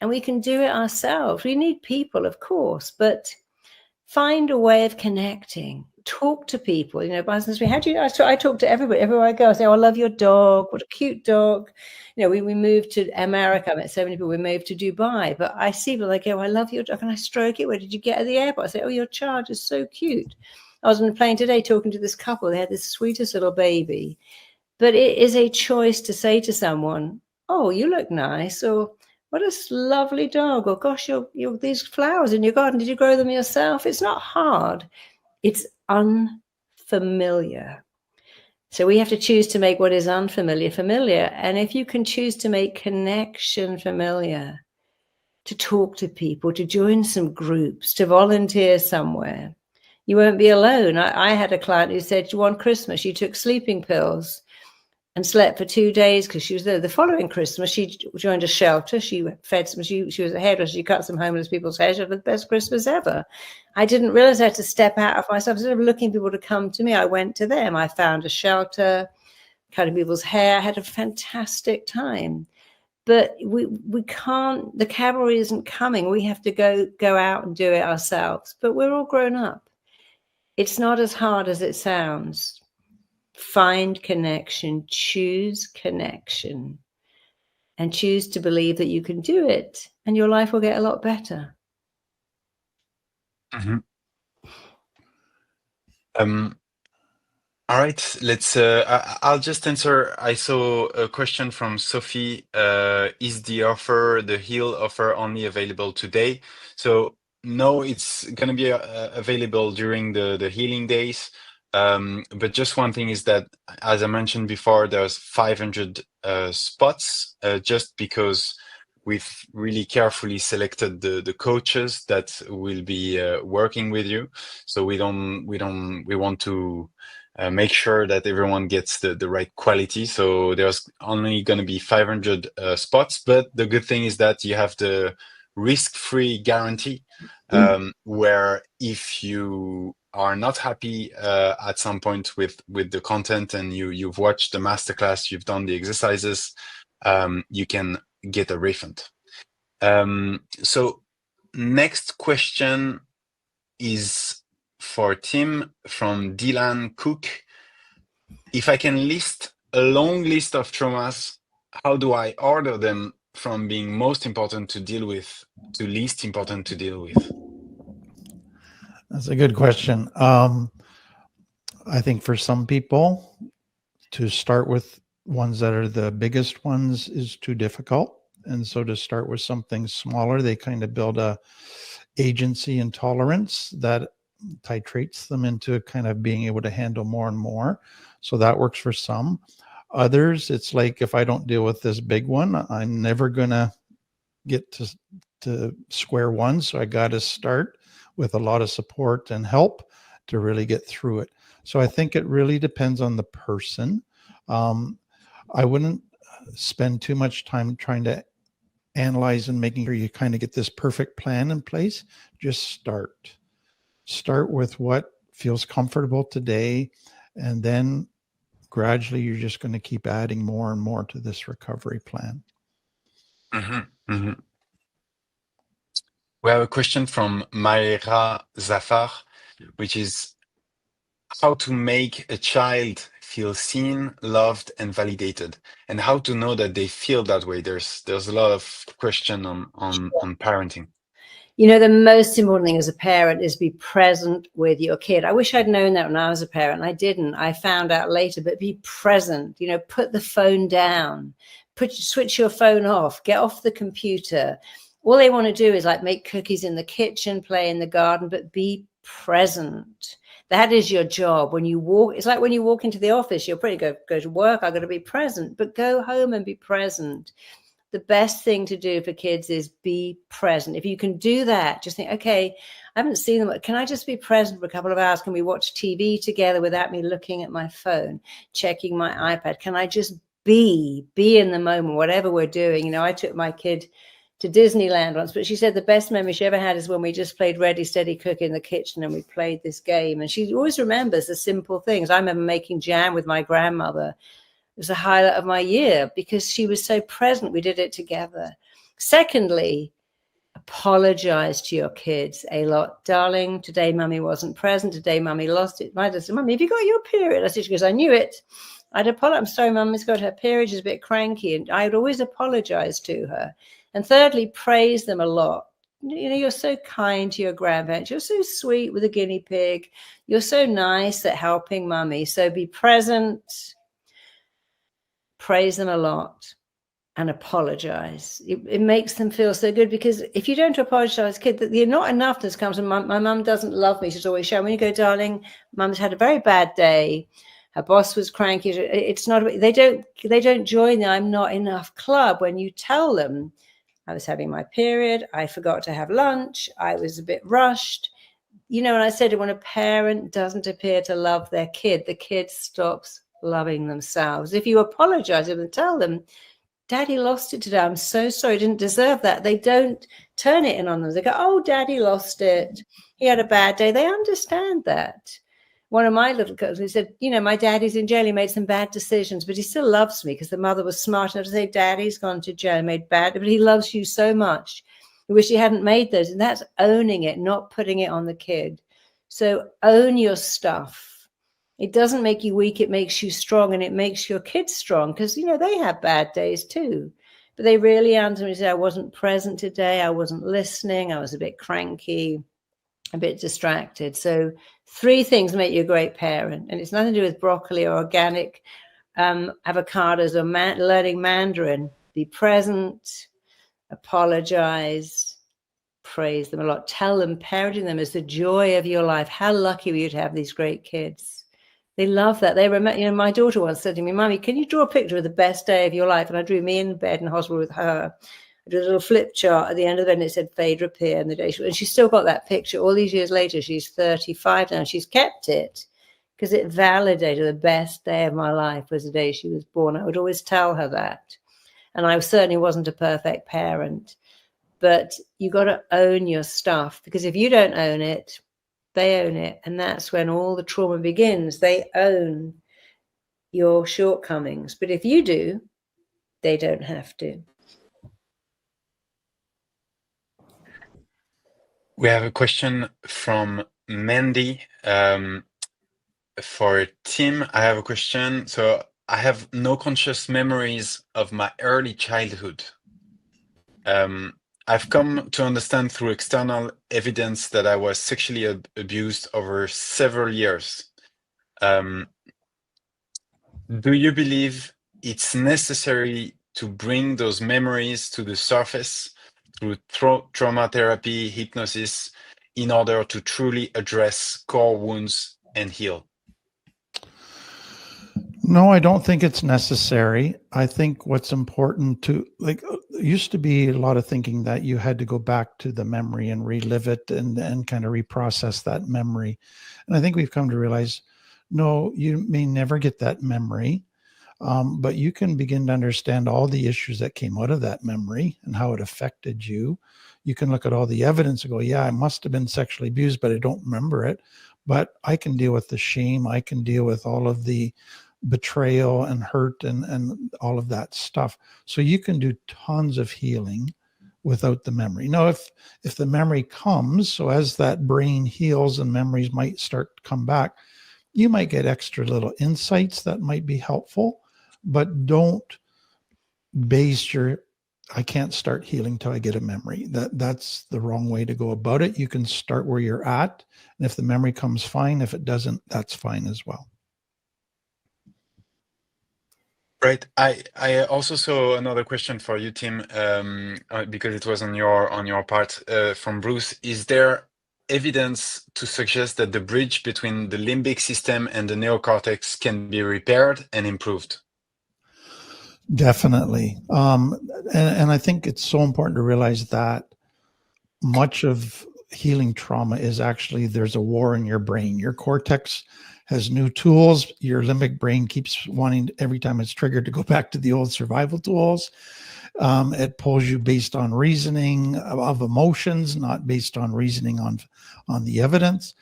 And we can do it ourselves. We need people, of course, but find a way of connecting. Talk to people. You know, by instance, I talk to everybody. Everywhere I go, I say, oh, I love your dog. What a cute dog. You know, we moved to America. I met so many people. We moved to Dubai. But I see people, like, oh, I love your dog. Can I stroke it? Where did you get at the airport? I say, oh, your charge is so cute. I was on a plane today talking to this couple. They had this sweetest little baby. But it is a choice to say to someone, oh, you look nice, or what a lovely dog, or gosh, you're these flowers in your garden, did you grow them yourself? It's not hard. It's unfamiliar. So we have to choose to make what is unfamiliar familiar. And if you can choose to make connection familiar, to talk to people, to join some groups, to volunteer somewhere, you won't be alone. I had a client who said, one Christmas, she took sleeping pills and slept for 2 days because she was there. The following Christmas, she joined a shelter. She fed some, she was a hairdresser. She cut some homeless people's hair. She had the best Christmas ever. I didn't realize I had to step out of myself. Instead of looking for people to come to me, I went to them. I found a shelter, cutting people's hair. I had a fantastic time. But we can't, the cavalry isn't coming. We have to go out and do it ourselves. But we're all grown up. It's not as hard as it sounds. Find connection, choose connection, and choose to believe that you can do it, and your life will get a lot better. Mm-hmm. All right, let's. I'll just answer. I saw a question from Sophie. Is the Heal offer only available today? So no, it's going to be available during the healing days. But just one thing is that, as I mentioned before, there's 500 spots, just because we've really carefully selected the coaches that will be working with you. So we want to make sure that everyone gets the right quality. So there's only going to be 500 spots, but the good thing is that you have the risk-free guarantee, where if you are not happy at some point with the content and you've watched the masterclass, you've done the exercises, you can get a refund. So next question is for Tim from Dylan Cook. If I can list a long list of traumas, how do I order them from being most important to deal with to least important to deal with? That's a good question. I think for some people, to start with ones that are the biggest ones is too difficult. And so to start with something smaller, they kind of build a agency and tolerance that titrates them into kind of being able to handle more and more. So that works for some. Others, it's like, if I don't deal with this big one, I'm never going to get to square one. So I got to start with a lot of support and help to really get through it. So I think it really depends on the person. I wouldn't spend too much time trying to analyze and making sure you kind of get this perfect plan in place. Just start with what feels comfortable today, and then gradually you're just going to keep adding more and more to this recovery plan. Mm-hmm. Mm-hmm. We have a question from Mayra Zafar, which is how to make a child feel seen, loved, and validated, and how to know that they feel that way. There's a lot of question on parenting. You know, the most important thing as a parent is be present with your kid. I wish I'd known that when I was a parent. I didn't. I found out later, but be present. You know, put the phone down, switch your phone off, get off the computer. All they want to do is like make cookies in the kitchen, play in the garden, but be present. That is your job. When you walk, it's like when you walk into the office, you're pretty go to work. I've got to be present, but go home and be present. the best thing to do for kids is be present. If you can do that, just think, okay, I haven't seen them. Can I just be present for a couple of hours? Can we watch TV together without me looking at my phone, checking my iPad? Can I just be in the moment, whatever we're doing? You know, I took my kid to Disneyland once, but she said the best memory she ever had is when we just played Ready, Steady, Cook in the kitchen and we played this game. And she always remembers the simple things. I remember making jam with my grandmother. It was a highlight of my year because she was so present. We did it together. Secondly, apologize to your kids a lot. Darling, today mummy wasn't present. Today mummy lost it. My dad said, Mummy, have you got your period? I said, she goes, I knew it. I'd apologize. I'm sorry, mummy's got her period. She's a bit cranky. And I'd always apologize to her. And thirdly, praise them a lot. You know, you're so kind to your grandparents. You're so sweet with a guinea pig. You're so nice at helping mummy. So be present. Praise them a lot and apologize. It makes them feel so good, because if you don't apologize, kid, you're not enough. This comes from my mum doesn't love me. She's always shouting. When you go, darling, mum's had a very bad day. Her boss was cranky. It's not. They don't join the I'm not enough club when you tell them, I was having my period. I forgot to have lunch. I was a bit rushed. You know, and I said, when a parent doesn't appear to love their kid, the kid stops loving themselves. If you apologize and tell them, Daddy lost it today. I'm so sorry. I didn't deserve that. They don't turn it in on them. They go, oh, Daddy lost it. He had a bad day. They understand that. One of my little girls, he said, you know, my daddy's in jail. He made some bad decisions, but he still loves me, because the mother was smart enough to say, Daddy's gone to jail, made bad, but he loves you so much. I wish he hadn't made those. And that's owning it, not putting it on the kid. So own your stuff. It doesn't make you weak. It makes you strong, and it makes your kids strong, because, you know, they have bad days too. But they really answer me and say, I wasn't present today. I wasn't listening. I was a bit cranky, a bit distracted. So 3 things make you a great parent. And it's nothing to do with broccoli or organic avocados or learning Mandarin. Be present, apologize, praise them a lot. Tell them parenting them is the joy of your life. How lucky were you to have these great kids? They love that. They remember, you know, my daughter once said to me, Mummy, can you draw a picture of the best day of your life? And I drew me in bed in hospital with her. I did a little flip chart at the end of it, and it said fade repair, and the day and she's still got that picture all these years later. She's 35 now. She's kept it because it validated the best day of my life was the day she was born. I would always tell her that. And I certainly wasn't a perfect parent, but you got to own your stuff, because if you don't own it, they own it. And that's when all the trauma begins. They own your shortcomings. But if you do, they don't have to. We have a question from Mandy. For Tim, I have a question. So I have no conscious memories of my early childhood. I've come to understand through external evidence that I was sexually abused over several years. Do you believe it's necessary to bring those memories to the surface through trauma therapy, hypnosis, in order to truly address core wounds and heal? No, I don't think it's necessary. I think what's important to, like, used to be a lot of thinking that you had to go back to the memory and relive it and kind of reprocess that memory. And I think we've come to realize, no, you may never get that memory, but you can begin to understand all the issues that came out of that memory and how it affected you. You can look at all the evidence and go, yeah, I must have been sexually abused, but I don't remember it. But I can deal with the shame. I can deal with all of the betrayal and hurt and all of that stuff. So you can do tons of healing without the memory. Now, if the memory comes, so as that brain heals and memories might start to come back, you might get extra little insights that might be helpful, but don't base your, I can't start healing till I get a memory. That's the wrong way to go about it. You can start where you're at. And if the memory comes, fine. If it doesn't, that's fine as well. Right. I also saw another question for you, Tim, because it was on your part, from Bruce. Is there evidence to suggest that the bridge between the limbic system and the neocortex can be repaired and improved? Definitely. And I think it's so important to realize that much of healing trauma is actually there's a war in your brain. Your cortex has new tools. Your limbic brain keeps wanting every time it's triggered to go back to the old survival tools. It pulls you based on reasoning of emotions, not based on reasoning on the evidence.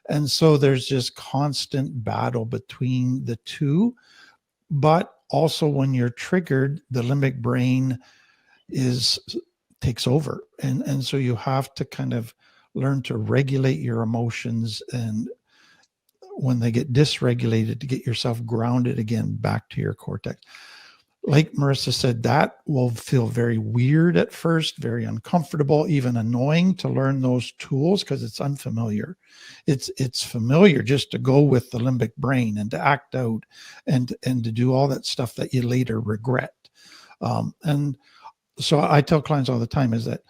And so there's just constant battle between the two. But also when you're triggered, the limbic brain takes over. And so you have to kind of learn to regulate your emotions, and when they get dysregulated, to get yourself grounded again back to your cortex. Like Marisa said, that will feel very weird at first, very uncomfortable, even annoying to learn those tools because it's unfamiliar. It's familiar just to go with the limbic brain and to act out and to do all that stuff that you later regret. And so I tell clients all the time is that,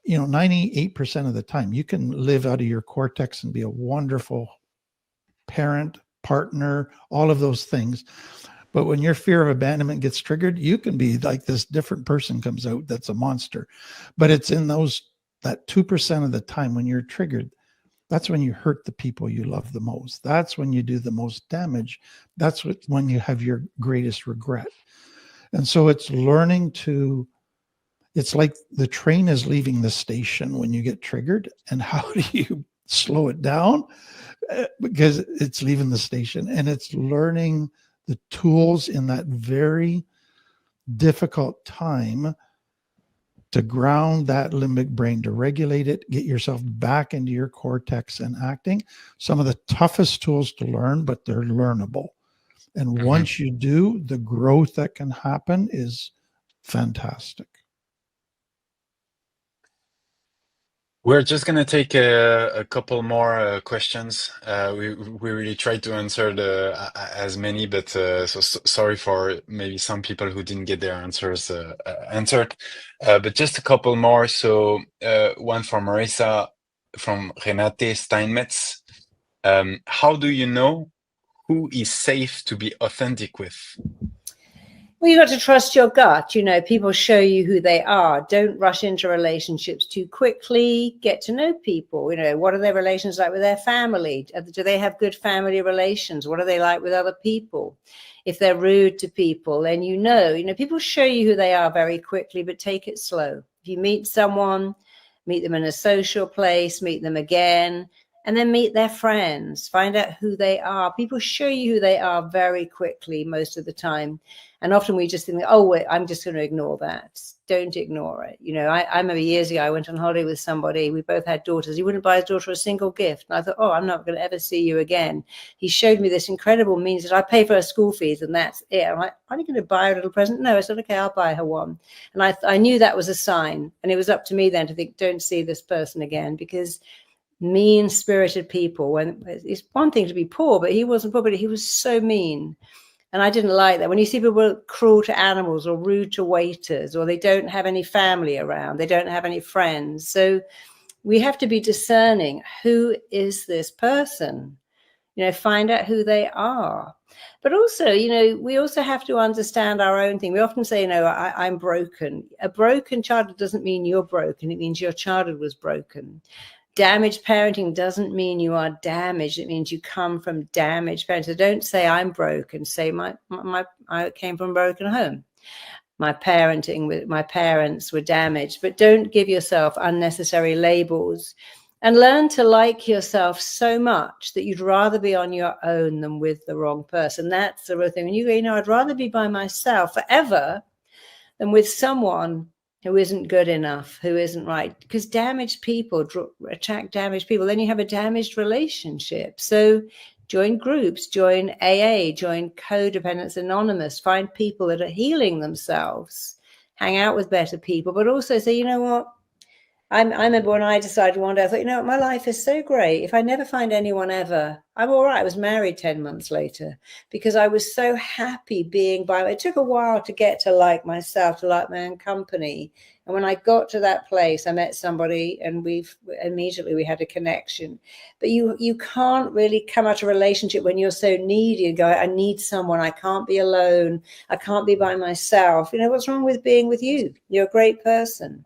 98% of the time you can live out of your cortex and be a wonderful parent, partner, all of those things. But when your fear of abandonment gets triggered, you can be like this different person comes out that's a monster. But it's in that 2% of the time when you're triggered, that's when you hurt the people you love the most. That's when you do the most damage. That's when you have your greatest regret. And so it's learning it's like the train is leaving the station when you get triggered. And how do you slow it down? Because it's leaving the station, and it's learning the tools in that very difficult time to ground that limbic brain, to regulate it, get yourself back into your cortex and acting. Some of the toughest tools to learn, but they're learnable. And once you do, the growth that can happen is fantastic. We're just going to take a couple more questions. We really tried to answer as many, but sorry for maybe some people who didn't get their answers answered. But just a couple more. So one from Marisa, from Renate Steinmetz. How do you know who is safe to be authentic with? Well, you got to trust your gut. People show you who they are. Don't rush into relationships too quickly. Get to know people. What are their relations like with their family? Do they have good family relations? What are they like with other people? If they're rude to people, then people show you who they are very quickly, but take it slow. If you meet someone, meet them in a social place, meet them again, and then meet their friends. Find out who they are. People show you who they are very quickly most of the time. And often we just think, oh, wait, I'm just going to ignore that. Don't ignore it. I remember years ago, I went on holiday with somebody. We both had daughters. He wouldn't buy his daughter a single gift. And I thought, oh, I'm not going to ever see you again. He showed me this incredible means that I pay for her school fees and that's it. I'm like, are you going to buy her a little present? No, I said, okay, I'll buy her one. And I knew that was a sign. And it was up to me then to think, don't see this person again, because mean-spirited people, when it's one thing to be poor, but he wasn't poor, but he was so mean. And I didn't like that. When you see people cruel to animals or rude to waiters, or they don't have any family around, they don't have any friends. So we have to be discerning. Who is this person? Find out who they are. But also, we also have to understand our own thing. We often say, I'm broken. A broken childhood doesn't mean you're broken. It means your childhood was broken. Damaged parenting doesn't mean you are damaged. It means you come from damaged parenting. So don't say I'm broken. Say I came from a broken home. My parents were damaged. But don't give yourself unnecessary labels, and learn to like yourself so much that you'd rather be on your own than with the wrong person. That's the real thing. When you go, I'd rather be by myself forever than with someone who isn't good enough, who isn't right. Because damaged people attract damaged people. Then you have a damaged relationship. So join groups, join AA, join Codependence Anonymous, find people that are healing themselves, hang out with better people, but also say, I remember when I decided one day, I thought, you know what, my life is so great. If I never find anyone ever, I'm all right. I was married 10 months later because I was so happy being by. It took a while to get to like myself, to like my own company. And when I got to that place, I met somebody and we had a connection. But you can't really come out of a relationship when you're so needy and go, I need someone. I can't be alone. I can't be by myself. You know, what's wrong with being with you? You're a great person.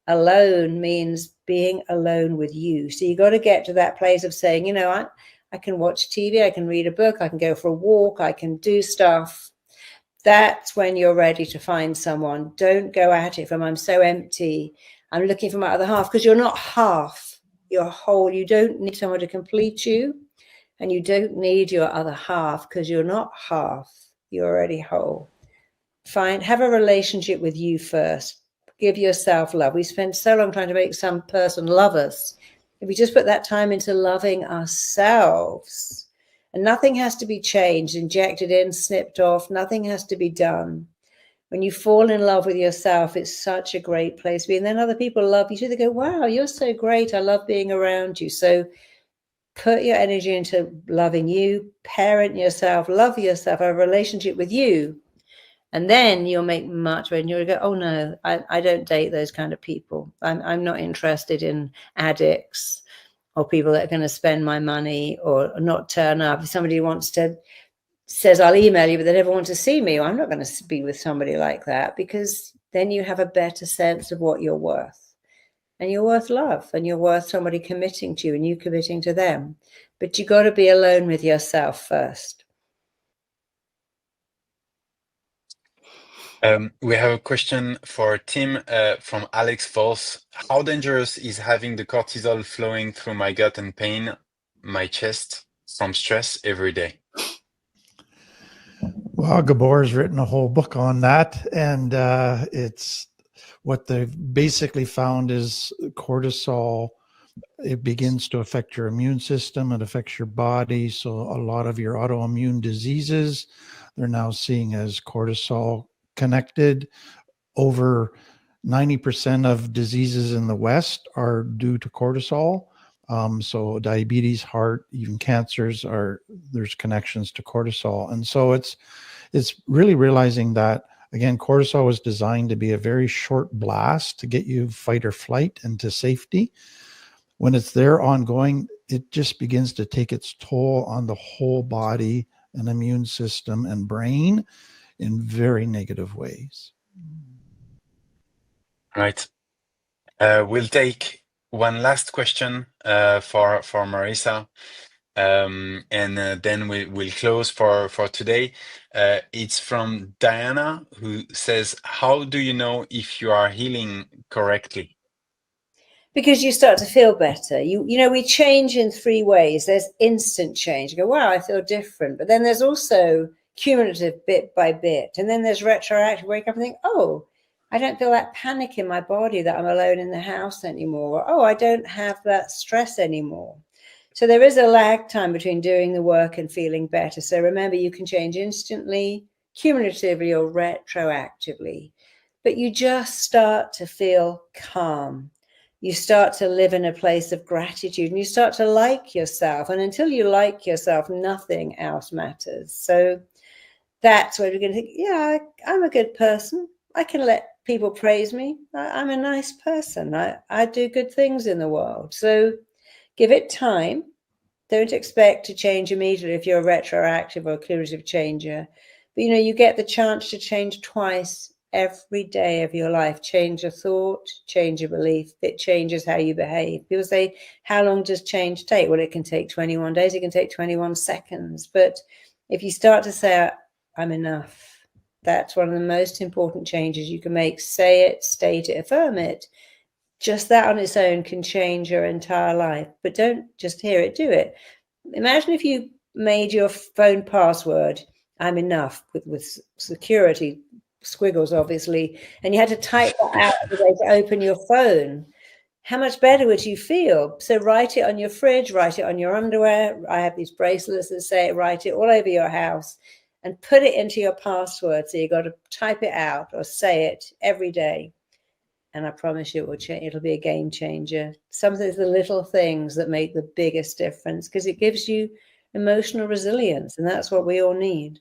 Alone means being alone with you. So you got to get to that place of saying, you know, I can watch TV, I can read a book, I can go for a walk, I can do stuff. That's when you're ready to find someone. Don't go at it from I'm so empty, I'm looking for my other half, because you're not half, you're whole. You don't need someone to complete you, and you don't need your other half because you're not half, you're already whole. Have a relationship with you first. Give yourself love. We spend so long trying to make some person love us. If we just put that time into loving ourselves, and nothing has to be changed, injected in, snipped off, nothing has to be done. When you fall in love with yourself, it's such a great place to be. And then other people love you too. They go, wow, you're so great. I love being around you. So put your energy into loving you, parent yourself, love yourself, have a relationship with you. And then you'll make much better. And you'll go, oh no, I don't date those kind of people. I'm not interested in addicts or people that are going to spend my money or not turn up. If somebody says, I'll email you, but they never want to see me, well, I'm not going to be with somebody like that, because then you have a better sense of what you're worth. And you're worth love, and you're worth somebody committing to you and you committing to them. But you got to be alone with yourself first. We have a question for Tim from Alex Falls. How dangerous is having the cortisol flowing through my gut and pain, my chest from stress every day? Well, Gabor's written a whole book on that, and it's what they've basically found is cortisol. It begins to affect your immune system. It affects your body. So a lot of your autoimmune diseases, they're now seeing as cortisol connected. Over 90% of diseases in the West are due to cortisol. So diabetes, heart, even cancers there's connections to cortisol. And so it's really realizing that, again, cortisol was designed to be a very short blast to get you fight or flight into safety. When it's there ongoing, it just begins to take its toll on the whole body and immune system and brain in very negative ways. Right. We'll take one last question for Marisa, and then we'll close for today. It's from Diana, who says, how do you know if you are healing correctly? Because you start to feel better. You know, we change in three ways. There's instant change. You go, wow, I feel different. But then there's also cumulative, bit by bit. And then there's retroactive, wake up and think, oh, I don't feel that panic in my body that I'm alone in the house anymore. Or, oh, I don't have that stress anymore. So there is a lag time between doing the work and feeling better. So remember, you can change instantly, cumulatively, or retroactively. But you just start to feel calm. You start to live in a place of gratitude, and you start to like yourself. And until you like yourself, nothing else matters. So that's where we're going to think, yeah, I'm a good person. I can let people praise me. I'm a nice person. I do good things in the world. So give it time. Don't expect to change immediately if you're a retroactive or cumulative changer. But, you know, you get the chance to change twice every day of your life. Change a thought, change a belief. It changes how you behave. People say, how long does change take? Well, it can take 21 days. It can take 21 seconds. But if you start to say, I'm enough, that's one of the most important changes you can make. Say it, state it, affirm it. Just that on its own can change your entire life. But don't just hear it, do it. Imagine if you made your phone password, I'm enough, with security squiggles, obviously, and you had to type that out every day to open your phone. How much better would you feel? So write it on your fridge, write it on your underwear. I have these bracelets that say it, write it all over your house and put it into your password. So you got to type it out or say it every day. and I promise you it will change. It'll be a game changer. Sometimes the little things that make the biggest difference, because it gives you emotional resilience, and that's what we all need.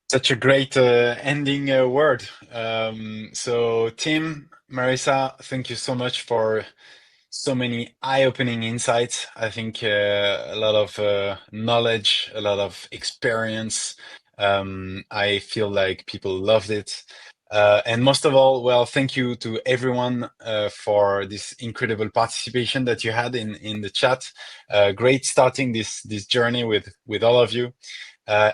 Such a great ending word. So Tim, Marisa, thank you so much for so many eye-opening insights. I think a lot of knowledge, a lot of experience. I feel like people loved it. And most of all, well, thank you to everyone for this incredible participation that you had in the chat. Great starting this journey with all of you.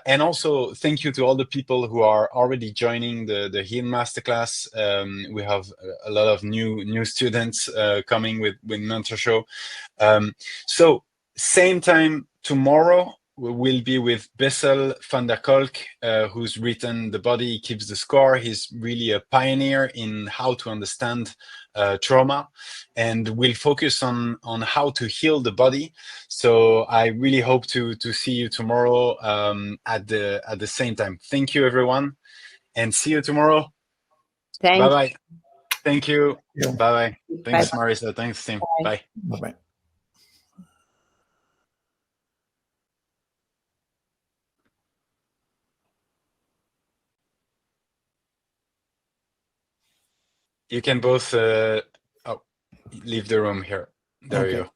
And also thank you to all the people who are already joining the Heal Masterclass. We have a lot of new students coming with Mentor Show. So same time tomorrow, we will be with Bessel van der Kolk, who's written The Body Keeps the Score. He's really a pioneer in how to understand trauma, and we'll focus on how to heal the body. So I really hope to see you tomorrow at the same time. Thank you, everyone, and see you tomorrow. Thank you. Bye-bye. Thank you. Yeah. Bye-bye. Thanks, Bye-bye. Marisa. Thanks, Tim. Bye. Bye-bye. You can both leave the room here. There you go.